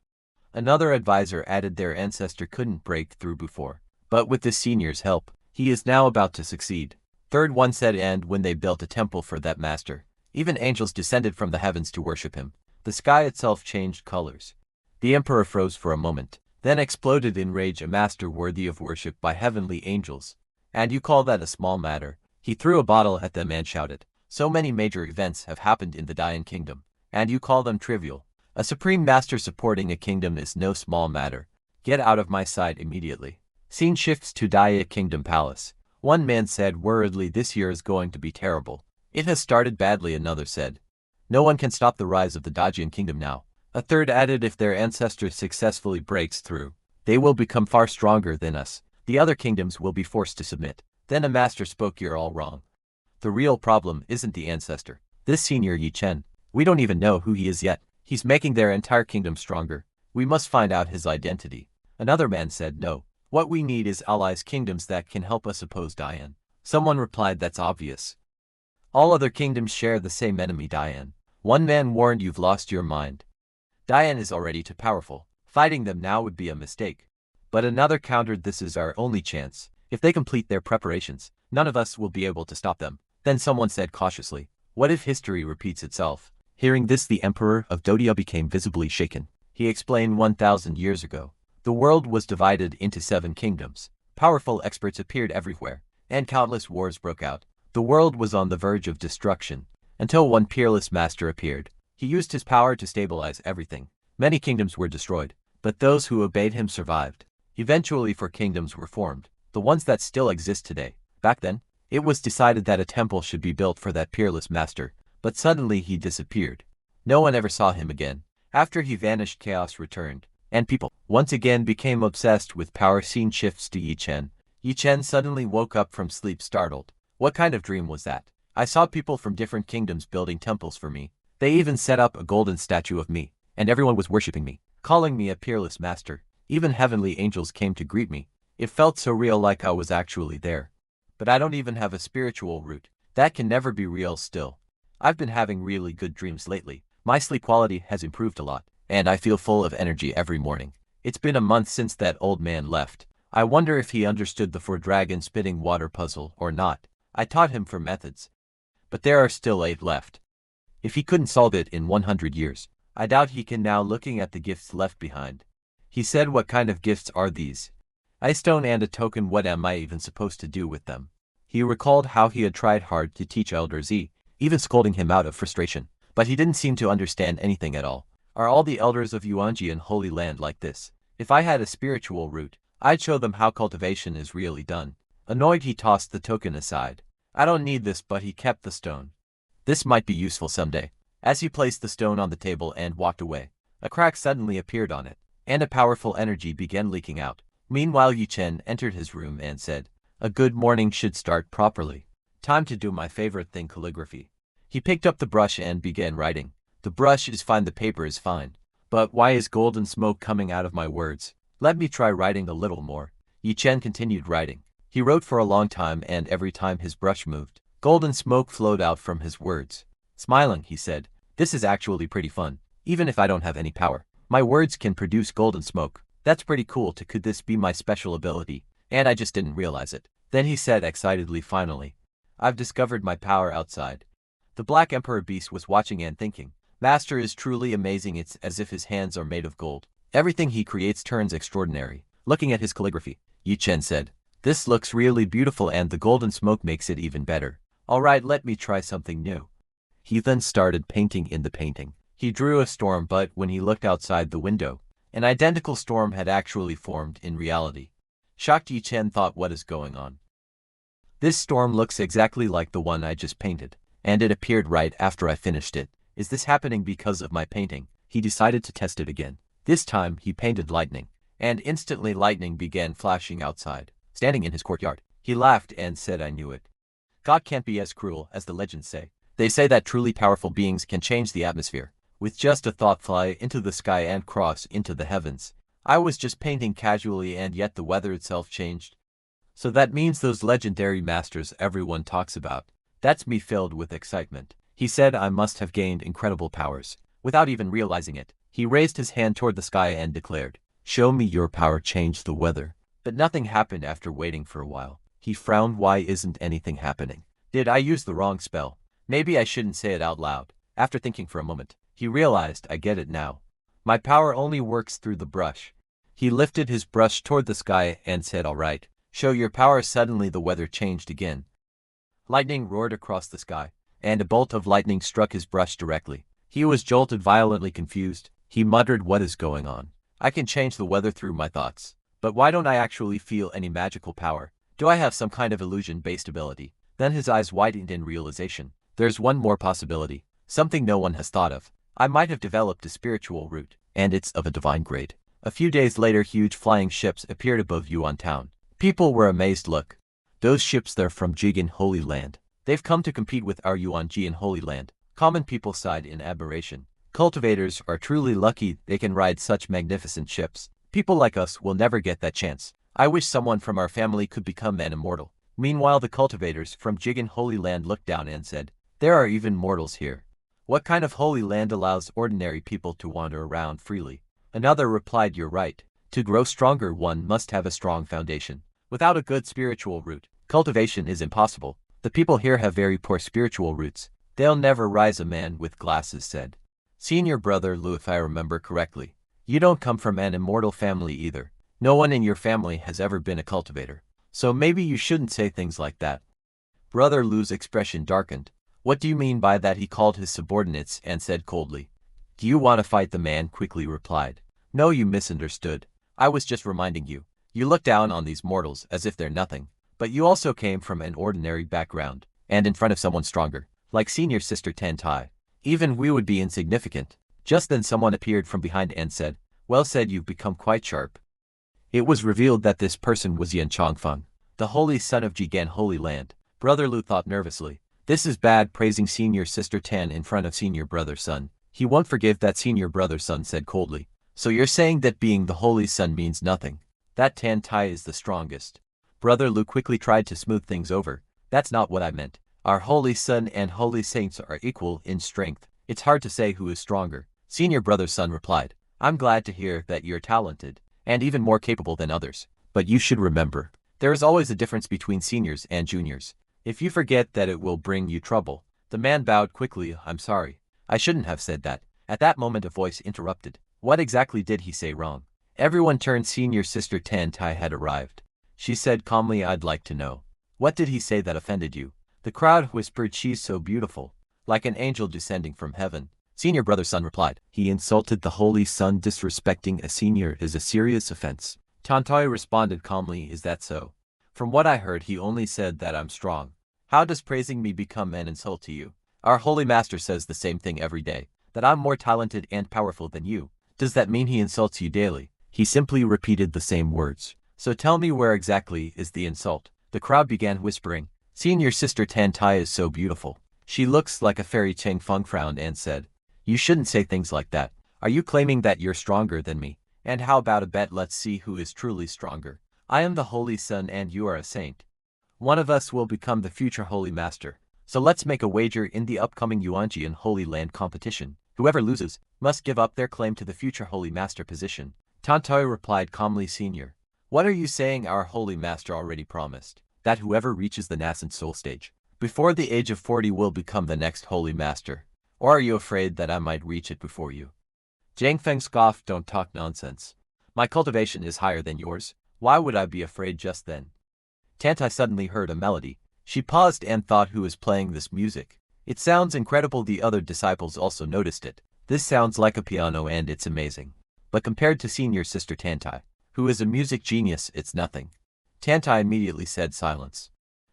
Another advisor added, "Their ancestor couldn't break through before, but with the senior's help, he is now about to succeed." Third one said, "And when they built a temple for that master, even angels descended from the heavens to worship him." The sky itself changed colors. The emperor froze for a moment, then exploded in rage, "A master worthy of worship by heavenly angels. And you call that a small matter?" He threw a bottle at them and shouted, "So many major events have happened in the Dian Kingdom, and you call them trivial? A supreme master supporting a kingdom is no small matter. Get out of my sight immediately." Scene shifts to Dia Kingdom Palace. One man said worriedly, "This year is going to be terrible. It has started badly." Another said, "No one can stop the rise of the Dajian Kingdom now." A third added, "If their ancestor successfully breaks through, they will become far stronger than us. The other kingdoms will be forced to submit." Then a master spoke, "You're all wrong. The real problem isn't the ancestor. This senior Yi Chen, we don't even know who he is yet. He's making their entire kingdom stronger. We must find out his identity." Another man said, "No. What we need is allies, kingdoms that can help us oppose Dian." Someone replied, "That's obvious. All other kingdoms share the same enemy, Dian." One man warned, "You've lost your mind. Dian is already too powerful. Fighting them now would be a mistake." But another countered, "This is our only chance. If they complete their preparations, none of us will be able to stop them." Then someone said cautiously, "What if history repeats itself?" Hearing this the emperor of Dodia became visibly shaken. He explained, 1,000 years ago, the world was divided into 7 kingdoms. Powerful experts appeared everywhere, and countless wars broke out. The world was on the verge of destruction, until one peerless master appeared. He used his power to stabilize everything. Many kingdoms were destroyed, but those who obeyed him survived. Eventually 4 kingdoms were formed, the ones that still exist today. Back then, it was decided that a temple should be built for that peerless master, but suddenly he disappeared. No one ever saw him again. After he vanished, chaos returned, and people once again became obsessed with power. Scene shifts to Yi Chen. Yi Chen suddenly woke up from sleep, startled. What kind of dream was that? I saw people from different kingdoms building temples for me. They even set up a golden statue of me, and everyone was worshipping me, calling me a peerless master. Even heavenly angels came to greet me. It felt so real, like I was actually there. But I don't even have a spiritual root. That can never be real still. I've been having really good dreams lately. My sleep quality has improved a lot, and I feel full of energy every morning. It's been a month since that old man left. I wonder if he understood the four-dragon spitting water puzzle or not. I taught him for methods. But there are still 8 left. If he couldn't solve it in 100 years, I doubt he can now. Looking at the gifts left behind, he said, what kind of gifts are these? A stone and a token. What am I even supposed to do with them? He recalled how he had tried hard to teach Elder Z, even scolding him out of frustration, but he didn't seem to understand anything at all. Are all the elders of Yuanji and Holy Land like this? If I had a spiritual root, I'd show them how cultivation is really done. Annoyed, he tossed the token aside. I don't need this, but he kept the stone. This might be useful someday. As he placed the stone on the table and walked away, a crack suddenly appeared on it, and a powerful energy began leaking out. Meanwhile, Yichen entered his room and said, a good morning should start properly. Time to do my favorite thing, calligraphy. He picked up the brush and began writing. The brush is fine, the paper is fine. But why is golden smoke coming out of my words? Let me try writing a little more. Yichen continued writing. He wrote for a long time, and every time his brush moved, golden smoke flowed out from his words. Smiling, he said, this is actually pretty fun. Even if I don't have any power, my words can produce golden smoke. That's pretty cool. Could this be my special ability? And I just didn't realize it. Then he said excitedly, finally, I've discovered my power outside. The Black Emperor Beast was watching and thinking, Master is truly amazing. It's as if his hands are made of gold. Everything he creates turns extraordinary. Looking at his calligraphy, Yichen said, this looks really beautiful, and the golden smoke makes it even better. All right, let me try something new. He then started painting in the painting. He drew a storm, but when he looked outside the window, an identical storm had actually formed in reality. Shocked, Yichen thought, what is going on? This storm looks exactly like the one I just painted, and it appeared right after I finished it. Is this happening because of my painting? He decided to test it again. This time he painted lightning, and instantly lightning began flashing outside. Standing in his courtyard, he laughed and said, I knew it. God can't be as cruel as the legends say. They say that truly powerful beings can change the atmosphere. With just a thought, fly into the sky and cross into the heavens. I was just painting casually, and yet the weather itself changed. So that means those legendary masters everyone talks about. That's me, filled with excitement. He said, I must have gained incredible powers. Without even realizing it, he raised his hand toward the sky and declared, show me your power, change the weather. But nothing happened. After waiting for a while, he frowned. Why isn't anything happening? Did I use the wrong spell? Maybe I shouldn't say it out loud. After thinking for a moment, he realized, I get it now. My power only works through the brush. He lifted his brush toward the sky and said, all right, show your power. Suddenly the weather changed again. Lightning roared across the sky, and a bolt of lightning struck his brush directly. He was jolted, violently confused. He muttered, what is going on? I can change the weather through my thoughts. But why don't I actually feel any magical power? Do I have some kind of illusion-based ability? Then his eyes widened in realization. There's one more possibility, something no one has thought of. I might have developed a spiritual root, and it's of a divine grade. A few days later, huge flying ships appeared above Yuan town. People were amazed. Look, those ships, they're from Jigen Holy Land. They've come to compete with our Yuanji in Holy Land. Common people sighed in admiration. Cultivators are truly lucky they can ride such magnificent ships. People like us will never get that chance. I wish someone from our family could become an immortal. Meanwhile, the cultivators from Jigen Holy Land looked down and said, there are even mortals here. What kind of holy land allows ordinary people to wander around freely? Another replied, you're right. To grow stronger, one must have a strong foundation. Without a good spiritual root, cultivation is impossible. The people here have very poor spiritual roots. They'll never rise, a man with glasses said. Senior brother Lu, if I remember correctly, you don't come from an immortal family either. No one in your family has ever been a cultivator. So maybe you shouldn't say things like that. Brother Lu's expression darkened. What do you mean by that? He called his subordinates and said coldly. Do you want to fight? The man quickly replied. No, you misunderstood. I was just reminding you. You look down on these mortals as if they're nothing. But you also came from an ordinary background, and in front of someone stronger, like senior sister Tan Tai. Even we would be insignificant. Just then someone appeared from behind and said, well said, you've become quite sharp. It was revealed that this person was Yan Chongfeng, the holy son of Jigen Holy Land. Brother Lu thought nervously. This is bad, praising senior sister Tan in front of senior brother son. He won't forgive that. Senior brother son said coldly. So you're saying that being the holy son means nothing? That Tan Tai is the strongest. Brother Lu quickly tried to smooth things over. That's not what I meant. Our holy son and holy saints are equal in strength. It's hard to say who is stronger. Senior brother son replied. I'm glad to hear that you're talented, and even more capable than others. But you should remember, there is always a difference between seniors and juniors. If you forget that it will bring you trouble. The man bowed quickly. I'm sorry. I shouldn't have said that. At that moment a voice interrupted. What exactly did he say wrong? Everyone turned. Senior sister Tan Tai had arrived. She said calmly, I'd like to know. What did he say that offended you? The crowd whispered, she's so beautiful. Like an angel descending from heaven. Senior brother's son replied, he insulted the holy son. Disrespecting a senior is a serious offense. Tan Tai responded calmly, is that so? From what I heard he only said that I'm strong. How does praising me become an insult to you? Our holy master says the same thing every day, that I'm more talented and powerful than you. Does that mean he insults you daily? He simply repeated the same words. So tell me, where exactly is the insult? The crowd began whispering. Senior sister Tan Tai is so beautiful. She looks like a fairy. Chang Feng frowned and said, you shouldn't say things like that. Are you claiming that you're stronger than me? And how about a bet? Let's see who is truly stronger. I am the holy son and you are a saint. One of us will become the future holy master. So let's make a wager in the upcoming Yuanjian Holy Land competition. Whoever loses must give up their claim to the future holy master position. Tan Tai replied calmly, Senior. What are you saying? Our holy master already promised that whoever reaches the nascent soul stage before the age of 40 will become the next holy master. Or are you afraid that I might reach it before you? Jiang Feng scoffed, don't talk nonsense. My cultivation is higher than yours. Why would I be afraid just then? Tan Tai suddenly heard a melody. She paused and thought, who is playing this music? It sounds incredible. The other disciples also noticed it. This sounds like a piano and it's amazing. But compared to senior sister Tan Tai, who is a music genius, it's nothing. Tan Tai immediately said silence.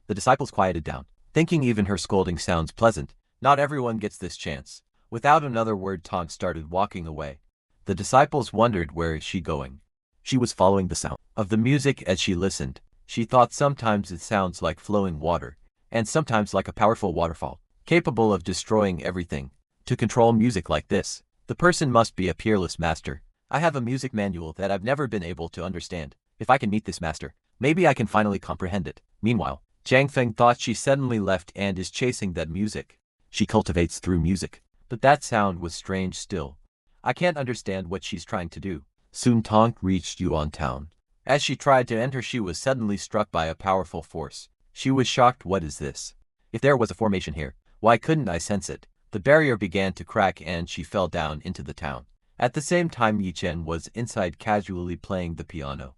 The disciples quieted down, thinking even her scolding sounds pleasant. Not everyone gets this chance. Without another word, Tong started walking away. The disciples wondered, where is she going? She was following the sound of the music as she listened. She thought sometimes it sounds like flowing water, and sometimes like a powerful waterfall, capable of destroying everything. To control music like this, the person must be a peerless master. I have a music manual that I've never been able to understand. If I can meet this master, maybe I can finally comprehend it. Meanwhile, Jiang Feng thought she suddenly left and is chasing that music. She cultivates through music. But that sound was strange still. I can't understand what she's trying to do. Soon Tong reached Yuan Town. As she tried to enter, she was suddenly struck by a powerful force. She was shocked. What is this? If there was a formation here, why couldn't I sense it? The barrier began to crack and she fell down into the town. At the same time, Yi Chen was inside casually playing the piano.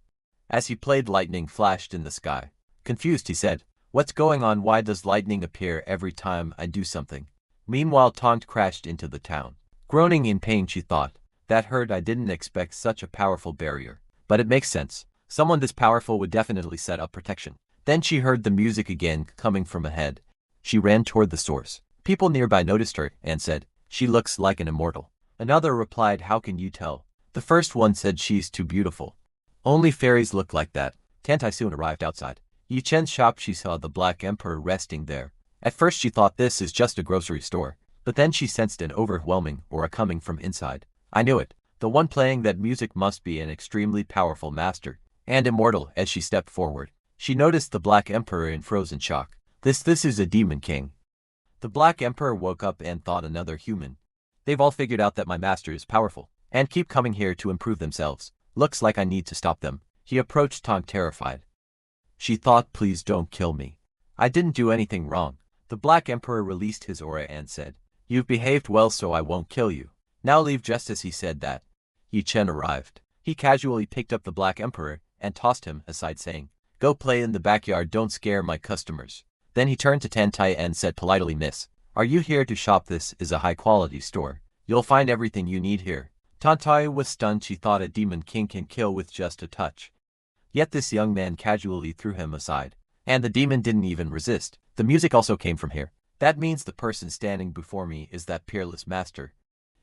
As he played, lightning flashed in the sky. Confused, he said, what's going on? Why does lightning appear every time I do something? Meanwhile, Tong crashed into the town. Groaning in pain, she thought, that hurt. I didn't expect such a powerful barrier. But it makes sense. Someone this powerful would definitely set up protection. Then she heard the music again coming from ahead. She ran toward the source. People nearby noticed her and said, she looks like an immortal. Another replied, how can you tell? The first one said, she's too beautiful. Only fairies look like that. Tan Tai soon arrived outside Yi Chen's shop. She saw the Black Emperor resting there. At first she thought this is just a grocery store, but then she sensed an overwhelming aura coming from inside. I knew it. The one playing that music must be an extremely powerful master, and immortal. As she stepped forward, she noticed the Black Emperor in frozen shock. This is a demon king. The Black Emperor woke up and thought, another human. They've all figured out that my master is powerful, and keep coming here to improve themselves. Looks like I need to stop them. He approached Tong terrified. She thought, please don't kill me. I didn't do anything wrong. The Black Emperor released his aura and said, you've behaved well, so I won't kill you. Now leave. Just as he said that, Yi Chen arrived. He casually picked up the Black Emperor and tossed him aside, saying, go play in the backyard, don't scare my customers. Then he turned to Tan Tai and said politely, miss, are you here to shop? This is a high-quality store. You'll find everything you need here. Tan Tai was stunned. She thought a demon king can kill with just a touch. Yet this young man casually threw him aside, and the demon didn't even resist. The music also came from here. That means the person standing before me is that peerless master.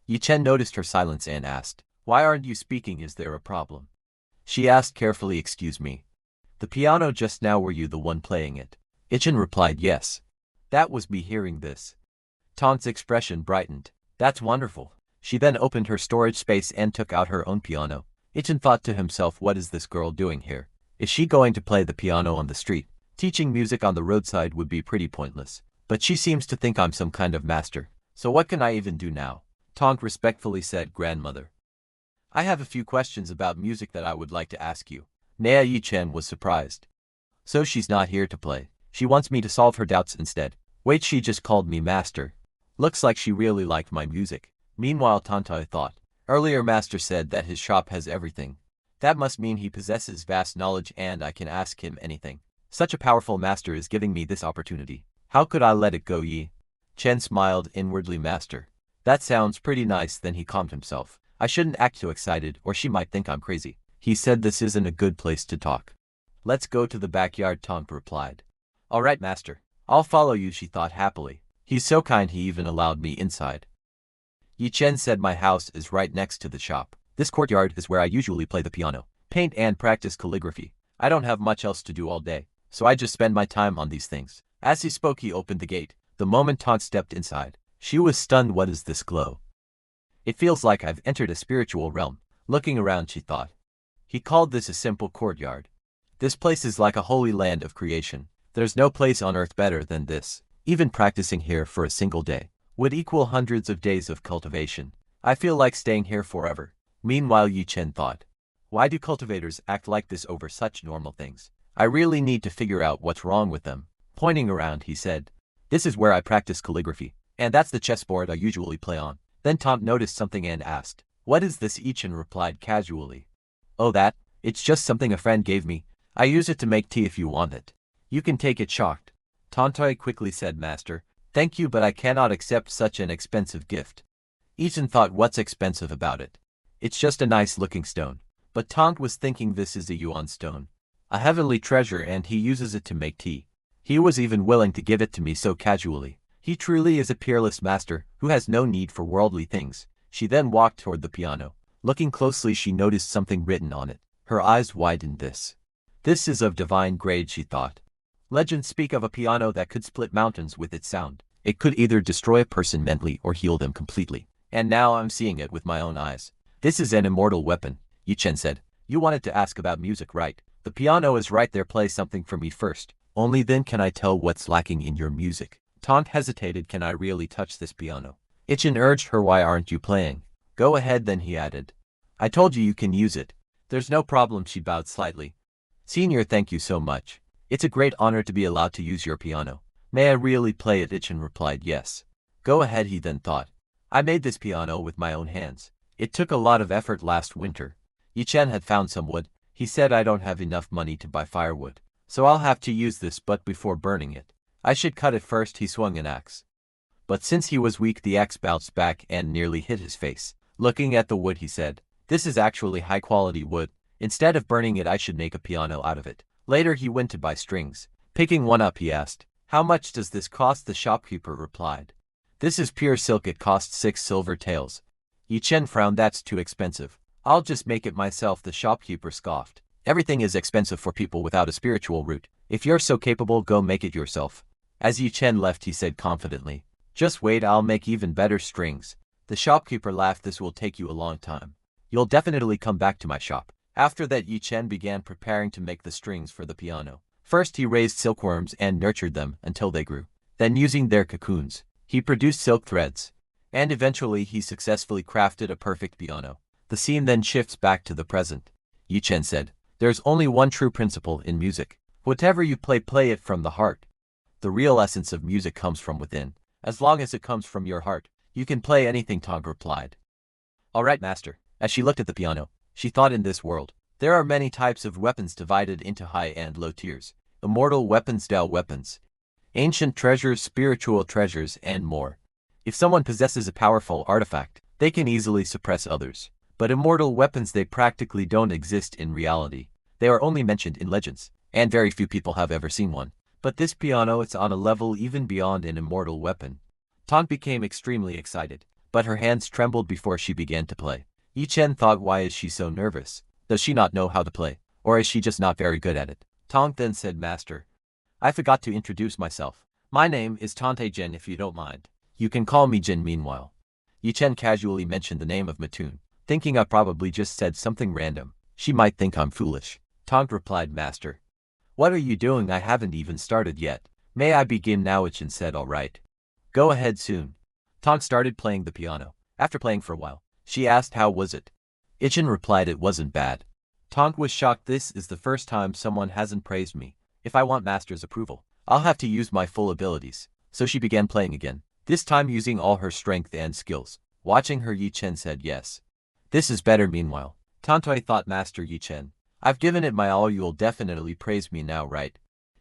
Yi Chen noticed her silence and asked, why aren't you speaking? Is there a problem? She asked carefully, excuse me. The piano just now, were you the one playing it? Yi Chen replied, yes. That was me. Hearing this, Tong's expression brightened. That's wonderful. She then opened her storage space and took out her own piano. Yi Chen thought to himself, what is this girl doing here? Is she going to play the piano on the street? Teaching music on the roadside would be pretty pointless. But she seems to think I'm some kind of master. So what can I even do now? Tong respectfully said, grandmother, I have a few questions about music that I would like to ask you. Nea Yi-chen was surprised. So she's not here to play. She wants me to solve her doubts instead. Wait, she just called me master. Looks like she really liked my music. Meanwhile, Tantai thought. Earlier master said that his shop has everything. That must mean he possesses vast knowledge and I can ask him anything. Such a powerful master is giving me this opportunity. How could I let it go, Yi? Chen smiled inwardly. Master. That sounds pretty nice. Then he calmed himself. I shouldn't act too excited or she might think I'm crazy. He said this isn't a good place to talk. Let's go to the backyard, Tonk replied. Alright, master. I'll follow you, she thought happily. He's so kind he even allowed me inside. Yi Chen said my house is right next to the shop. This courtyard is where I usually play the piano, paint and practice calligraphy. I don't have much else to do all day, so I just spend my time on these things. As he spoke, he opened the gate. The moment Tonk stepped inside, she was stunned. What is this glow? It feels like I've entered a spiritual realm. Looking around, she thought. He called this a simple courtyard. This place is like a holy land of creation. There's no place on earth better than this. Even practicing here for a single day would equal hundreds of days of cultivation. I feel like staying here forever. Meanwhile, Yi Chen thought. Why do cultivators act like this over such normal things? I really need to figure out what's wrong with them. Pointing around, he said. This is where I practice calligraphy, and that's the chessboard I usually play on. Then Tonk noticed something and asked. What is this? Yi Chen replied casually. Oh, that? It's just something a friend gave me. I use it to make tea if you want it. You can take it. Shocked. Tantai quickly said, Master, thank you, but I cannot accept such an expensive gift. Yi Chen thought, what's expensive about it? It's just a nice looking stone. But Tonk was thinking this is a yuan stone. A heavenly treasure, and he uses it to make tea. He was even willing to give it to me so casually. He truly is a peerless master who has no need for worldly things. She then walked toward the piano. Looking closely, she noticed something written on it. Her eyes widened. This is of divine grade, she thought. Legends speak of a piano that could split mountains with its sound. It could either destroy a person mentally or heal them completely. And now I'm seeing it with my own eyes. This is an immortal weapon, Yi Chen said. You wanted to ask about music, right? The piano is right there. Play something for me first. Only then can I tell what's lacking in your music. Tonk hesitated. Can I really touch this piano? Yi Chen urged her. Why aren't you playing? Go ahead then, he added. I told you you can use it. There's no problem, she bowed slightly. Senior, thank you so much. It's a great honor to be allowed to use your piano. May I really play it? Yi Chen replied, yes. Go ahead, he then thought. I made this piano with my own hands. It took a lot of effort last winter. Yi Chen had found some wood. He said I don't have enough money to buy firewood, so I'll have to use this, but before burning it, I should cut it first. He swung an axe. But since he was weak, the axe bounced back and nearly hit his face. Looking at the wood, he said, this is actually high-quality wood. Instead of burning it, I should make a piano out of it. Later he went to buy strings. Picking one up, he asked, how much does this cost? The shopkeeper replied, this is pure silk. It costs 6 silver taels. Yi Chen frowned. That's too expensive. I'll just make it myself. The shopkeeper scoffed. Everything is expensive for people without a spiritual root. If you're so capable, go make it yourself. As Yi Chen left, he said confidently, just wait, I'll make even better strings. The shopkeeper laughed. This will take you a long time. You'll definitely come back to my shop. After that, Yi Chen began preparing to make the strings for the piano. First, he raised silkworms and nurtured them until they grew. Then, using their cocoons, he produced silk threads. And eventually, he successfully crafted a perfect piano. The scene then shifts back to the present. Yi Chen said, there's only one true principle in music. Whatever you play, play it from the heart. The real essence of music comes from within. As long as it comes from your heart, you can play anything, Tonk replied. All right, master. As she looked at the piano, she thought, in this world, there are many types of weapons divided into high and low tiers. Immortal weapons, Tao weapons, ancient treasures, spiritual treasures, and more. If someone possesses a powerful artifact, they can easily suppress others. But immortal weapons, they practically don't exist in reality. They are only mentioned in legends, and very few people have ever seen one. But this piano, it's on a level even beyond an immortal weapon. Tonk became extremely excited, but her hands trembled before she began to play. Yi Chen thought, why is she so nervous? Does she not know how to play? Or is she just not very good at it? Tonk then said, Master, I forgot to introduce myself. My name is Tante Jin. If you don't mind, you can call me Jin. Meanwhile, Yi Chen casually mentioned the name of Mattoon, thinking I probably just said something random. She might think I'm foolish. Tonk replied, Master, what are you doing? I haven't even started yet. May I begin now? Yi Chen said, all right. Go ahead soon. Tonk started playing the piano. After playing for a while, she asked, how was it? Yi Chen replied, it wasn't bad. Tonk was shocked. This is the first time someone hasn't praised me. If I want master's approval, I'll have to use my full abilities. So she began playing again, this time using all her strength and skills. Watching her, Yi Chen said yes. This is better. Meanwhile, Tantoi thought, Master Yi Chen, I've given it my all, you'll definitely praise me now, right?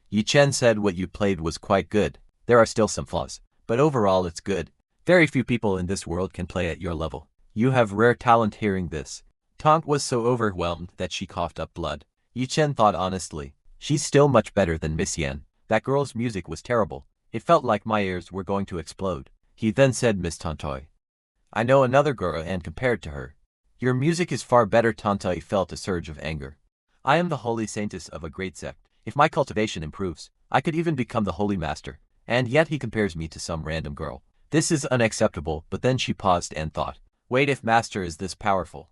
Yi Chen said, what you played was quite good. There are still some flaws, but overall it's good. Very few people in this world can play at your level. You have rare talent. Hearing this, Tonk was so overwhelmed that she coughed up blood. Yi Chen thought honestly, she's still much better than Miss Yan. That girl's music was terrible. It felt like my ears were going to explode. He then said, Miss Tantoi, I know another girl and compared to her, your music is far better. Tantoi felt a surge of anger. I am the holy saintess of a great sect. If my cultivation improves, I could even become the holy master. And yet he compares me to some random girl. This is unacceptable. But then she paused and thought, wait, if master is this powerful,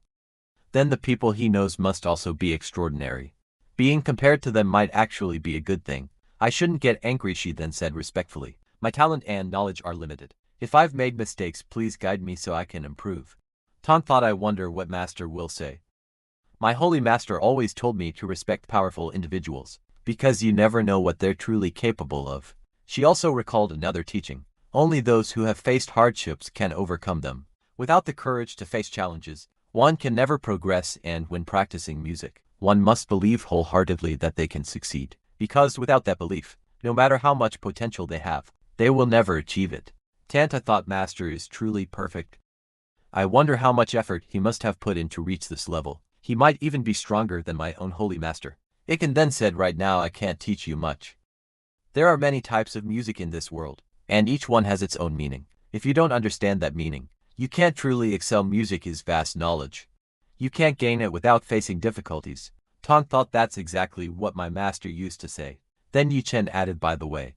then the people he knows must also be extraordinary. Being compared to them might actually be a good thing. I shouldn't get angry. She then said respectfully, my talent and knowledge are limited. If I've made mistakes, please guide me so I can improve. Tonk thought, I wonder what master will say. My holy master always told me to respect powerful individuals, because you never know what they're truly capable of. She also recalled another teaching. Only those who have faced hardships can overcome them. Without the courage to face challenges, one can never progress, and when practicing music, one must believe wholeheartedly that they can succeed. Because without that belief, no matter how much potential they have, they will never achieve it. Tanta thought, master is truly perfect. I wonder how much effort he must have put in to reach this level. He might even be stronger than my own holy master. Iken then said, right now I can't teach you much. There are many types of music in this world, and each one has its own meaning. If you don't understand that meaning, you can't truly excel. Music is vast knowledge. You can't gain it without facing difficulties. Tong thought, that's exactly what my master used to say. Then Yi Chen added, by the way,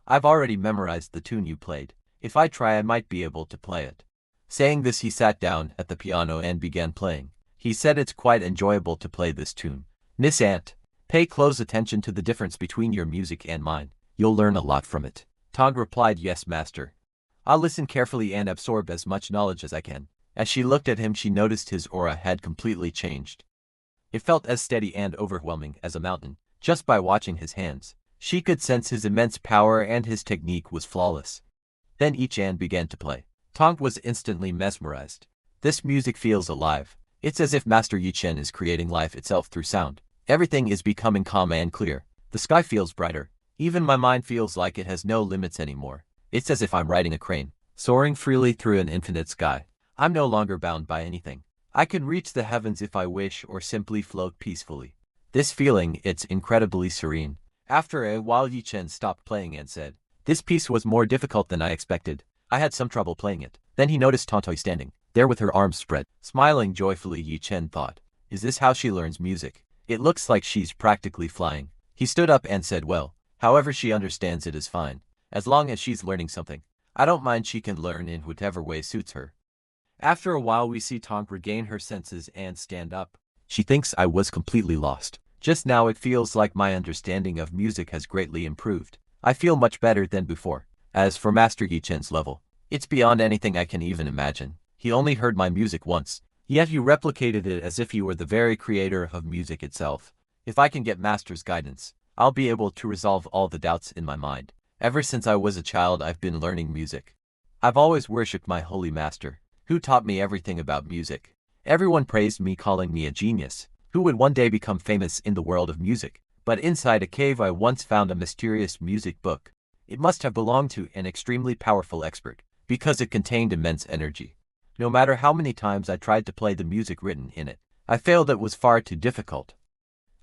I've already memorized the tune you played. If I try, I might be able to play it. Saying this, he sat down at the piano and began playing. He said, it's quite enjoyable to play this tune. Miss Ant, pay close attention to the difference between your music and mine. You'll learn a lot from it. Tong replied, yes, master. I'll listen carefully and absorb as much knowledge as I can. As she looked at him, she noticed his aura had completely changed. It felt as steady and overwhelming as a mountain. Just by watching his hands, she could sense his immense power, and his technique was flawless. Then Yi Chen began to play. Tong was instantly mesmerized. This music feels alive. It's as if Master Yi Chen is creating life itself through sound. Everything is becoming calm and clear. The sky feels brighter. Even my mind feels like it has no limits anymore. It's as if I'm riding a crane, soaring freely through an infinite sky. I'm no longer bound by anything. I can reach the heavens if I wish, or simply float peacefully. This feeling, it's incredibly serene. After a while, Yi Chen stopped playing and said, this piece was more difficult than I expected. I had some trouble playing it. Then he noticed Tantoi standing there with her arms spread, smiling joyfully. Yi Chen thought, is this how she learns music? It looks like she's practically flying. He stood up and said, well, however she understands it is fine. As long as she's learning something, I don't mind. She can learn in whatever way suits her. After a while, we see Tonk regain her senses and stand up. She thinks, I was completely lost. Just now it feels like my understanding of music has greatly improved. I feel much better than before. As for Master Yi Chen's level, it's beyond anything I can even imagine. He only heard my music once, yet he replicated it as if he were the very creator of music itself. If I can get Master's guidance, I'll be able to resolve all the doubts in my mind. Ever since I was a child, I've been learning music. I've always worshipped my holy master, who taught me everything about music. Everyone praised me, calling me a genius, who would one day become famous in the world of music. But inside a cave I once found a mysterious music book. It must have belonged to an extremely powerful expert, because it contained immense energy. No matter how many times I tried to play the music written in it, I failed. It was far too difficult.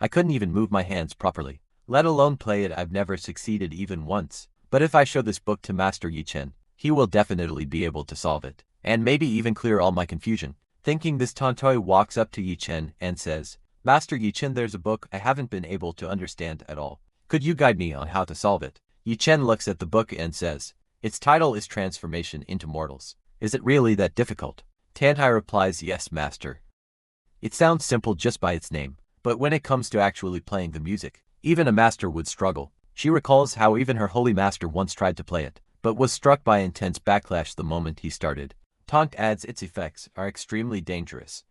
I couldn't even move my hands properly, let alone play it. I've never succeeded even once. But if I show this book to Master Yi Chen, he will definitely be able to solve it, and maybe even clear all my confusion. Thinking this, Tantoi walks up to Yi Chen and says, Master Yi Chen, there's a book I haven't been able to understand at all. Could you guide me on how to solve it? Yi Chen looks at the book and says, its title is Transformation into Mortals. Is it really that difficult? Tantoi replies, yes, master. It sounds simple just by its name, but when it comes to actually playing the music, even a master would struggle. She recalls how even her holy master once tried to play it, but was struck by intense backlash the moment he started. Tonk adds, its effects are extremely dangerous.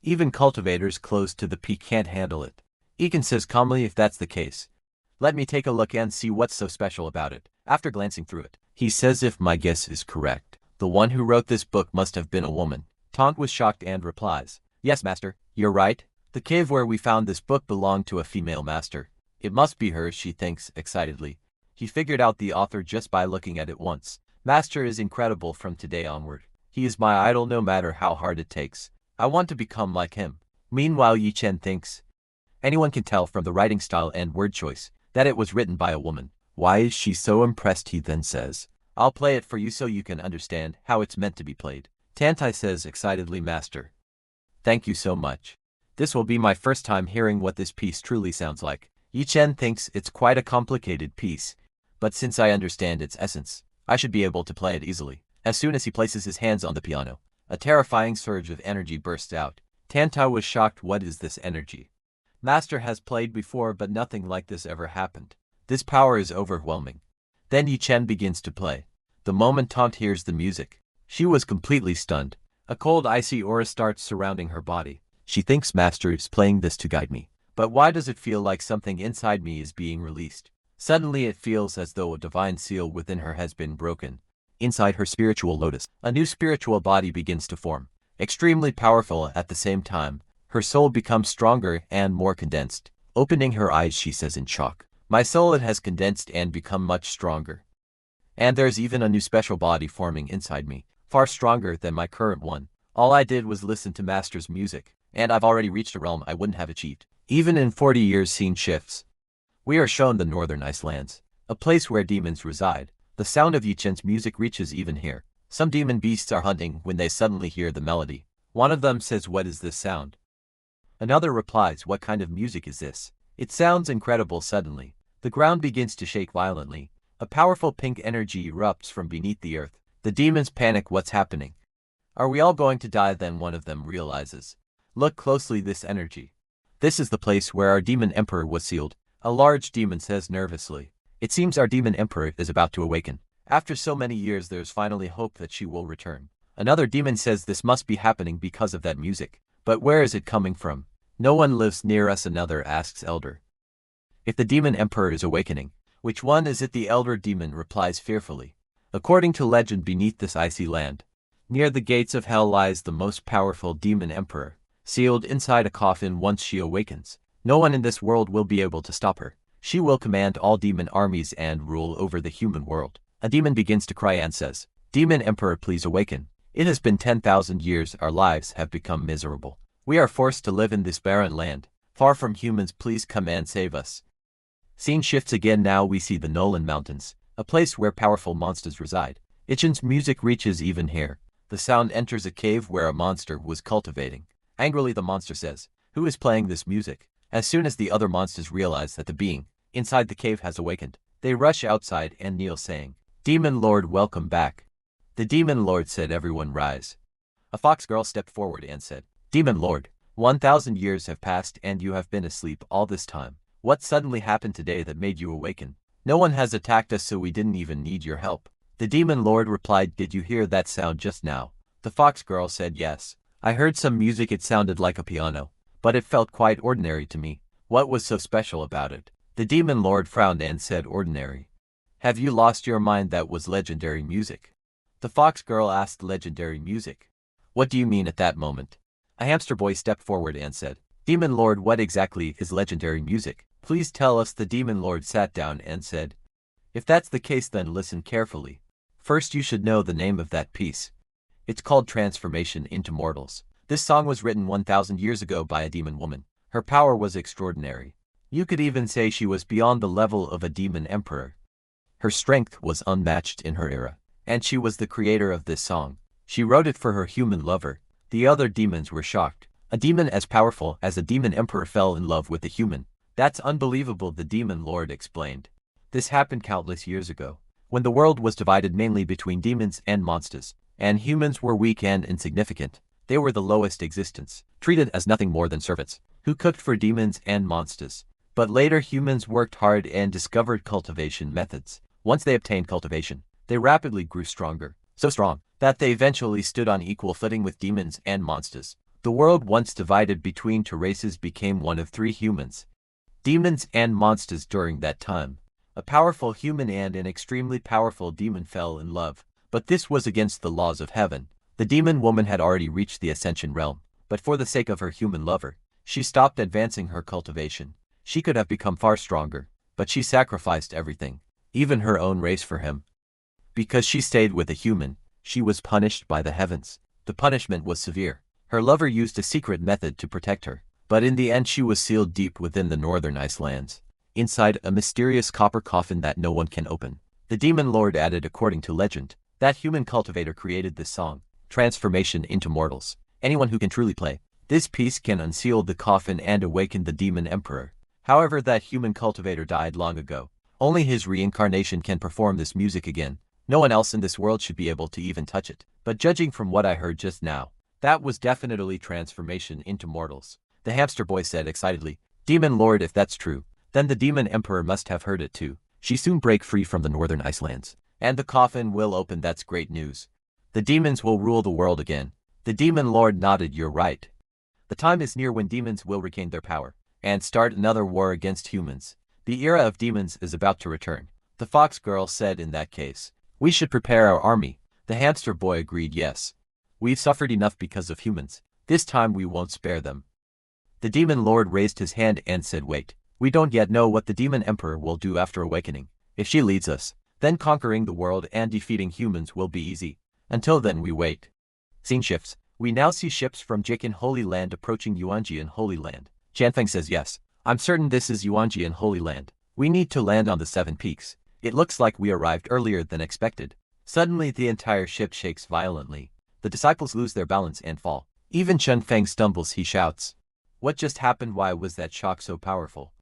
Even cultivators close to the peak can't handle it. Egan says calmly, if that's the case, let me take a look and see what's so special about it. After glancing through it, he says, if my guess is correct, the one who wrote this book must have been a woman. Taunt was shocked and replies, yes, master, you're right. The cave where we found this book belonged to a female master. It must be her, she thinks excitedly. He figured out the author just by looking at it once. Master is incredible from today onward. He is my idol no matter how hard it takes. I want to become like him. Meanwhile, Yi-Chen thinks, anyone can tell from the writing style and word choice that it was written by a woman. Why is she so impressed? He then says, I'll play it for you so you can understand how it's meant to be played. Tantai says excitedly, master, thank you so much. This will be my first time hearing what this piece truly sounds like. Yi-Chen thinks it's quite a complicated piece, but since I understand its essence, I should be able to play it easily. As soon as he places his hands on the piano, a terrifying surge of energy bursts out. Tantai was shocked. What is this energy? Master has played before, but nothing like this ever happened. This power is overwhelming. Then Yi-Chen begins to play. The moment Taunt hears the music, she was completely stunned. A cold icy aura starts surrounding her body. She thinks master is playing this to guide me. But why does it feel like something inside me is being released? Suddenly it feels as though a divine seal within her has been broken. Inside her spiritual lotus, a new spiritual body begins to form. Extremely powerful at the same time, her soul becomes stronger and more condensed. Opening her eyes, she says in shock, my soul, it has condensed and become much stronger. And there's even a new special body forming inside me, far stronger than my current one. All I did was listen to master's music, and I've already reached a realm I wouldn't have achieved. Even in 40 years, scene shifts. We are shown the northern Icelands, a place where demons reside. The sound of Yi-Chen's music reaches even here. Some demon beasts are hunting when they suddenly hear the melody. One of them says, what is this sound? Another replies, what kind of music is this? It sounds incredible. Suddenly, the ground begins to shake violently. A powerful pink energy erupts from beneath the earth. The demons panic. What's happening? Are we all going to die? Then one of them realizes, look closely, this energy. This is the place where our demon emperor was sealed. A large demon says nervously, it seems our demon emperor is about to awaken. After so many years, there's finally hope that she will return. Another demon says this must be happening because of that music. But where is it coming from? No one lives near us. Another asks elder, if the demon emperor is awakening, which one is it? The elder demon replies fearfully, according to legend, beneath this icy land, near the gates of hell, lies the most powerful demon emperor, sealed inside a coffin. Once she awakens, no one in this world will be able to stop her. She will command all demon armies and rule over the human world. A demon begins to cry and says, demon emperor, please awaken. It has been 10,000 years. Our lives have become miserable. We are forced to live in this barren land, far from humans. Please come and save us. Scene shifts again. Now we see the Nolan Mountains, a place where powerful monsters reside. Yi-Chen's music reaches even here. The sound enters a cave where a monster was cultivating. Angrily, the monster says, who is playing this music? As soon as the other monsters realize that the being inside the cave has awakened, they rush outside and kneel, saying, Demon Lord, welcome back. The Demon Lord said, everyone rise. A fox girl stepped forward and said, Demon Lord, 1,000 years have passed and you have been asleep all this time. What suddenly happened today that made you awaken? No one has attacked us, so we didn't even need your help. The Demon Lord replied, did you hear that sound just now? The fox girl said, yes. I heard some music. It sounded like a piano, but it felt quite ordinary to me. What was so special about it? The Demon Lord frowned and said, ordinary. Have you lost your mind? That was legendary music. The fox girl asked, legendary music? What do you mean? At that moment, a hamster boy stepped forward and said, Demon Lord, what exactly is legendary music? Please tell us. The Demon Lord sat down and said, if that's the case, then listen carefully. First, you should know the name of that piece. It's called Transformation into Mortals. This song was written 1,000 years ago by a demon woman. Her power was extraordinary. You could even say she was beyond the level of a demon emperor. Her strength was unmatched in her era, and she was the creator of this song. She wrote it for her human lover. The other demons were shocked. A demon as powerful as a demon emperor fell in love with a human. That's unbelievable, the Demon Lord explained. This happened countless years ago, when the world was divided mainly between demons and monsters, and humans were weak and insignificant. They were the lowest existence, treated as nothing more than servants, who cooked for demons and monsters. But later humans worked hard and discovered cultivation methods. Once they obtained cultivation, they rapidly grew stronger, so strong that they eventually stood on equal footing with demons and monsters. The world once divided between two races became one of three humans, demons and monsters during that time. A powerful human and an extremely powerful demon fell in love, but this was against the laws of heaven. The demon woman had already reached the ascension realm, but for the sake of her human lover, she stopped advancing her cultivation. She could have become far stronger, but she sacrificed everything, even her own race for him. Because she stayed with a human, she was punished by the heavens. The punishment was severe. Her lover used a secret method to protect her, but in the end she was sealed deep within the northern icelands, inside a mysterious copper coffin that no one can open. The demon lord added, according to legend, that human cultivator created this song, Transformation into Mortals. Anyone who can truly play this piece can unseal the coffin and awaken the demon emperor. However, that human cultivator died long ago. Only his reincarnation can perform this music again. No one else in this world should be able to even touch it. But judging from what I heard just now, that was definitely transformation into mortals. The hamster boy said excitedly, Demon Lord, if that's true, then the demon emperor must have heard it too. She soon break free from the northern Icelands, and the coffin will open. That's great news. The demons will rule the world again. The demon lord nodded. You're right. The time is near when demons will regain their power and start another war against humans. The era of demons is about to return. The fox girl said, in that case, we should prepare our army. The hamster boy agreed. Yes. We've suffered enough because of humans. This time we won't spare them. The demon lord raised his hand and said, wait. We don't yet know what the demon emperor will do after awakening. If she leads us, then conquering the world and defeating humans will be easy. Until then we wait. Scene shifts. We now see ships from Jikin Holy Land approaching Yuanjian Holy Land. Chanfeng says yes. I'm certain this is Yuanjian Holy Land. We need to land on the 7 peaks. It looks like we arrived earlier than expected. Suddenly the entire ship shakes violently. The disciples lose their balance and fall. Even Chanfeng stumbles. He shouts, what just happened? Why was that shock so powerful?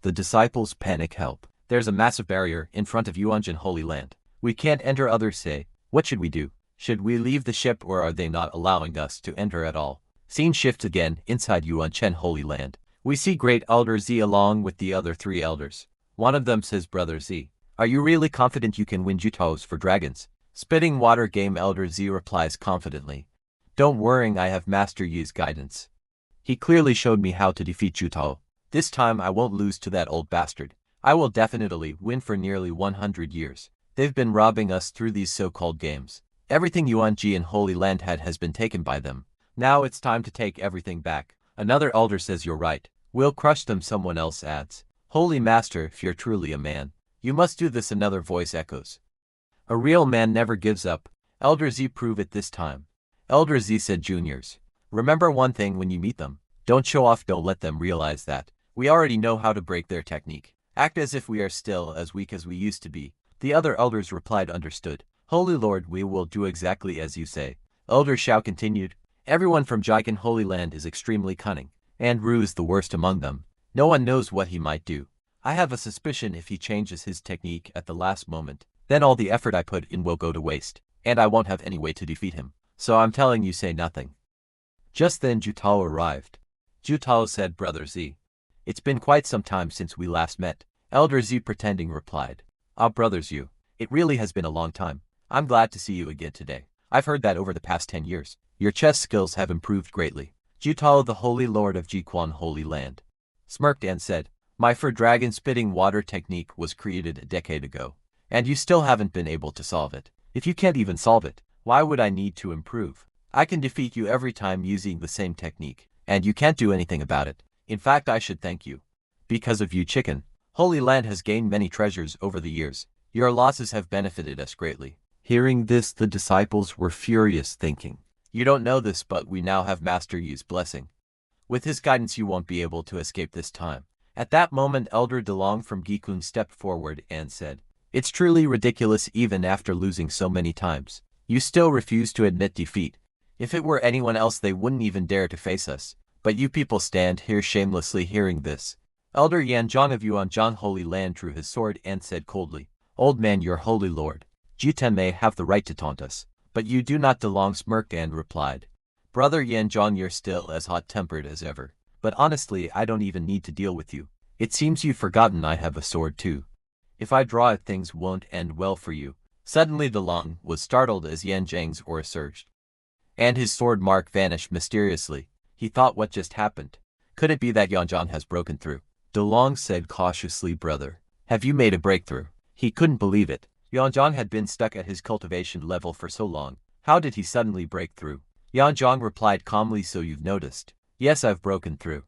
The disciples panic. Help. There's a massive barrier in front of Yuanjian Holy Land. We can't enter. Others say, what should we do? Should we leave the ship, or are they not allowing us to enter at all? Scene shifts again. Inside Yuanjian Holy Land, we see Great Elder Z along with the other 3 elders. One of them says, Brother Z, are you really confident you can win Jutos for dragons? Spitting water game. Elder Z replies confidently, don't worry, I have Master Yi's guidance. He clearly showed me how to defeat Juto. This time I won't lose to that old bastard. I will definitely win. For nearly 100 years, they've been robbing us through these so-called games. Everything Yuanjian Holy Land had has been taken by them. Now it's time to take everything back. Another elder says, you're right. We'll crush them. Someone else adds, Holy Master, if you're truly a man, you must do this. Another voice echoes, a real man never gives up. Elder Z, prove it this time. Elder Z said, juniors, remember one thing when you meet them. Don't show off. Don't let them realize that we already know how to break their technique. Act as if we are still as weak as we used to be. The other elders replied, understood. Holy Lord, we will do exactly as you say. Elder Shao continued, everyone from Jikin Holy Land is extremely cunning, and Ru is the worst among them. No one knows what he might do. I have a suspicion if he changes his technique at the last moment, then all the effort I put in will go to waste, and I won't have any way to defeat him. So I'm telling you, say nothing. Just then Jutao arrived. Jutao said, Brother Z, it's been quite some time since we last met. Elder Z pretending replied, Brother Z, it really has been a long time. I'm glad to see you again today. I've heard that over the past 10 years, your chess skills have improved greatly. Jutao, the Holy Lord of Jiquan Holy Land, smirked and said, my for dragon spitting water technique was created a decade ago, and you still haven't been able to solve it. If you can't even solve it, why would I need to improve? I can defeat you every time using the same technique, and you can't do anything about it. In fact, I should thank you. Because of you, Chicken, Holy Land has gained many treasures over the years. Your losses have benefited us greatly. Hearing this, the disciples were furious, thinking, you don't know this, but we now have Master Yi's blessing. With his guidance you won't be able to escape this time. At that moment, Elder DeLong from Gikun stepped forward and said, it's truly ridiculous. Even after losing so many times, you still refuse to admit defeat. If it were anyone else, they wouldn't even dare to face us. But you people stand here shamelessly. Hearing this, Elder Yanzhong of Yuanjian Holy Land drew his sword and said coldly, old man, your holy lord, Jiten may have the right to taunt us, but you do not. DeLong smirked and replied, Brother Yanzhong, you're still as hot-tempered as ever. But honestly, I don't even need to deal with you. It seems you've forgotten I have a sword too. If I draw it, things won't end well for you. Suddenly DeLong was startled as Yanzhang's aura surged, and his sword mark vanished mysteriously. He thought, what just happened? Could it be that Yeonjong has broken through? DeLong said cautiously, brother. Have you made a breakthrough? He couldn't believe it. Yeonjong had been stuck at his cultivation level for so long. How did he suddenly break through? Yeonjong replied calmly, so you've noticed. Yes, I've broken through.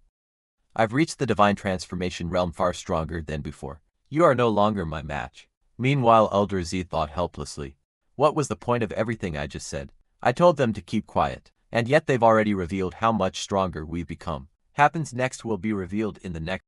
I've reached the divine transformation realm far stronger than before. You are no longer my match. Meanwhile, Elder Z thought helplessly. What was the point of everything I just said? I told them to keep quiet, and yet they've already revealed how much stronger we've become. Happens next will be revealed in the next